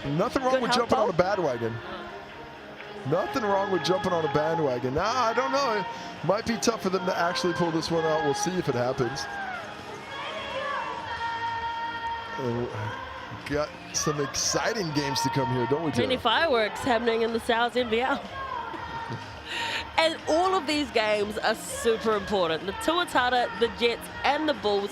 Nothing wrong with jumping on a bandwagon. Nothing wrong with jumping on a bandwagon. Now, I don't know. It might be tough for them to actually pull this one out. We'll see if it happens. Got some exciting games to come here, don't we, Taylor? Many fireworks happening in the Sal's NBL. And all of these games are super important. The Tuatara, the Jets, and the Bulls,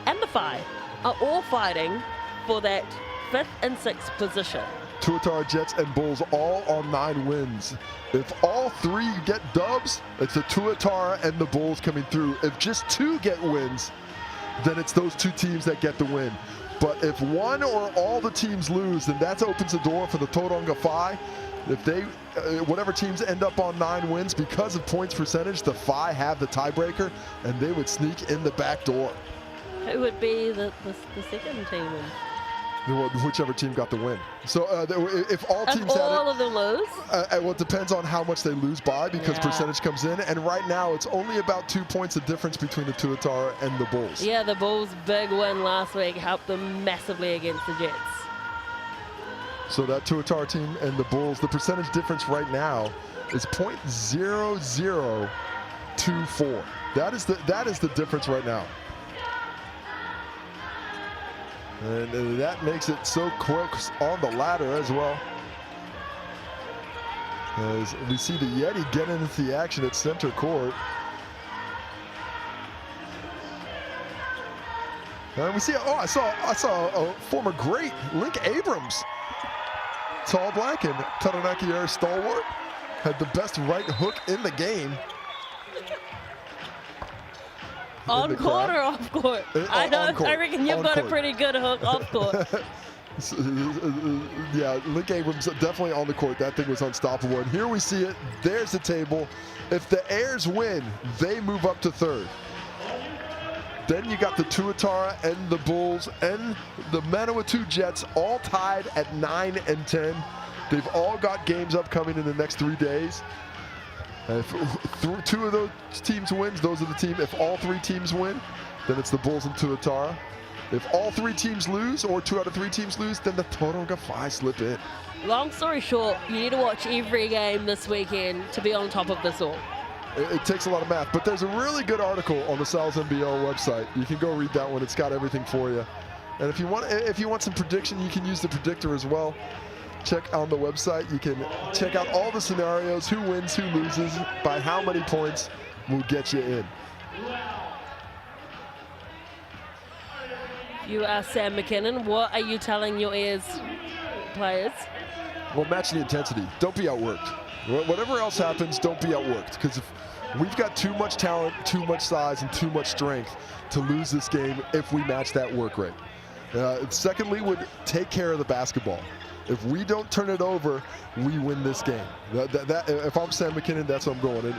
and the Phi are all fighting for that 5th and 6th position. Tuatara, Jets, and Bulls all on 9 wins. If all 3 get dubs, it's the Tuatara and the Bulls coming through. If just 2 get wins, then it's those 2 teams that get the win. But if one or all the teams lose, then that opens the door for the Tauranga Phi. If they, whatever teams end up on 9 wins, because of points percentage, the Phi have the tiebreaker, and they would sneak in the back door. Who would be the second team? Whichever team got the win. So if all teams had all of them lose? Well, it depends on how much they lose by, because percentage comes in. And right now, it's only about 2 points of difference between the Tuatara and the Bulls. Yeah, the Bulls' big win last week helped them massively against the Jets. So that Tuatara team and the Bulls, the percentage difference right now is .0024. That is the difference right now. And that makes it so close on the ladder as well. As we see the Yeti get into the action at center court. And we see, I saw a former great, Link Abrams. Tall black and Taranaki Air stalwart. Had the best right hook in the game. On court or off court? I reckon you've got a pretty good hook off court. Yeah, Link Abrams definitely on the court. That thing was unstoppable. And here we see it. There's the table. If the Airs win, they move up to 3rd. Then you got the Tuatara and the Bulls and the Manawatu Jets all tied at 9 and 10. They've all got games upcoming in the next 3 days. If 2 of those teams wins, those are the team. If all 3 teams win, then it's the Bulls and Tuatara. If all 3 teams lose, or 2 out of 3 teams lose, then the Tauranga Phi slip in. Long story short, you need to watch every game this weekend to be on top of this all. It takes a lot of math, but there's a really good article on the Sal's NBL website. You can go read that one. It's got everything for you. And if you want some prediction, you can use the predictor as well. Check on the website. You can check out all the scenarios, who wins, who loses, by how many points will get you in. You are Sam McKinnon. What are you telling your Airs players? Well, match the intensity. Don't be outworked. Whatever else happens, don't be outworked. Because We've got too much talent, too much size, and too much strength to lose this game if we match that work rate. Secondly, would take care of the basketball. If we don't turn it over, we win this game. If I'm Sam McKinnon, that's what I'm going. And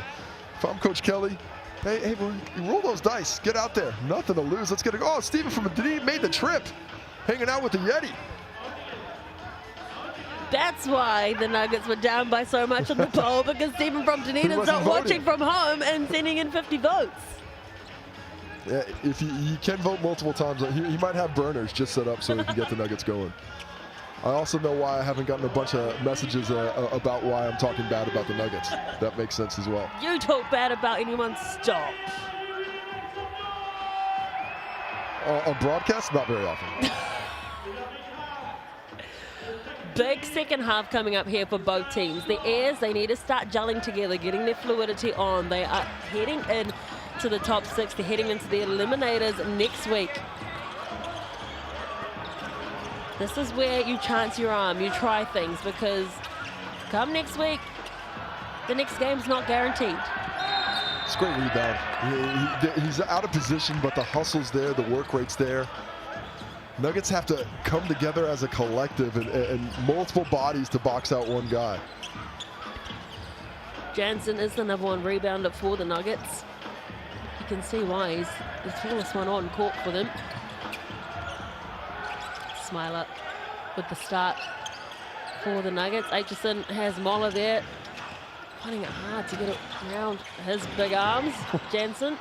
if I'm Coach Kelly, hey, boy, you roll those dice. Get out there. Nothing to lose. Let's get it. Oh, Stephen from Dunedin made the trip, hanging out with the Yeti. That's why the Nuggets were down by so much on the poll, because Stephen from Dunedin's not watching from home and sending in 50 votes. Yeah, if he can vote multiple times, he might have burners just set up so he can get the Nuggets going. I also know why I haven't gotten a bunch of messages about why I'm talking bad about the Nuggets. That makes sense as well. You talk bad about anyone, stop. On broadcast, not very often. Big second half coming up here for both teams. The Airs, they need to start gelling together, getting their fluidity on. They are heading in to the top 6. They're heading into the eliminators next week. This is where you chance your arm, you try things, because come next week, the next game's not guaranteed. It's a great rebound. He's out of position, but the hustle's there, the work rate's there. Nuggets have to come together as a collective and multiple bodies to box out one guy. Jansen is the number 1 rebounder for the Nuggets. You can see why he's the tallest one on court for them. Smiler with the start for the Nuggets. Aitchison has Moller there, finding it hard to get it around his big arms. Jansen.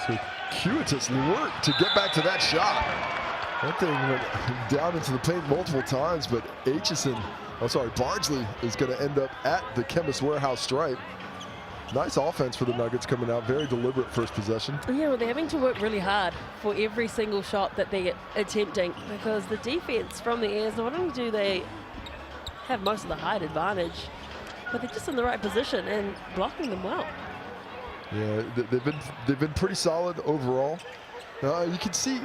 Circuitous work to get back to that shot. That thing went down into the paint multiple times, but Bardsley is going to end up at the Chemist Warehouse stripe. Nice offense for the Nuggets coming out. Very deliberate first possession. Yeah, well, they're having to work really hard for every single shot that they're attempting, because the defense from the Airs, not only do they have most of the height advantage, but they're just in the right position and blocking them well. Yeah, they've been pretty solid overall. You can see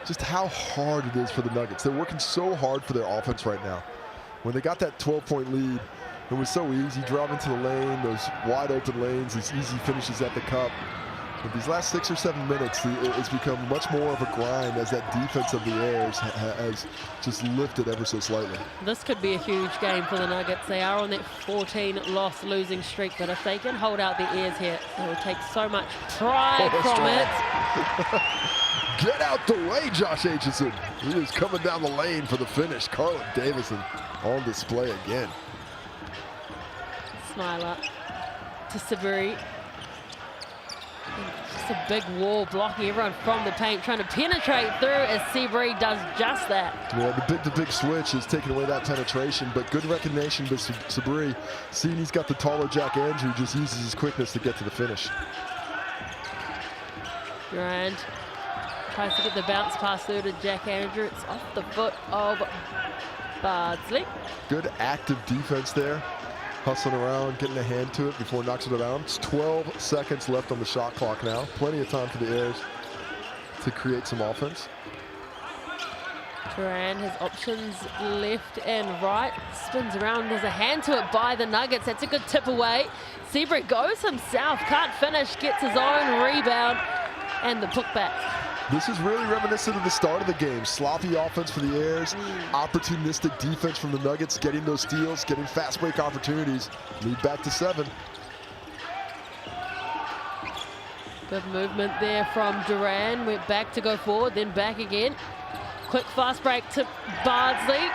just how hard it is for the Nuggets. They're working so hard for their offense right now. When they got that 12-point lead, it was so easy. Drive into the lane, those wide open lanes, these easy finishes at the cup. But these last 6 or 7 minutes, it's become much more of a grind as that defense of the Airs has just lifted ever so slightly. This could be a huge game for the Nuggets. They are on that 14-loss losing streak, but if they can hold out the Airs here, it will take so much pride from it. Get out the way, Josh Aitchison. He is coming down the lane for the finish. Carlin Davison on display again. Smiler to Saburi. Just a big wall blocking everyone from the paint, trying to penetrate through as Seabury does just that. Yeah, the big switch is taking away that penetration, but good recognition by Saburi. Seeing he's got the taller Jack Andrew, just uses his quickness to get to the finish. Durand tries to get the bounce pass through to Jack Andrew. It's off the foot of Bardsley. Good active defense there. Hustling around, getting a hand to it before knocking it down. It's 12 seconds left on the shot clock now. Plenty of time for the Airs to create some offense. Duran has options left and right. Spins around. There's a hand to it by the Nuggets. That's a good tip away. Seabrick goes himself. Can't finish. Gets his own rebound. And the putback. This is really reminiscent of the start of the game. Sloppy offense for the Airs, opportunistic defense from the Nuggets, getting those steals, getting fast break opportunities. Lead back to 7. Good movement there from Duran. Went back to go forward, then back again. Quick fast break to Bardsley.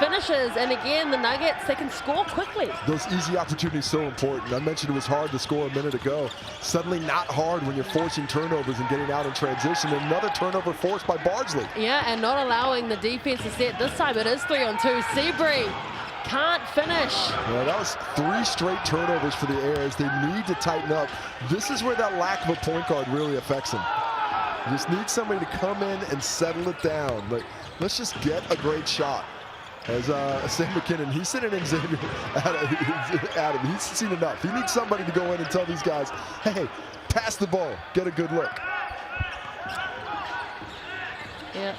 Finishes, and again, the Nuggets, they can score quickly. Those easy opportunities so important. I mentioned it was hard to score a minute ago. Suddenly not hard when you're forcing turnovers and getting out in transition. Another turnover forced by Bardsley. Yeah, and not allowing the defense to set. This time it is 3-on-2. Seabury can't finish. Yeah, that was 3 straight turnovers for the Airs. They need to tighten up. This is where that lack of a point guard really affects them. You just need somebody to come in and settle it down. Like, let's just get a great shot. As Sam McKinnon, he's sitting in Xavier. Adam, he's seen enough. He needs somebody to go in and tell these guys, hey, pass the ball, get a good look. Yeah,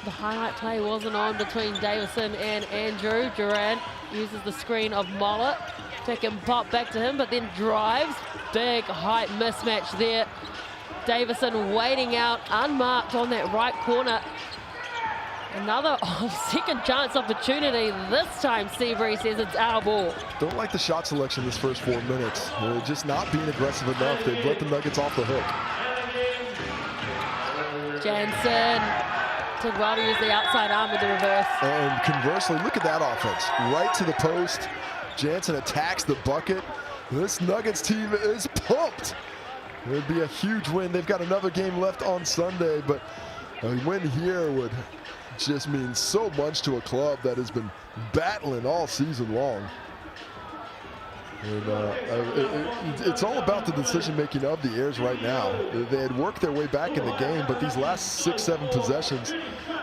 the highlight play wasn't on between Davison and Andrew. Durant uses the screen of Moller. Pick and pop back to him, but then drives, big height mismatch there. Davison waiting out, unmarked on that right corner. Another second chance opportunity. This time Seabury says it's our ball. Don't like the shot selection this first 4 minutes. They're just not being aggressive enough. They've let the Nuggets off the hook. Jansen did well to use the outside arm with the reverse. And conversely, look at that offense. Right to the post. Jansen attacks the bucket. This Nuggets team is pumped. It would be a huge win. They've got another game left on Sunday, but a win here would just means so much to a club that has been battling all season long. And it's all about the decision making of the Airs right now. They had worked their way back in the game, but these last 6-7 possessions,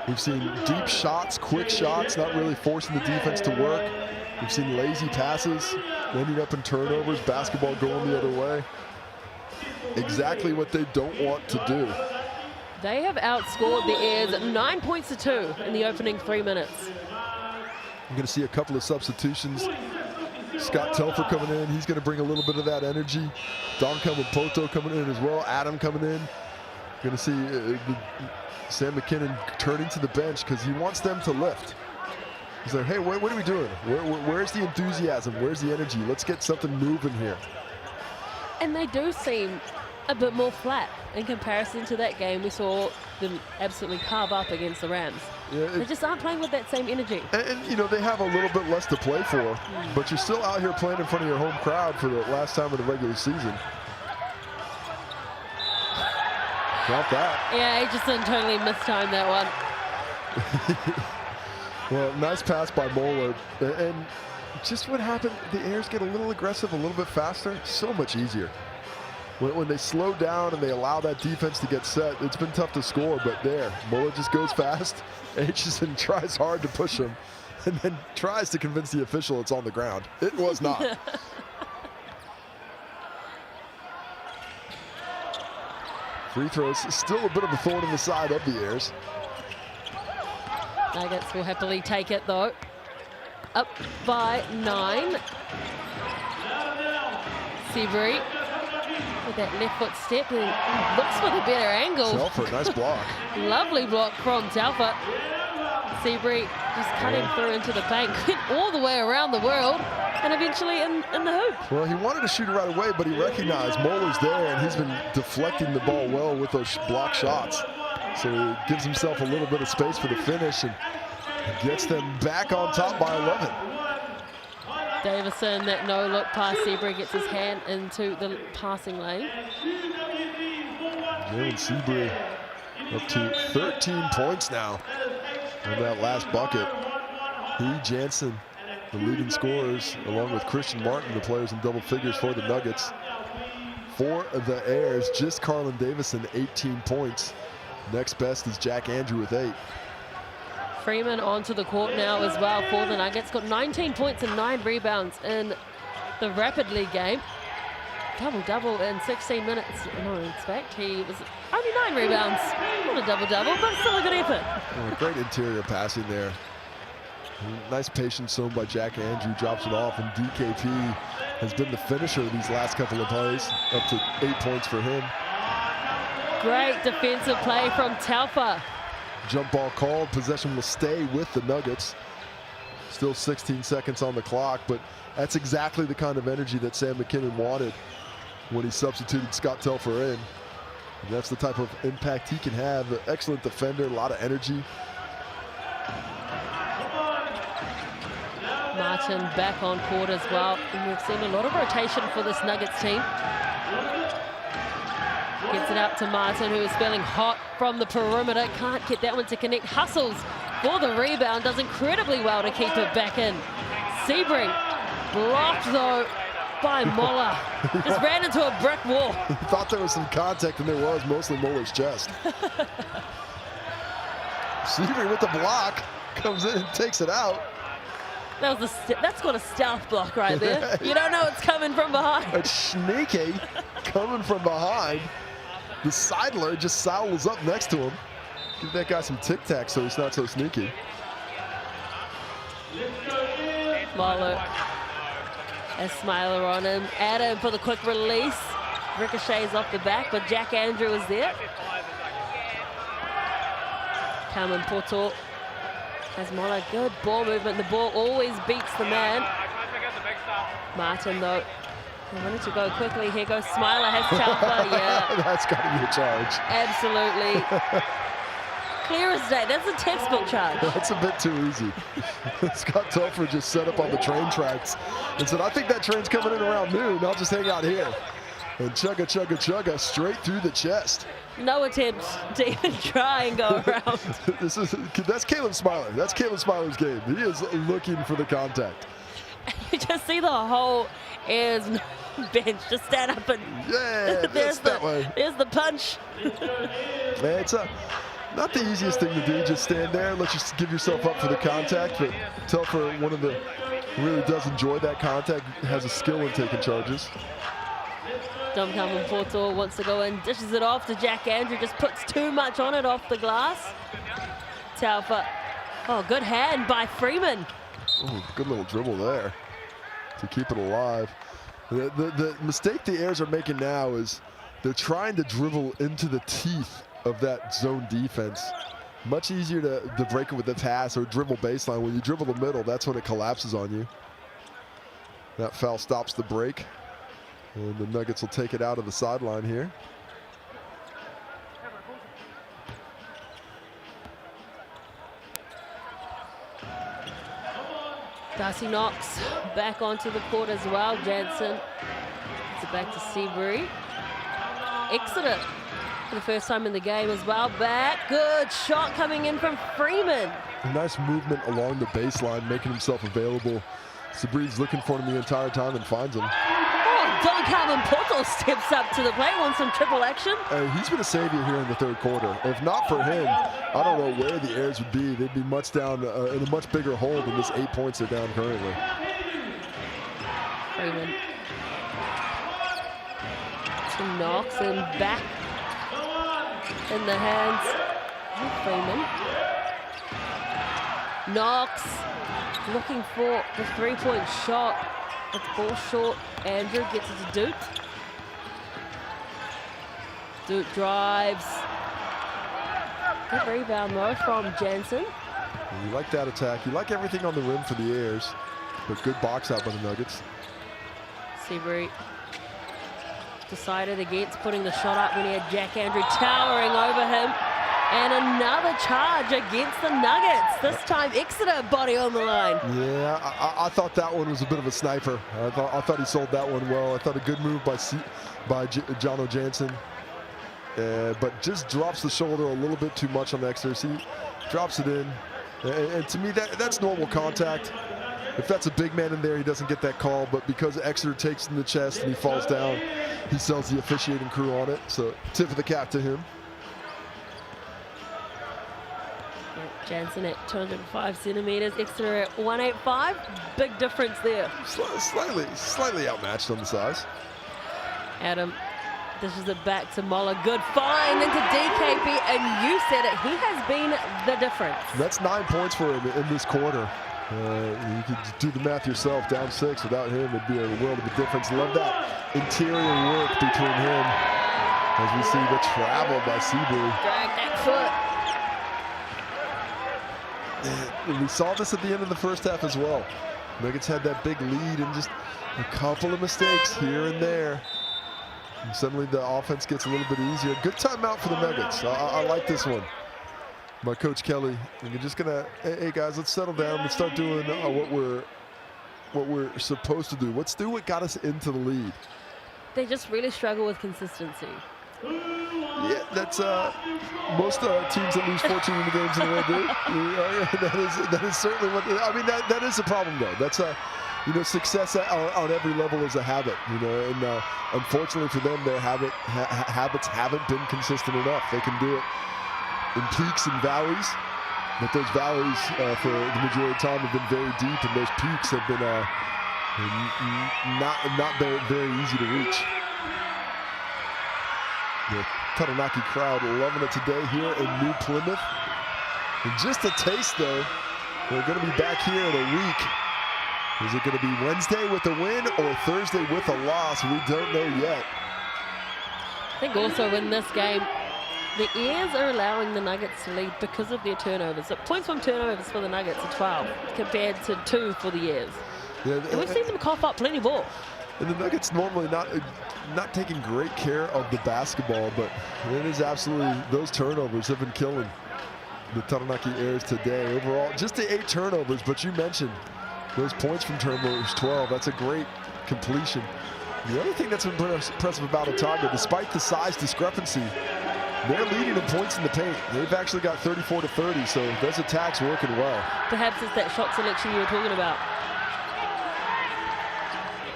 we've seen deep shots, quick shots, not really forcing the defense to work. We've seen lazy passes, ending up in turnovers, basketball going the other way. Exactly what they don't want to do. They have outscored the Airs 9 points to 2 in the opening 3 minutes. You're going to see a couple of substitutions. Scott Telfer coming in. He's going to bring a little bit of that energy. Don Poto coming in as well. Adam coming in. Going to see Sam McKinnon turning to the bench because he wants them to lift. He's like, hey, what are we doing? Where's the enthusiasm? Where's the energy? Let's get something moving here. And they do seem a bit more flat in comparison to that game we saw them absolutely carve up against the Rams. Yeah, they just aren't playing with that same energy. And you know, they have a little bit less to play for, but you're still out here playing in front of your home crowd for the last time of the regular season. Got that. Yeah, Aitchison totally mistimed that one. Well, nice pass by Moeller. And just what happened, the Airs get a little aggressive, a little bit faster, so much easier. When they slow down and they allow that defense to get set, it's been tough to score, but there, Moeller just goes fast. Aitchison tries hard to push him and then tries to convince the official it's on the ground. It was not. Free throws, still a bit of a thorn in the side of the Airs. Nuggets will happily take it though. Up by 9. Seabury with that left foot step and looks for the better angle. Telfer, nice block. Lovely block from Telfer. Seabury just cutting through into the paint, went all the way around the world and eventually in the hoop. Well, he wanted to shoot it right away, but he recognized Moeller's there and he's been deflecting the ball well with those block shots. So he gives himself a little bit of space for the finish and gets them back on top by 11. Davison, that no-look pass. Seabury gets his hand into the passing lane. Jalen Seabury up to 13 points now on that last bucket. He, Jansen, the leading scorers, along with Christian Martin, the players in double figures for the Nuggets. For the Airs, just Carlin Davison, 18 points. Next best is Jack Andrew with 8. Freeman onto the court now as well for the Nuggets. Got 19 points and 9 rebounds in the Rapid League game. Double-double in 16 minutes. No, in fact, he was only 9 rebounds. Not a double-double, but still a good effort. Oh, great interior passing there. Nice patience shown by Jack Andrew. Drops it off, and DKP has been the finisher of these last couple of plays. Up to 8 points for him. Great defensive play from Telfer. Jump ball called. Possession will stay with the Nuggets. Still 16 seconds on the clock, but that's exactly the kind of energy that Sam McKinnon wanted when he substituted Scott Telfer in. And that's the type of impact he can have. An excellent defender, a lot of energy. Martin back on court as well. And we've seen a lot of rotation for this Nuggets team. Gets it out to Martin, who is feeling hot from the perimeter. Can't get that one to connect. Hustles for the rebound. Does incredibly well to keep it back in. Seabury blocked, though, by Moeller. Just ran into a brick wall. He thought there was some contact, and there was, mostly Moeller's chest. Seabury with the block. Comes in and takes it out. That's got a stealth block right there. You don't know it's coming from behind. It's sneaky coming from behind. The sidler just sidles up next to him. Give that guy some tic-tac so he's not so sneaky. Smiler. A smiler on him. Adam for the quick release. ricochets off the back, but Jack Andrew is there. Carmen Porto has Mola. Good ball movement. The ball always beats the man. Martin, though, he wanted to go quickly. Here goes Smiler, has Chalfa. Yeah. That's got to be a charge. Absolutely. Clear as day. That's a textbook charge. That's a bit too easy. Scott Telfer just set up on the train tracks and said, I think that train's coming in around noon. I'll just hang out here. And chugga, chugga, chugga, straight through the chest. No attempt to even try and go around. That's Caleb Smiler. That's Caleb Smiler's game. He is looking for the contact. You just see the whole Ayers bench just stand up and yeah, there's that way. There's the punch. Man, it's not the easiest thing to do. Just stand there, let you give yourself up for the contact. But Telfer, one of the really does enjoy that contact, has a skill in taking charges. Dom Carmen Porto wants to go in, dishes it off to Jack Andrew, just puts too much on it off the glass. Telfer, oh, good hand by Freeman. Ooh, good little dribble there to keep it alive. The mistake the Airs are making now is they're trying to dribble into the teeth of that zone defense. Much easier to break it with a pass or dribble baseline. When you dribble the middle, that's when it collapses on you. That foul stops the break. And the Nuggets will take it out of the sideline here. Darcy Knox back onto the court as well. Jansen gets it back to Seabury. Exeter for the first time in the game as well. Back, good shot coming in from Freeman. A nice movement along the baseline, making himself available. Seabury's looking for him the entire time and finds him. Oh, Don Carmen Porto steps up to the plate, wants some triple action. He's been a savior here in the third quarter. If not for him, I don't know where the Airs would be. They'd be much down in a much bigger hole than this 8 points they're down currently. Freeman to Knox and back in the hands of Freeman. Knox looking for the three-point shot. It's ball short. Andrew gets it to Duke. Duke drives. Good rebound though from Jansen. You like that attack. You like everything on the rim for the Airs, but good box out by the Nuggets. Seabury decided against putting the shot up when he had Jack Andrew towering over him. And another charge against the Nuggets. This time Exeter body on the line. Yeah, I thought that one was a bit of a sniper. I thought he sold that one well. I thought a good move by Jono Jansen. But just drops the shoulder a little bit too much on Exeter. See, drops it in. And to me, that's normal contact. If that's a big man in there, he doesn't get that call. But because Exeter takes in the chest and he falls down, he sells the officiating crew on it. So tip of the cap to him. Jansen at 205 centimeters, Exeter at 185. Big difference there. Slightly outmatched on the size. Adam dishes it back to Mola. Good find into DKP, and you said it. He has been the difference. That's 9 points for him in this quarter. You could do the math yourself. Down 6 without him, it'd be a world of a difference. Love that interior work between him as we see the travel by Seabury. Drag that foot. And we saw this at the end of the first half as well. Nuggets had that big lead and just a couple of mistakes here and there. And suddenly the offense gets a little bit easier. Good timeout for the Nuggets. I like this one. By Coach Kelly. And you're just gonna, hey guys, let's settle down. Let's start doing what we're supposed to do. Let's do what got us into the lead. They just really struggle with consistency. Yeah, that's most teams that lose 14 in the games in a row do. That is certainly what. I mean, that is a problem though. That's success on every level is a habit. And unfortunately for them, their habits haven't been consistent enough. They can do it in peaks and valleys, but those valleys for the majority of the time have been very deep, and those peaks have been not very easy to reach. The Taranaki crowd loving it today here in New Plymouth. And just a taste, though. We're going to be back here in a week. Is it going to be Wednesday with a win or Thursday with a loss? We don't know yet. I think also in this game, the Airs are allowing the Nuggets to lead because of their turnovers. So points from turnovers for the Nuggets are 12 compared to 2 for the Airs. Yeah, And we've seen them cough up plenty of ball. And the Nuggets normally not taking great care of the basketball, but it is absolutely, those turnovers have been killing the Taranaki Airs today. Overall, just the 8 turnovers, but you mentioned those points from turnovers, 12. That's a great completion. The other thing that's been impressive about Otago, despite the size discrepancy, they're leading in points in the paint. They've actually got 34 to 30, so those attacks working well. Perhaps it's that shot selection you were talking about.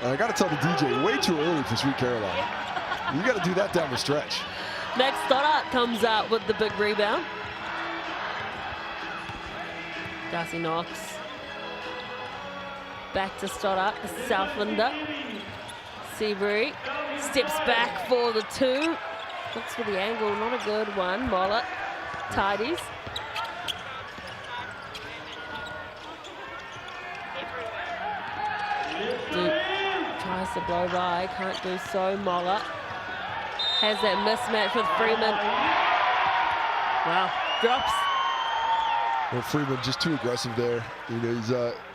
I got to tell the DJ, way too early for Sweet Caroline. You got to do that down the stretch. Max Stoddart comes out with the big rebound. Darcy Knox. Back to Stoddart, the Southlander. Seabury steps back for the 2. Looks for the angle, not a good one. Mollett tidies. Duke tries to blow by, can't do so. Mollett has that mismatch with Freeman. Wow, drops. Well, Freeman just too aggressive there. You know, he's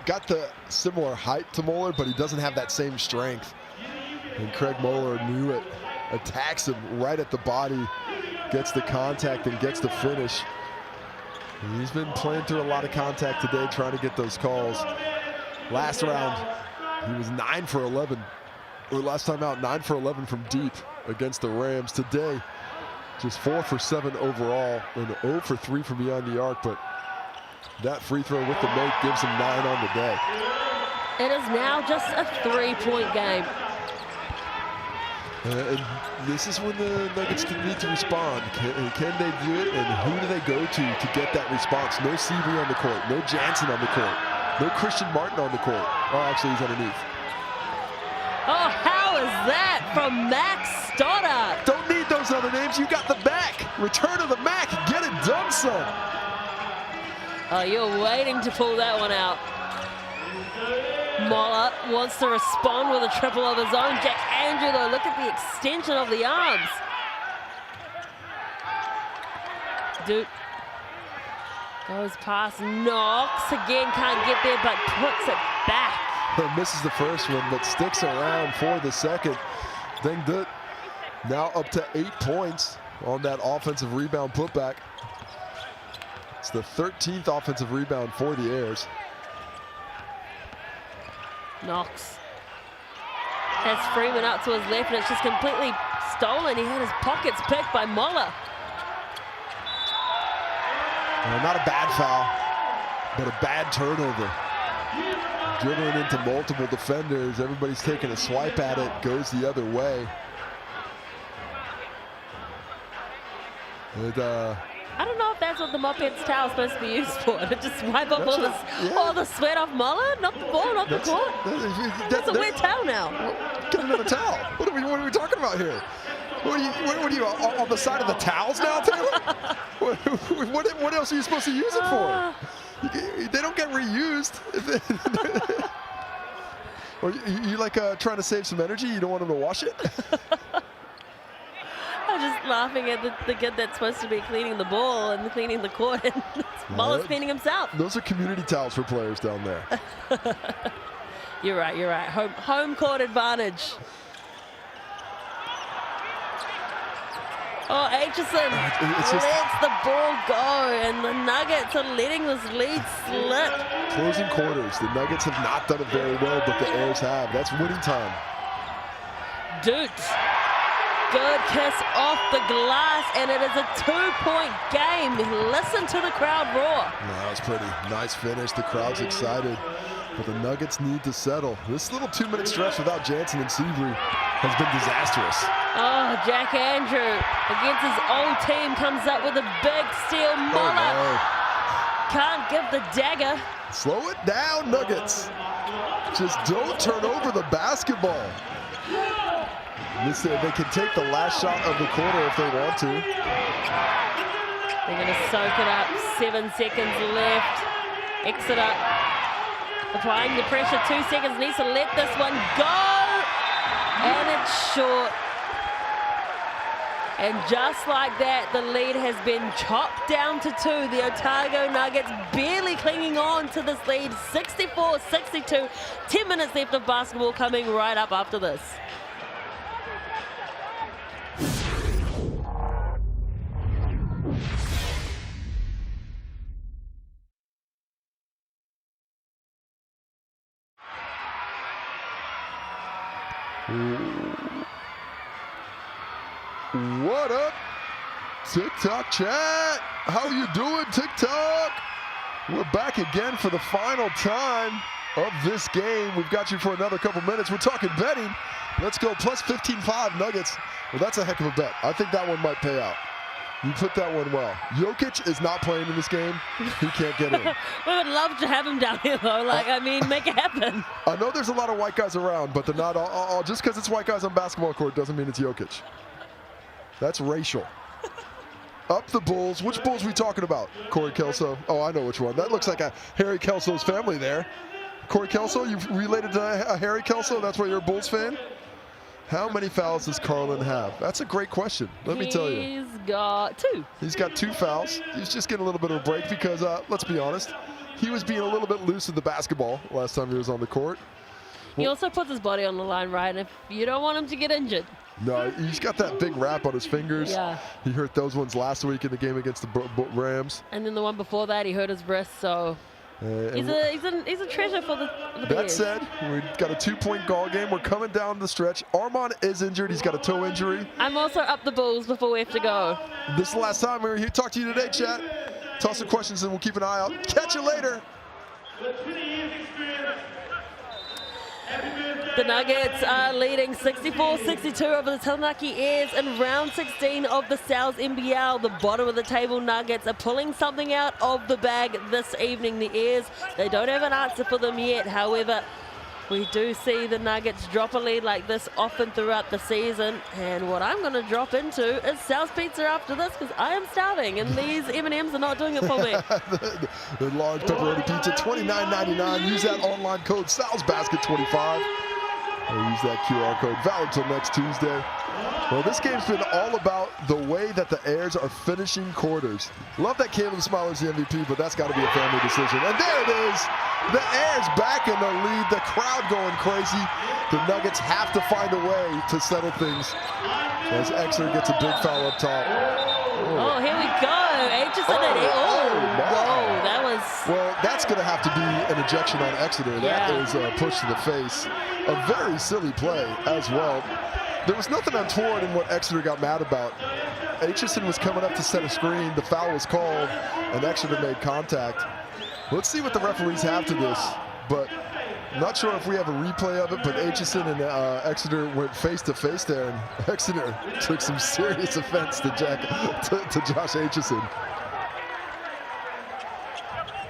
got the similar height to Moeller, but he doesn't have that same strength. And Craig Moeller knew it. Attacks him right at the body, gets the contact and gets the finish. And he's been playing through a lot of contact today, trying to get those calls. Last round, he was 9 for 11, or last time out, 9 for 11 from deep against the Rams. Today, just 4 for 7 overall, and 0 for 3 from beyond the arc, but that free throw with the make gives him 9 on the day. It is now just a 3-point game. And this is when the Nuggets need to respond. Can they do it, and who do they go to get that response? No Seabury on the court, no Jansen on the court, no Christian Martin on the court. Oh, actually, he's underneath. Oh, how is that from Max Stoddart? Don't need those other names. You got the back. Return of the Mac. Get it done, son. Oh, you're waiting to pull that one out. Mollett wants to respond with a triple of his own. Jack Andrew, though, look at the extension of the arms. Duke goes past Knox. Again, can't get there, but puts it back. Misses the first one, but sticks around for the second. Deng Dut now up to 8 points on that offensive rebound putback. It's the 13th offensive rebound for the Airs. Knox has Freeman up to his left, and it's just completely stolen. He had his pockets picked by Moller. Not a bad foul, but a bad turnover. Dribbling into multiple defenders. Everybody's taking a swipe at it, goes the other way. And, I don't know if that's what the Moped's towel is supposed to be used for. To just wipe up all the sweat off Moller, not the ball, not the court. That's a wet towel now. Get another towel. What are we talking about here? What are you on the side of the towels now, Taylor? what else are you supposed to use it for? They don't get reused. Or you like trying to save some energy? You don't want them to wash it? I'm just laughing at the kid that's supposed to be cleaning the ball and cleaning the court, and Muller's cleaning himself. Those are community towels for players down there. You're right. Home court advantage. Oh, Aitchison lets the ball go, and the Nuggets are letting this lead slip. Closing quarters. The Nuggets have not done it very well, but the Airs have. That's winning time. Dude. Good kiss off the glass, and it is a 2-point game. Listen to the crowd roar. That was pretty. Nice finish. The crowd's excited, but the Nuggets need to settle. This little 2-minute stretch without Jansen and Seabury has been disastrous. Oh, Jack Andrew against his old team comes up with a big steal. Moller can't give the dagger. Slow it down, Nuggets. Just don't turn over the basketball. They can take the last shot of the quarter if they want to. They're going to soak it up. 7 seconds left. Exeter applying the pressure. 2 seconds. Needs to let this one go. And it's short. And just like that, the lead has been chopped down to 2. The Otago Nuggets barely clinging on to this lead, 64-62. 10 minutes left of basketball coming right up after this. What up, TikTok chat? How you doing, TikTok? We're back again for the final time of this game. We've got you for another couple minutes. We're talking betting. Let's go plus 15.5 Nuggets. Well, that's a heck of a bet. I think that one might pay out. You put that one well. Jokic is not playing in this game. He can't get in. We would love to have him down here, though. I mean, make it happen. I know there's a lot of white guys around, but they're not all just because it's white guys on basketball court doesn't mean it's Jokic. That's racial. Up the Bulls. Which Bulls we talking about? Corey Kelso. Oh, I know which one. That looks like a Harry Kelso's family there. Corey Kelso, you related to a Harry Kelso? That's why you're a Bulls fan? How many fouls does Carlin have? That's a great question. Let me tell you. He's got 2. He's got 2 fouls. He's just getting a little bit of a break because, let's be honest, he was being a little bit loose in the basketball last time he was on the court. He also puts his body on the line, right? If you don't want him to get injured. No, he's got that big wrap on his fingers. Yeah. He hurt those ones last week in the game against the Rams. And then the one before that, he hurt his wrist, so he's a treasure for the That Bears. said, we've got a 2-point goal game. We're coming down the stretch. Armand is injured. He's got a toe injury. I'm also up the Bulls before we have to go. This is the last time we were here. Talk to you today, chat. Toss some questions and we'll keep an eye out. Catch you later. With 20 years experience. Happy birthday. The Nuggets are leading 64-62 over the Taranaki Airs in round 16 of the Sal's NBL. The bottom of the table Nuggets are pulling something out of the bag this evening. The Airs, they don't have an answer for them yet. However, we do see the Nuggets drop a lead like this often throughout the season. And what I'm going to drop into is Sal's Pizza after this because I am starving and these M&Ms are not doing it for me. the large pepperoni pizza, $29.99. Use that online code SalsBasket25. Or use that QR code, valid till next Tuesday. Well, this game's been all about the way that the Airs are finishing quarters. Love that Caleb Smiler's the MVP, but that's got to be a family decision. And there it is. The Airs back in the lead. The crowd going crazy. The Nuggets have to find a way to settle things as Exeter gets a big foul up top. Oh, here we go. Aitchison and whoa, that was... Well, that's going to have to be an ejection on Exeter. That is a push to the face. A very silly play as well. There was nothing untoward in what Exeter got mad about. Aitchison was coming up to set a screen. The foul was called, and Exeter made contact. Let's see what the referees have to this, but I'm not sure if we have a replay of it, but Aitchison and Exeter went face-to-face there, and Exeter took some serious offense to Josh Aitchison.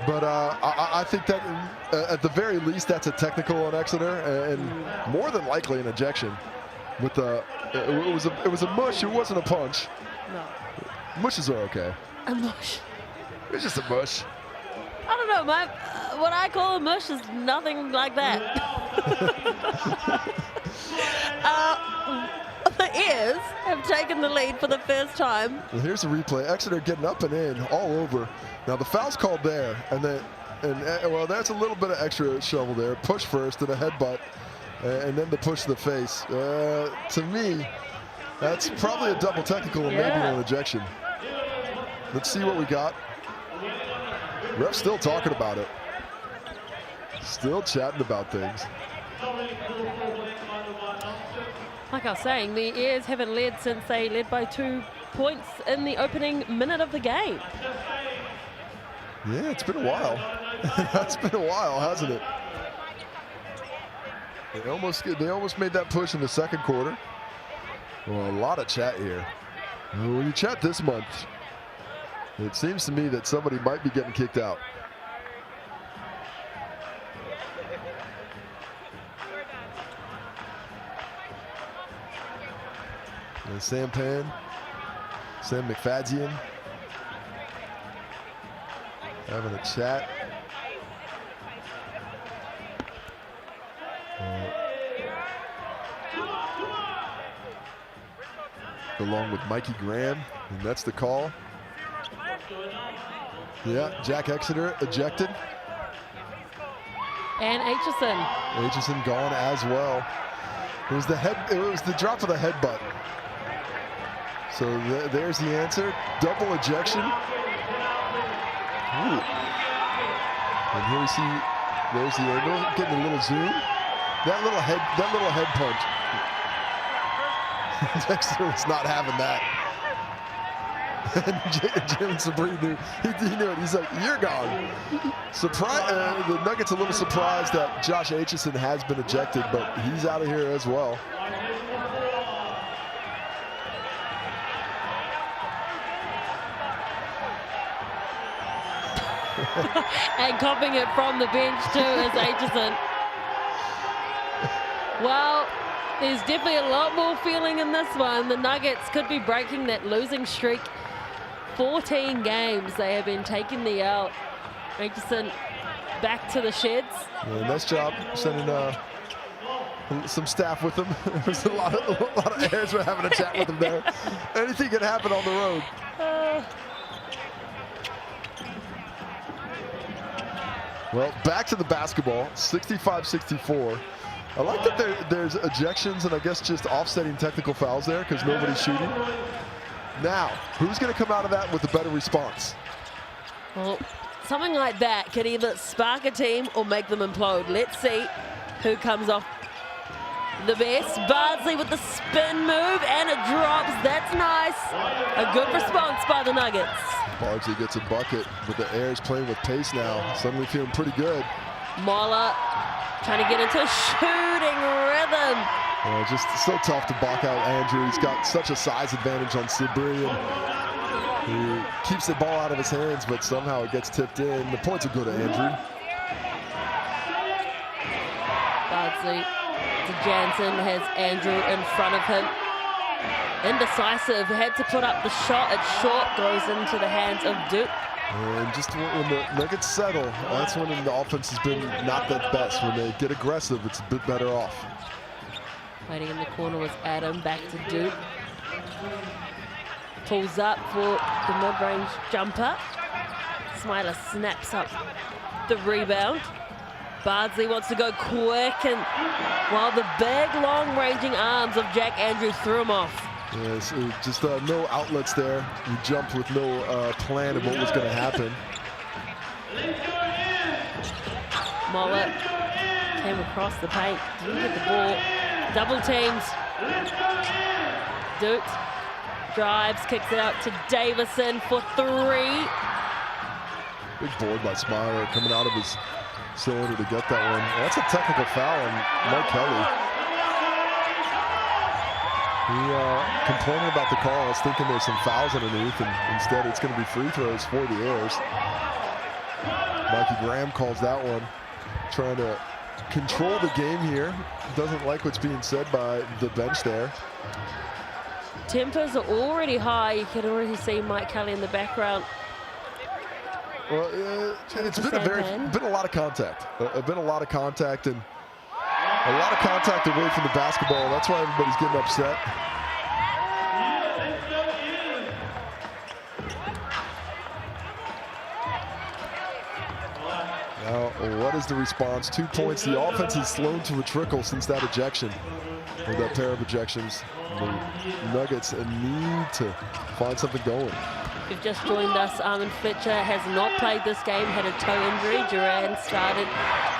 But I think that at the very least, that's a technical on Exeter, and more than likely an ejection. With the, it was a mush. It wasn't a punch. No. Mushes are okay. A mush. It's just a mush. I don't know, what I call a mush is nothing like that. The Airs have taken the lead for the first time. Well, here's the replay. Exeter getting up and in all over. Now the foul's called there, and then well, there's a little bit of extra shovel there. Push first and a headbutt, and then the push to the face. To me, that's probably a double technical and maybe an ejection. Let's see what we got. Ref's still talking about it. Still chatting about things. Like I was saying, the Airs haven't led since they led by 2 points in the opening minute of the game. Yeah, it's been a while. It's been a while, hasn't it? They almost made that push in the second quarter. Well, a lot of chat here. When you chat this month, it seems to me that somebody might be getting kicked out. And Sam McFadzean having a chat. along with Mikey Graham, and that's the call. Yeah, Jack Exeter ejected. And Aitchison gone as well. It was the drop of the headbutt. So there's the answer. Double ejection. Ooh. And here we see, there's the angle, getting a little zoom. That little head punch. Dexter was not having that. And Jalen Sabri knew, he knew it. He's like, you're gone. The Nuggets a little surprised that Josh Aitchison has been ejected, but he's out of here as well. And copying it from the bench too is Aitchison. Well, there's definitely a lot more feeling in this one. The Nuggets could be breaking that losing streak. 14 games they have been taking the L. Aitchison back to the sheds. Yeah, nice job sending some staff with him. There's a lot of airs we're having a chat with him there. Anything can happen on the road. Well, back to the basketball, 65-64. I like that there's ejections and I guess just offsetting technical fouls there because nobody's shooting. Now, who's going to come out of that with a better response? Well, something like that can either spark a team or make them implode. Let's see who comes off the best. Bardsley with the spin move and it drops. That's nice. A good response by the Nuggets. Bardsley gets a bucket, but the Airs playing with pace now. Suddenly feeling pretty good. Mola trying to get into a shooting rhythm. Just so tough to block out Andrew. He's got such a size advantage on Sabri, and he keeps the ball out of his hands, but somehow it gets tipped in. The points will go to Andrew. Bardsley to Jansen, has Andrew in front of him. Indecisive, had to put up the shot. It's short, goes into the hands of Duke. And just when the Nuggets settle, that's when the offense has been not the best. When they get aggressive, it's a bit better off. Waiting in the corner was Adam, back to Duke. Pulls up for the mid-range jumper. Smiler snaps up the rebound. Bardsley wants to go quick, and while the big, long-ranging arms of Jack Andrew threw him off. Yes, just no outlets there. He jumped with no plan of what was going to happen. Mollett came across the paint, didn't get the ball. Double teams. Duke drives, kicks it out to Davison for three. Big board by Smiler coming out of his cylinder to get that one. That's a technical foul on Mike Kelly. He complaining about the call. I was thinking there's some fouls underneath, and instead it's going to be free throws for the Airs. Mikey Graham calls that one. Trying to control the game here. Doesn't like what's being said by the bench there. Tempers are already high. You can already see Mike Kelly in the background. Well, it's been a lot of contact. Been a lot of contact, and a lot of contact away from the basketball. That's why everybody's getting upset. Now, what is the response? 2 points. The offense has slowed to a trickle since that ejection, or that pair of ejections. The Nuggets need to find something going. If you've just joined us, Armin Fletcher has not played this game, had a toe injury. Duran started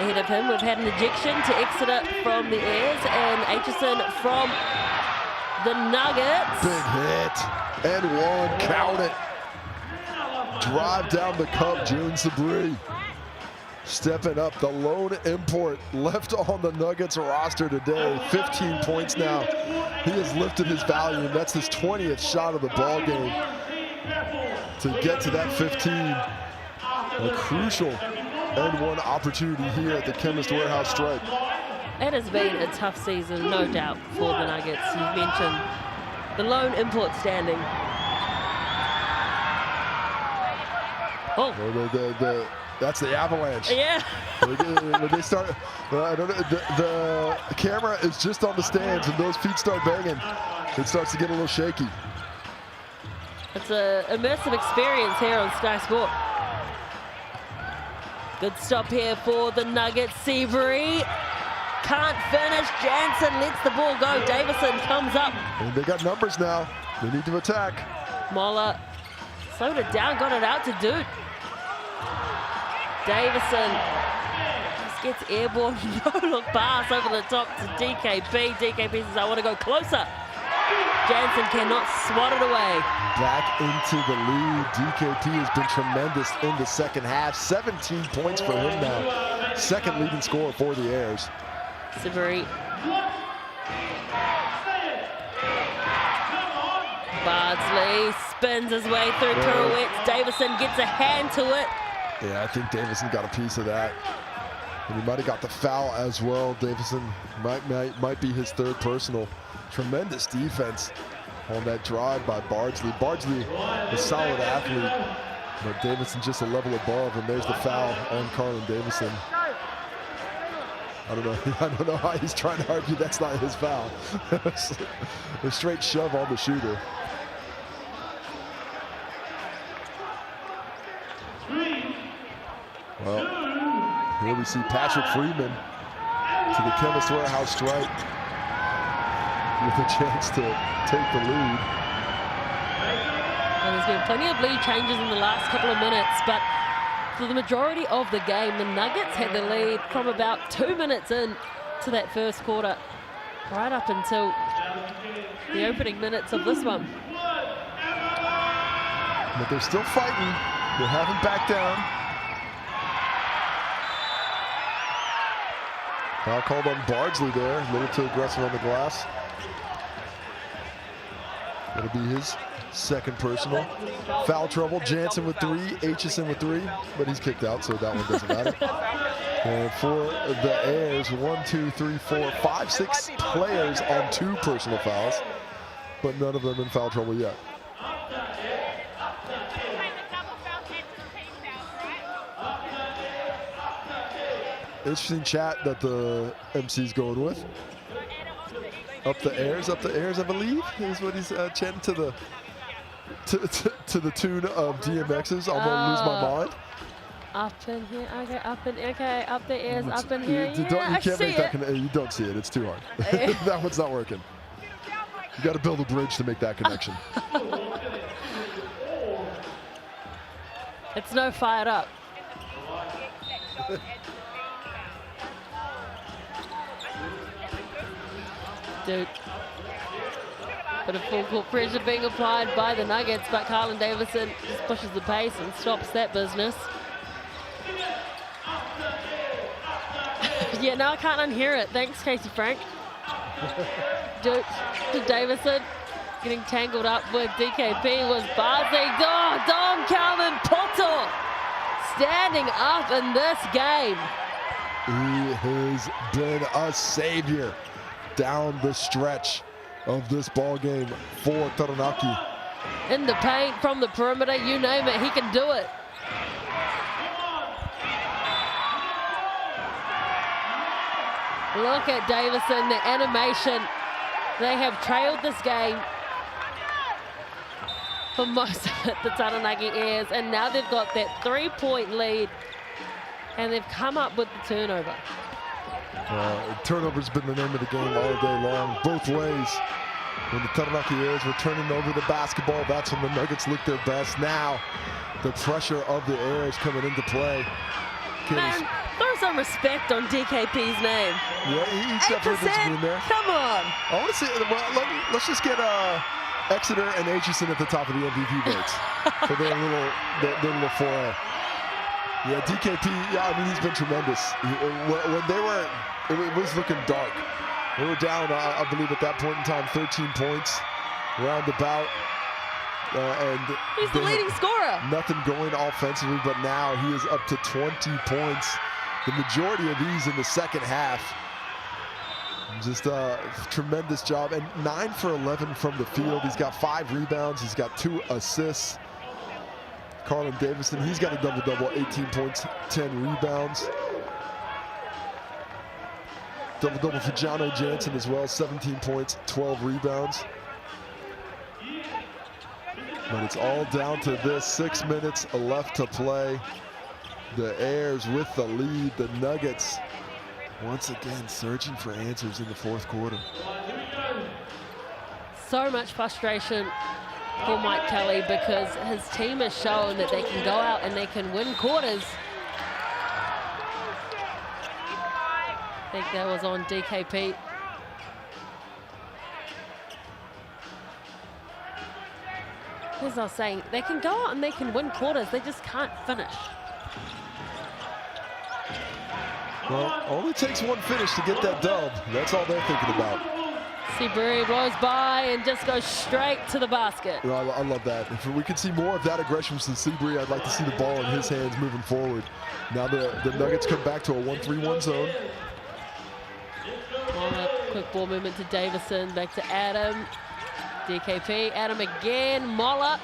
ahead of him. We've had an ejection to Exeter from the Airs and Aitchison from the Nuggets. Big hit, and one, count it. Drive down the cup, June Sabri. Stepping up, the lone import left on the Nuggets roster today. 15 points now. He has lifted his value, and that's his 20th shot of the ball game. To get to that 15, a crucial and one opportunity here at the Chemist Warehouse strike. It has been a tough season, no doubt, for the Nuggets. You've mentioned the lone import standing. Oh. Well, that's the Avalanche. Yeah. When they start, I don't know, the camera is just on the stands, and those feet start banging. it starts to get a little shaky. It's an immersive experience here on Sky Sport. Good stop here for the Nuggets. Seabury can't finish. Jansen lets the ball go. Davison comes up. And they got numbers now. They need to attack. Moller slowed it down, got it out to Dude. Davison just gets airborne, no-look pass over the top to DKP. DKP says, I want to go closer. Jansen cannot swat it away. Back into the lead. DKP has been tremendous in the second half. 17 points for him now. Second leading scorer for the Airs. Seabury. Bardsley spins his way through pirouettes. Davison gets a hand to it. Yeah, I think Davison got a piece of that. And he might have got the foul as well. Davison might be his third personal. Tremendous defense on that drive by Bardsley. Bardsley, a solid athlete, but Davison just a level above, and there's the foul on Carlin Davison. I don't know how he's trying to argue that's not his foul. A straight shove on the shooter. Well, here we see Patrick Freeman to the Chemist Warehouse strike with a chance to take the lead. Well, there's been plenty of lead changes in the last couple of minutes, but for the majority of the game, the Nuggets had the lead from about 2 minutes in to that first quarter, right up until the opening minutes of this one. But they're still fighting. They haven't backed down. Foul called on Bardsley there, a little too aggressive on the glass. That'll be his second personal. Foul trouble, Jansen with 3, Aitchison with 3, but he's kicked out, so that one doesn't matter. And for the Airs, 1, 2, 3, 4, 5, 6 players on 2 personal fouls, but none of them in foul trouble yet. Interesting chat that the MC's going with. Up the Airs, I believe, is what he's chanting to the tune of DMX's I'm gonna lose my mind. Up in here, okay, up the Airs, up in here. You can't make that you don't see it, it's too hard. That one's not working. You gotta build a bridge to make that connection. It's no fired up. Dude. Bit of full court pressure being applied by the Nuggets, but Carlin Davison just pushes the pace and stops that business. Yeah, now I can't unhear it. Thanks, Casey Frank. Duke to Davison, getting tangled up with DKP was Bardsley. Oh, Dom Calvin Poto standing up in this game. He has been a savior down the stretch of this ball game for Taranaki. In the paint, from the perimeter, you name it, he can do it. Look at Davison, the animation. They have trailed this game for most of it, the Taranaki Airs, and now they've got that 3-point lead, and they've come up with the turnover. Turnover's been the name of the game all day long, both ways. When the Taranaki Airs were turning over the basketball, that's when the Nuggets looked their best. Now, the pressure of the Airs coming into play. Man, throw some respect on DKP's name. Yeah, he's definitely been there. Come on. I want to see, well, let's just get Exeter and Aitchison at the top of the MVP votes for their little foray. Yeah, DKP, yeah, I mean, he's been tremendous. When they were, it was looking dark. They were down, I believe, at that point in time, 13 points, roundabout. And he's the leading scorer. Nothing going offensively, but now he is up to 20 points. The majority of these in the second half. Just a tremendous job. And 9 for 11 from the field. He's got 5 rebounds. He's got 2 assists. Carlin Davison, he's got a double-double, 18 points, 10 rebounds. Double-double for Jono Jansen as well, 17 points, 12 rebounds. But it's all down to this. 6 minutes left to play. The Airs with the lead. The Nuggets once again searching for answers in the fourth quarter. So much frustration for Mike Kelly because his team has shown that they can go out and they can win quarters. I think that was on DKP. As I was saying, they can go out and they can win quarters, they just can't finish. Well, only takes one finish to get that dub. That's all they're thinking about. Seabury blows by and just goes straight to the basket. Well, I love that. If we could see more of that aggression from Seabury, I'd like to see the ball in his hands moving forward. Now the Nuggets come back to a 1-3-1 zone. Quick ball movement to Davison, back to Adam. DKP, Adam again, Moller.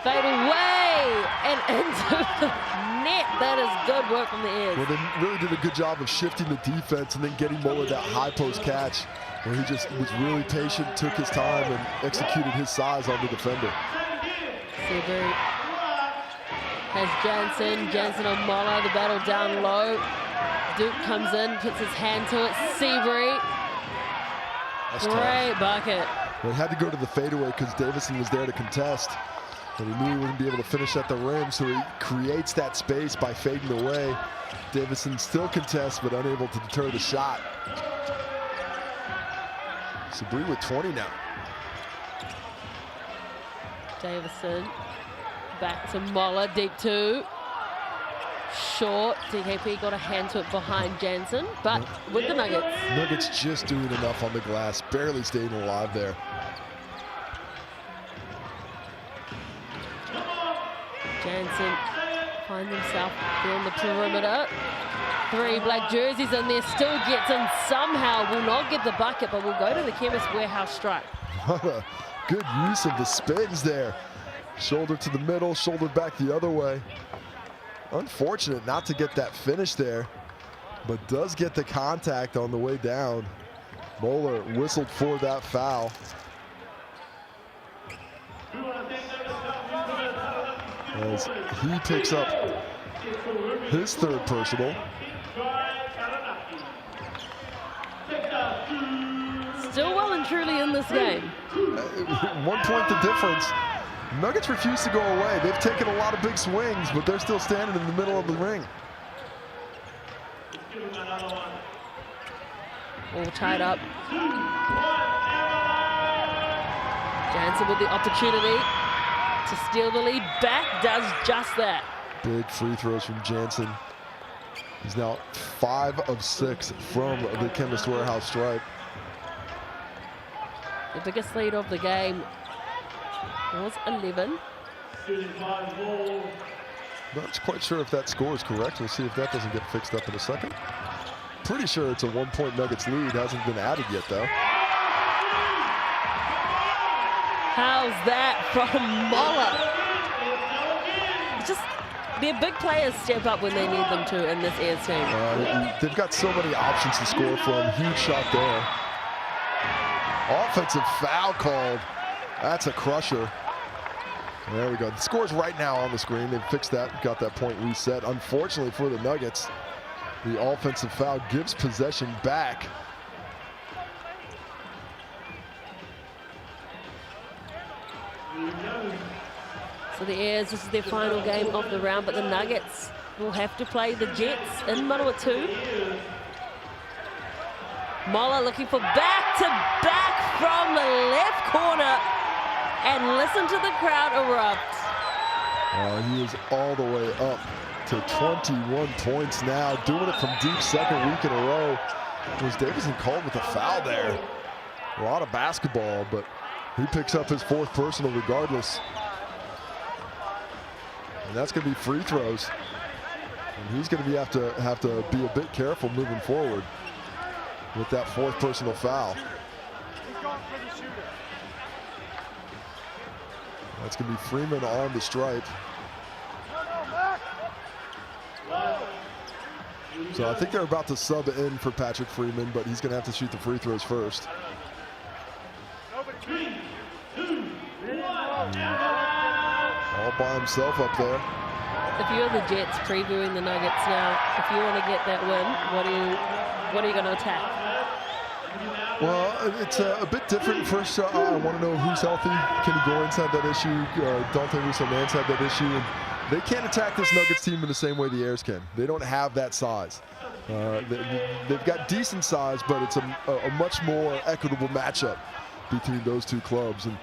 Fade away and into the net. That is good work from the Airs. Well, they really did a good job of shifting the defense and then getting Moller that high post catch where he just was really patient, took his time, and executed his size on the defender. Seabury has Jansen on Moller, the battle down low. Duke comes in, puts his hand to it. Seabury. Great bucket. Well, he had to go to the fadeaway because Davison was there to contest. But he knew he wouldn't be able to finish at the rim, so he creates that space by fading away. Davison still contests, but unable to deter the shot. Sabri with 20 now. Davison back to Moller, deep two. Short, DKP got a hand to it behind Jansen, but with the Nuggets. Nuggets just doing enough on the glass, barely staying alive there. Jansen finds himself on the perimeter. 3 black jerseys in there, still gets in somehow, will not get the bucket, but will go to the Chemist Warehouse strike. What a good use of the spins there. Shoulder to the middle, shoulder back the other way. Unfortunate not to get that finish there, but does get the contact on the way down. Moeller whistled for that foul. As he picks up his third personal. Still well and truly in this game. 1 point the difference. Nuggets refuse to go away. They've taken a lot of big swings, but they're still standing in the middle of the ring. All tied up. Jansen with the opportunity to steal the lead back, does just that. Big free throws from Jansen. He's now 5 of 6 from the Chemist Warehouse stripe. The biggest lead of the game was 11. Not quite sure if that score is correct. We'll see if that doesn't get fixed up in a second. Pretty sure it's a 1 point Nuggets lead. Hasn't been added yet, though. How's that from Moller? Just their big players step up when they need them to in this Airs team. They've got so many options to score from. Huge shot there. Offensive foul called. That's a crusher. There we go. The score's right now on the screen. They've fixed that, got that point reset. Unfortunately for the Nuggets, the offensive foul gives possession back. So the Airs, this is their final game of the round, but the Nuggets will have to play the Jets in Manawatu. Moller looking for back-to-back from the left corner. And listen to the crowd erupt. He is all the way up to 21 points now, doing it from deep, second week in a row. Was Davison called with a foul there? A lot of basketball, but he picks up his 4th personal regardless. And that's going to be free throws. And he's going to have to be a bit careful moving forward with that 4th personal foul. That's going to be Freeman on the stripe. So I think they're about to sub in for Patrick Freeman, but he's going to have to shoot the free throws first. 3, 2, 1. by himself up there. If you're the Jets previewing the Nuggets now, if you want to get that win, what are you going to attack? Well, it's a bit different. First, I want to know who's healthy. Kenny Goins had that issue. Dante Russo-Mans had that issue. And they can't attack this Nuggets team in the same way the Airs can. They don't have that size. They've got decent size, but it's a much more equitable matchup between those two clubs. And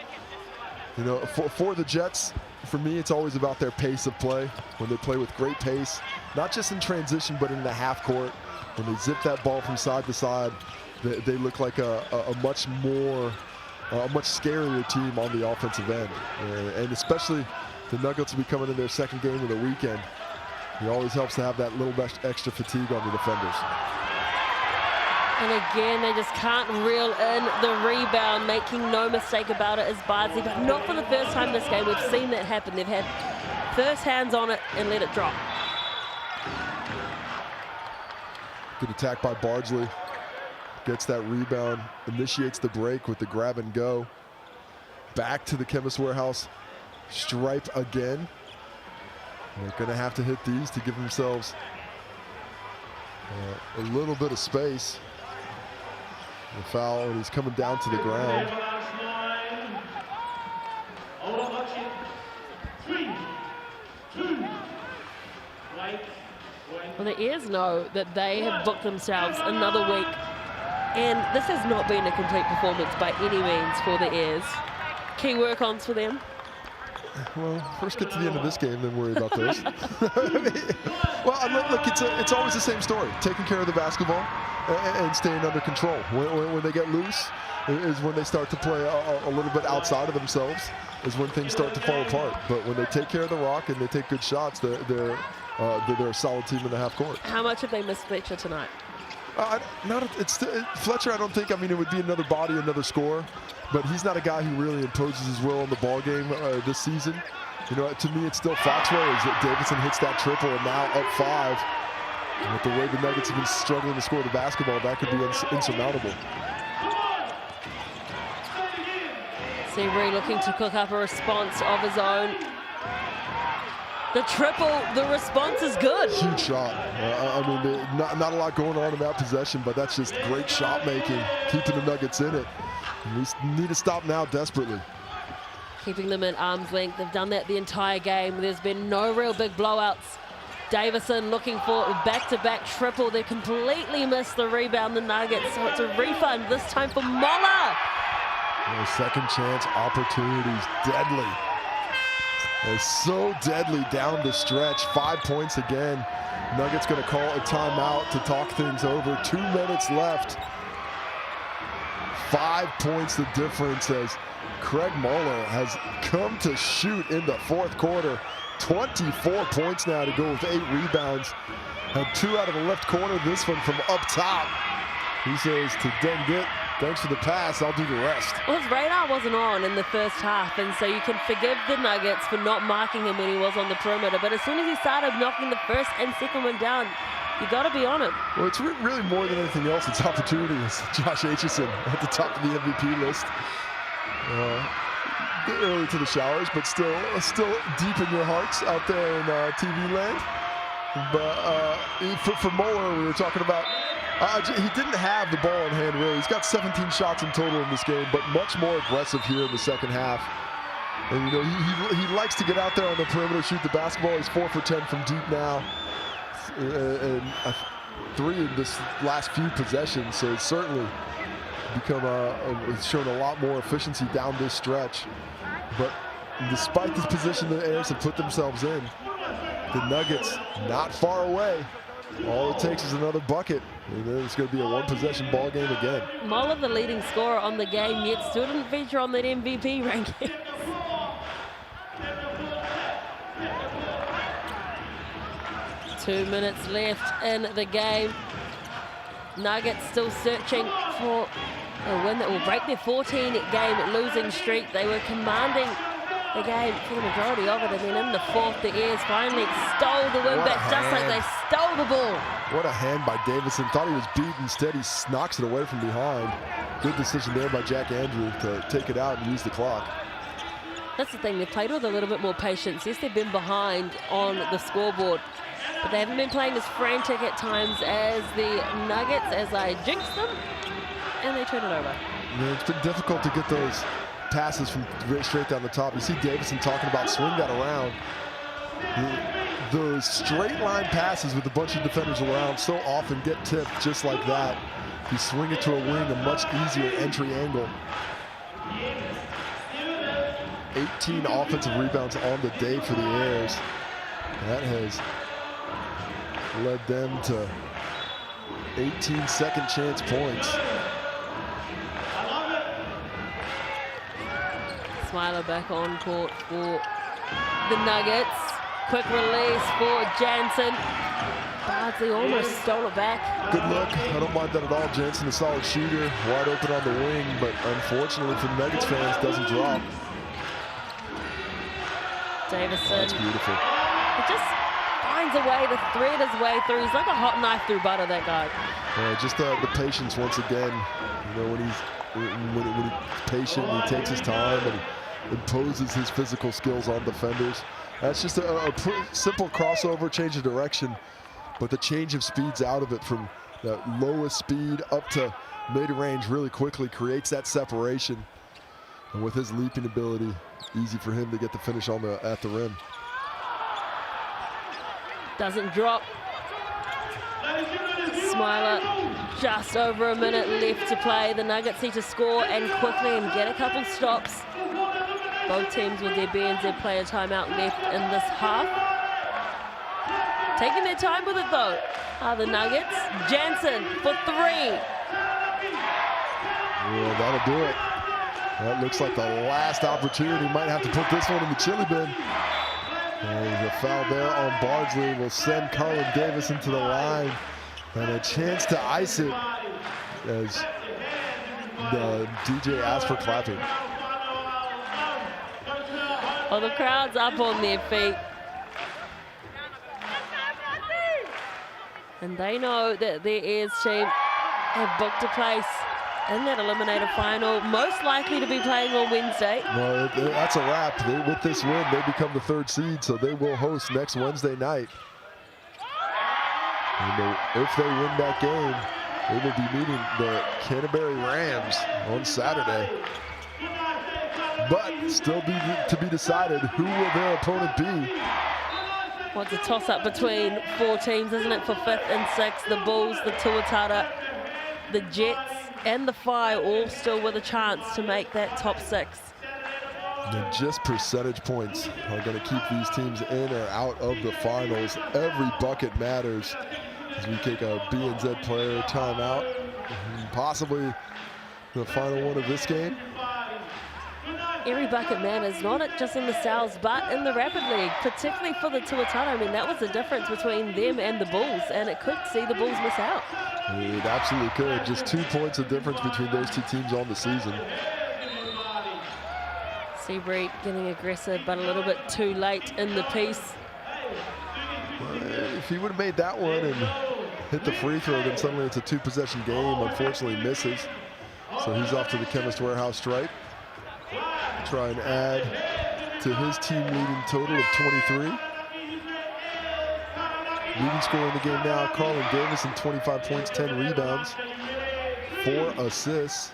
you know, for the Jets, for me, it's always about their pace of play. When they play with great pace, not just in transition, but in the half court. When they zip that ball from side to side, they look like a much scarier team on the offensive end. And especially the Nuggets will be coming in their second game of the weekend. It always helps to have that little extra fatigue on the defenders. And again, they just can't reel in the rebound. Making no mistake about it is Bardsey, but not for the first time this game. We've seen that happen. They've had first hands on it and let it drop. Good attack by Bardsley. Gets that rebound, initiates the break with the grab and go. Back to the Chemist Warehouse stripe again. They're going to have to hit these to give themselves a little bit of space. The foul, and he's coming down to the ground. Well, the Airs know that they have booked themselves another week, and this has not been a complete performance by any means for the Airs. Key work-ons for them. Well, first get to the end of this game, then worry about those. Well, look, it's always the same story. Taking care of the basketball and staying under control. When they get loose is when they start to play a little bit outside of themselves, is when things start to fall apart. But when they take care of the rock and they take good shots, they're a solid team in the half court. How much have they missed Fletcher tonight? Fletcher, I don't think, I mean, it would be another body, another scorer, but he's not a guy who really imposes his will on the ball game this season. You know, to me, it's still Foxwell as Davidson hits that triple and now up 5. And with the way the Nuggets have been struggling to score the basketball, that could be insurmountable. Seabury looking to cook up a response of his own. The triple, the response is good. Huge shot. I mean, not a lot going on in that possession, but that's just great shot making, keeping the Nuggets in it. And we need to stop now desperately. Keeping them at arm's length. They've done that the entire game. There's been no real big blowouts. Davison looking for a back-to-back triple. They completely missed the rebound, the Nuggets, so it's a refund, this time for Moller. Second chance opportunities, deadly. They're so deadly down the stretch. 5 points again. Nuggets going to call a timeout to talk things over. 2 minutes left. 5 points the difference as Craig Moller has come to shoot in the fourth quarter. 24 points now to go with 8 rebounds. Had 2 out of the left corner, this one from up top. He says to Dengit, thanks for the pass, I'll do the rest. Well, his radar wasn't on in the first half, and so you can forgive the Nuggets for not marking him when he was on the perimeter. But as soon as he started knocking the first and second one down, you got to be on him. Well, it's really more than anything else. It's opportunities. Josh Aitchison at the top of the MVP list. Early to the showers, but still deep in your hearts out there in TV land. But for Moller, we were talking about, he didn't have the ball in hand, really. He's got 17 shots in total in this game, but much more aggressive here in the second half. And, you know, he likes to get out there on the perimeter, shoot the basketball. He's 4 for 10 from deep now. And 3 in this last few possessions, so it's certainly become it's shown a lot more efficiency down this stretch. But despite this position the Airs have put themselves in, the Nuggets not far away. All it takes is another bucket, and then it's going to be a one-possession ball game again. Moller, the leading scorer on the game, yet still didn't feature on that MVP ranking. Two minutes left in the game. Nuggets still searching for a win that will break their 14-game losing streak. They were commanding the game for the majority of it, and then in the fourth, the Airs finally stole the win back, just like they stole the ball. What a hand by Davison. Thought he was beat, instead he knocks it away from behind. Good decision there by Jack Andrew to take it out and use the clock. That's the thing, they've played with a little bit more patience. Yes, they've been behind on the scoreboard, but they haven't been playing as frantic at times as the Nuggets, as I jinx them, and they turn it over. Yeah, it's been difficult to get those passes from straight down the top. You see Davison talking about swing that around. Those straight line passes with a bunch of defenders around so often get tipped just like that. You swing it to a wing, a much easier entry angle. 18 offensive rebounds on the day for the Airs. That has led them to 18 second chance points. Smiler back on court for the Nuggets. Quick release for Jansen. Bardsley almost stole it back. Good look. I don't mind that at all. Jansen, a solid shooter, wide open on the wing, but unfortunately for Nuggets fans, doesn't drop. Davison. Oh, that's beautiful. He just finds a way to thread his way through. He's like a hot knife through butter, that guy. Just the patience once again. You know, when he's patient, he takes his time and imposes his physical skills on defenders. That's just a simple crossover, change of direction, but the change of speeds out of it from that lowest speed up to mid-range really quickly creates that separation. And with his leaping ability, easy for him to get the finish on at the rim. Doesn't drop. Smiler, just over a minute left to play. The Nuggets need to score and quickly and get a couple stops. Both teams with their BNZ player timeout left in this half. Taking their time with it though are the Nuggets. Jansen for three. Yeah, that'll do it. That looks like the last opportunity. Might have to put this one in the chili bin. There's a foul there on Bardsley. Will send Carlin Davis into the line. And a chance to ice it as the DJ asked for clapping. Well, the crowd's up on their feet. And they know that their Airs team have booked a place in that eliminator final, most likely to be playing on Wednesday. Well, that's a wrap. With this win, they become the 3rd seed, so they will host next Wednesday night. And if they win that game, they will be meeting the Canterbury Rams on Saturday. But still to be decided, who will their opponent be? Well, it's a toss-up between 4 teams, isn't it, for 5th and 6th. The Bulls, the Tuatara, the Jets, and the Phi all still with a chance to make that top 6. And just percentage points are going to keep these teams in or out of the finals. Every bucket matters as we take a BNZ player timeout. Possibly the final one of this game. Every bucket matters, not just in the Souths, but in the Rapid League, particularly for the Tuatara. I mean, that was the difference between them and the Bulls, and it could see the Bulls miss out. It absolutely could. Just 2 points of difference between those 2 teams on the season. Seabreed getting aggressive, but a little bit too late in the piece. If he would have made that one and hit the free throw, then suddenly it's a 2-possession game. Unfortunately, misses. So he's off to the Chemist Warehouse stripe. Try and add to his team leading total of 23. Leading scorer in the game now, Carlin Davis, 25 points, 10 rebounds, 4 assists.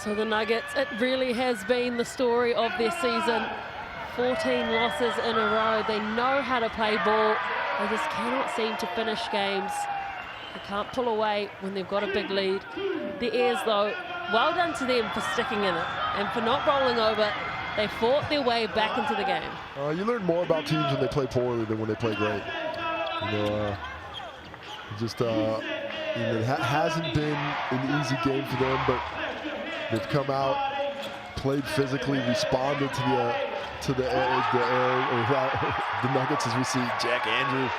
So the Nuggets, it really has been the story of their season. 14 losses in a row. They know how to play ball. They just cannot seem to finish games. They can't pull away when they've got a big lead. The Airs, though, well done to them for sticking in it and for not rolling over. They fought their way back into the game. You learn more about teams when they play poorly than when they play great. It hasn't been an easy game for them, but they've come out, played physically, responded to the Nuggets as we see Jack Andrew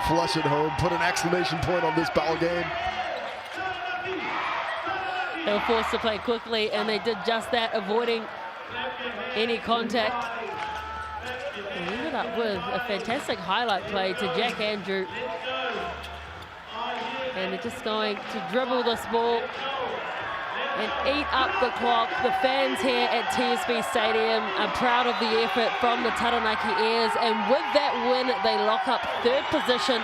flush it home, put an exclamation point on this ball game. They were forced to play quickly, and they did just that, avoiding any contact. And ended up with a fantastic highlight play to Jack Andrew. And they're just going to dribble this ball and eat up the clock. The fans here at TSB Stadium are proud of the effort from the Taranaki Airs, and with that win, they lock up 3rd position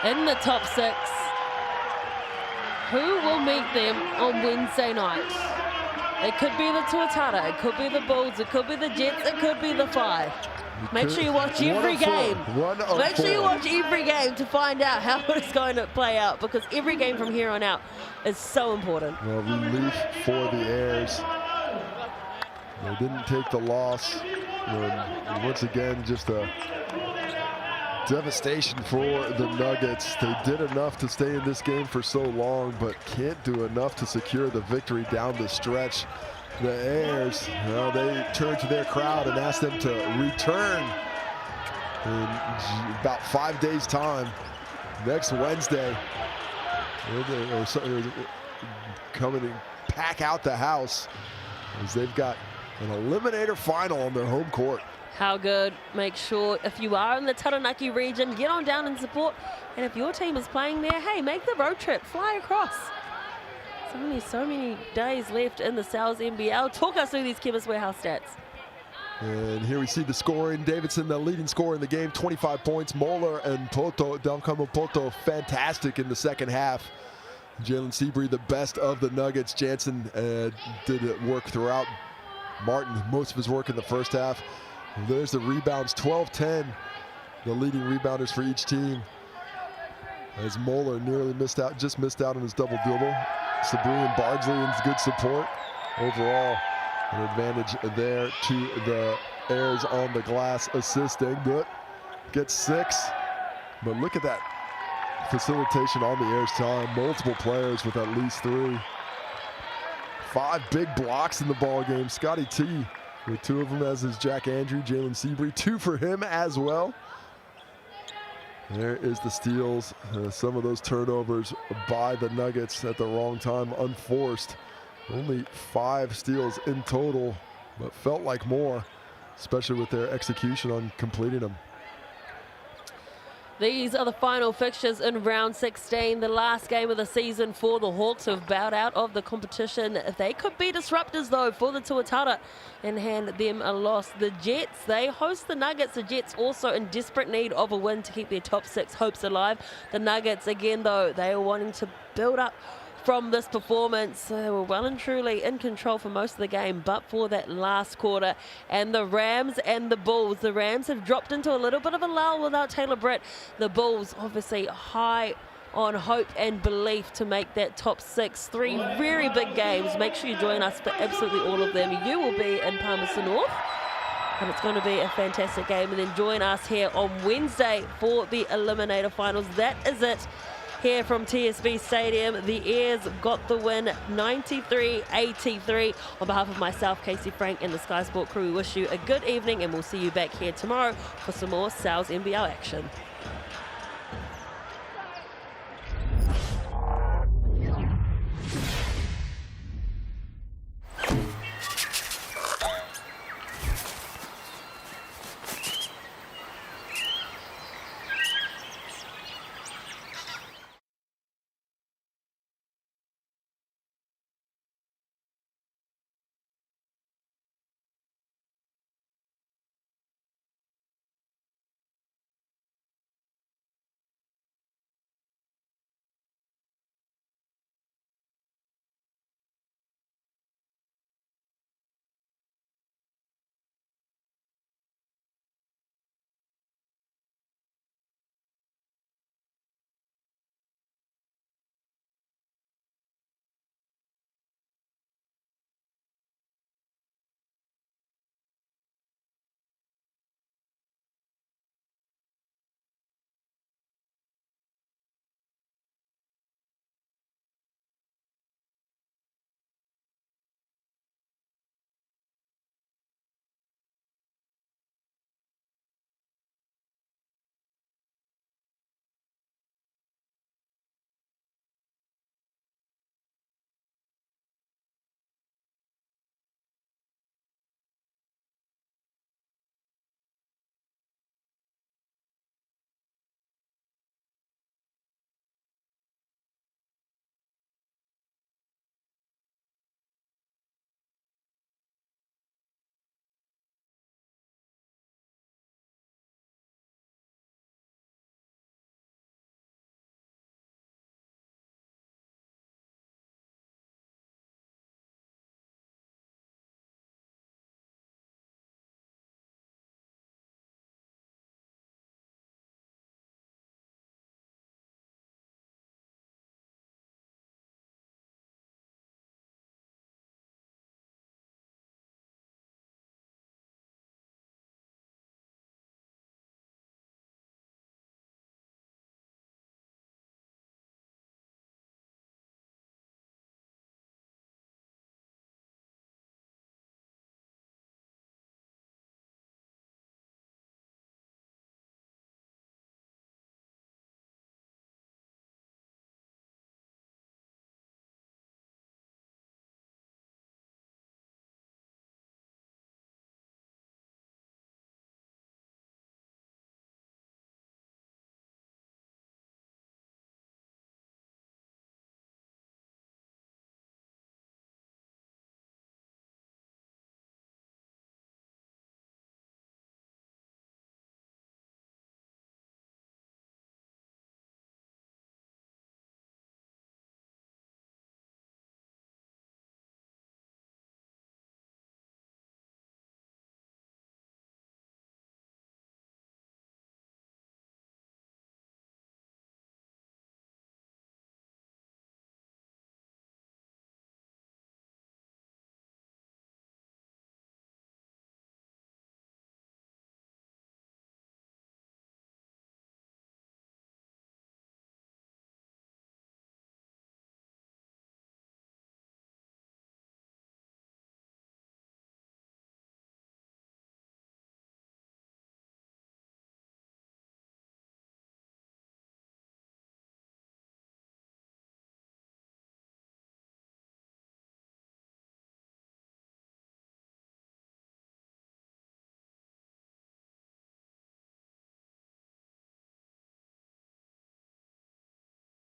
in the top 6. Who will meet them on Wednesday night? It could be the Tuatara, it could be the Bulls, it could be the Jets, it could be the 5. Make sure you watch every game. Make sure you watch every game to find out how it's going to play out, because every game from here on out is so important. Well, relief for the Airs. They didn't take the loss. And once again, just a devastation for the Nuggets. They did enough to stay in this game for so long, but can't do enough to secure the victory down the stretch. The Airs, well, they turned to their crowd and asked them to return in about 5 days' time. Next Wednesday, come in and pack out the house, as they've got an eliminator final on their home court. How good. Make sure if you are in the Taranaki region, get on down and support. And if your team is playing there, hey, make the road trip, fly across. There's only so many days left in the Sal's NBL. Talk us through these Chemist Warehouse stats. And here we see the scoring. Davidson, the leading scorer in the game, 25 points. Moeller and Poto, Dalcamo Poto, fantastic in the second half. Jalen Seabury, the best of the Nuggets. Jansen did work throughout. Martin, most of his work in the first half. And there's the rebounds, 12-10, the leading rebounders for each team. As Moeller nearly missed out on his double-double. Sabri and Bardsley in good support. Overall, an advantage there to the Airs on the glass, assisting. But gets 6. But look at that facilitation on the Airs time. Multiple players with at least 3. 5 big blocks in the ball game. Scotty T with 2 of them, as is Jack Andrew. Jalen Seabury, 2 for him as well. There is the steals. Some of those turnovers by the Nuggets at the wrong time, unforced. Only 5 steals in total, but felt like more, especially with their execution on completing them. These are the final fixtures in round 16, the last game of the season for the Hawks, who have bowed out of the competition. They could be disruptors, though, for the Tuatara and hand them a loss. The Jets, they host the Nuggets. The Jets also in desperate need of a win to keep their top 6 hopes alive. The Nuggets, again, though, they are wanting to build up from this performance. They were well and truly in control for most of the game, but for that last quarter. And the Rams and the Bulls. The Rams have dropped into a little bit of a lull without Taylor Britt. The Bulls obviously high on hope and belief to make that top 6. 3 very big games. Make sure you join us for absolutely all of them. You will be in Palmerston North, and it's going to be a fantastic game. And then join us here on Wednesday for the Eliminator Finals. That is it. Here from TSB Stadium, the Airs got the win, 93-83. On behalf of myself, Casey Frank, and the Sky Sport crew, we wish you a good evening, and we'll see you back here tomorrow for some more Sal's NBL action.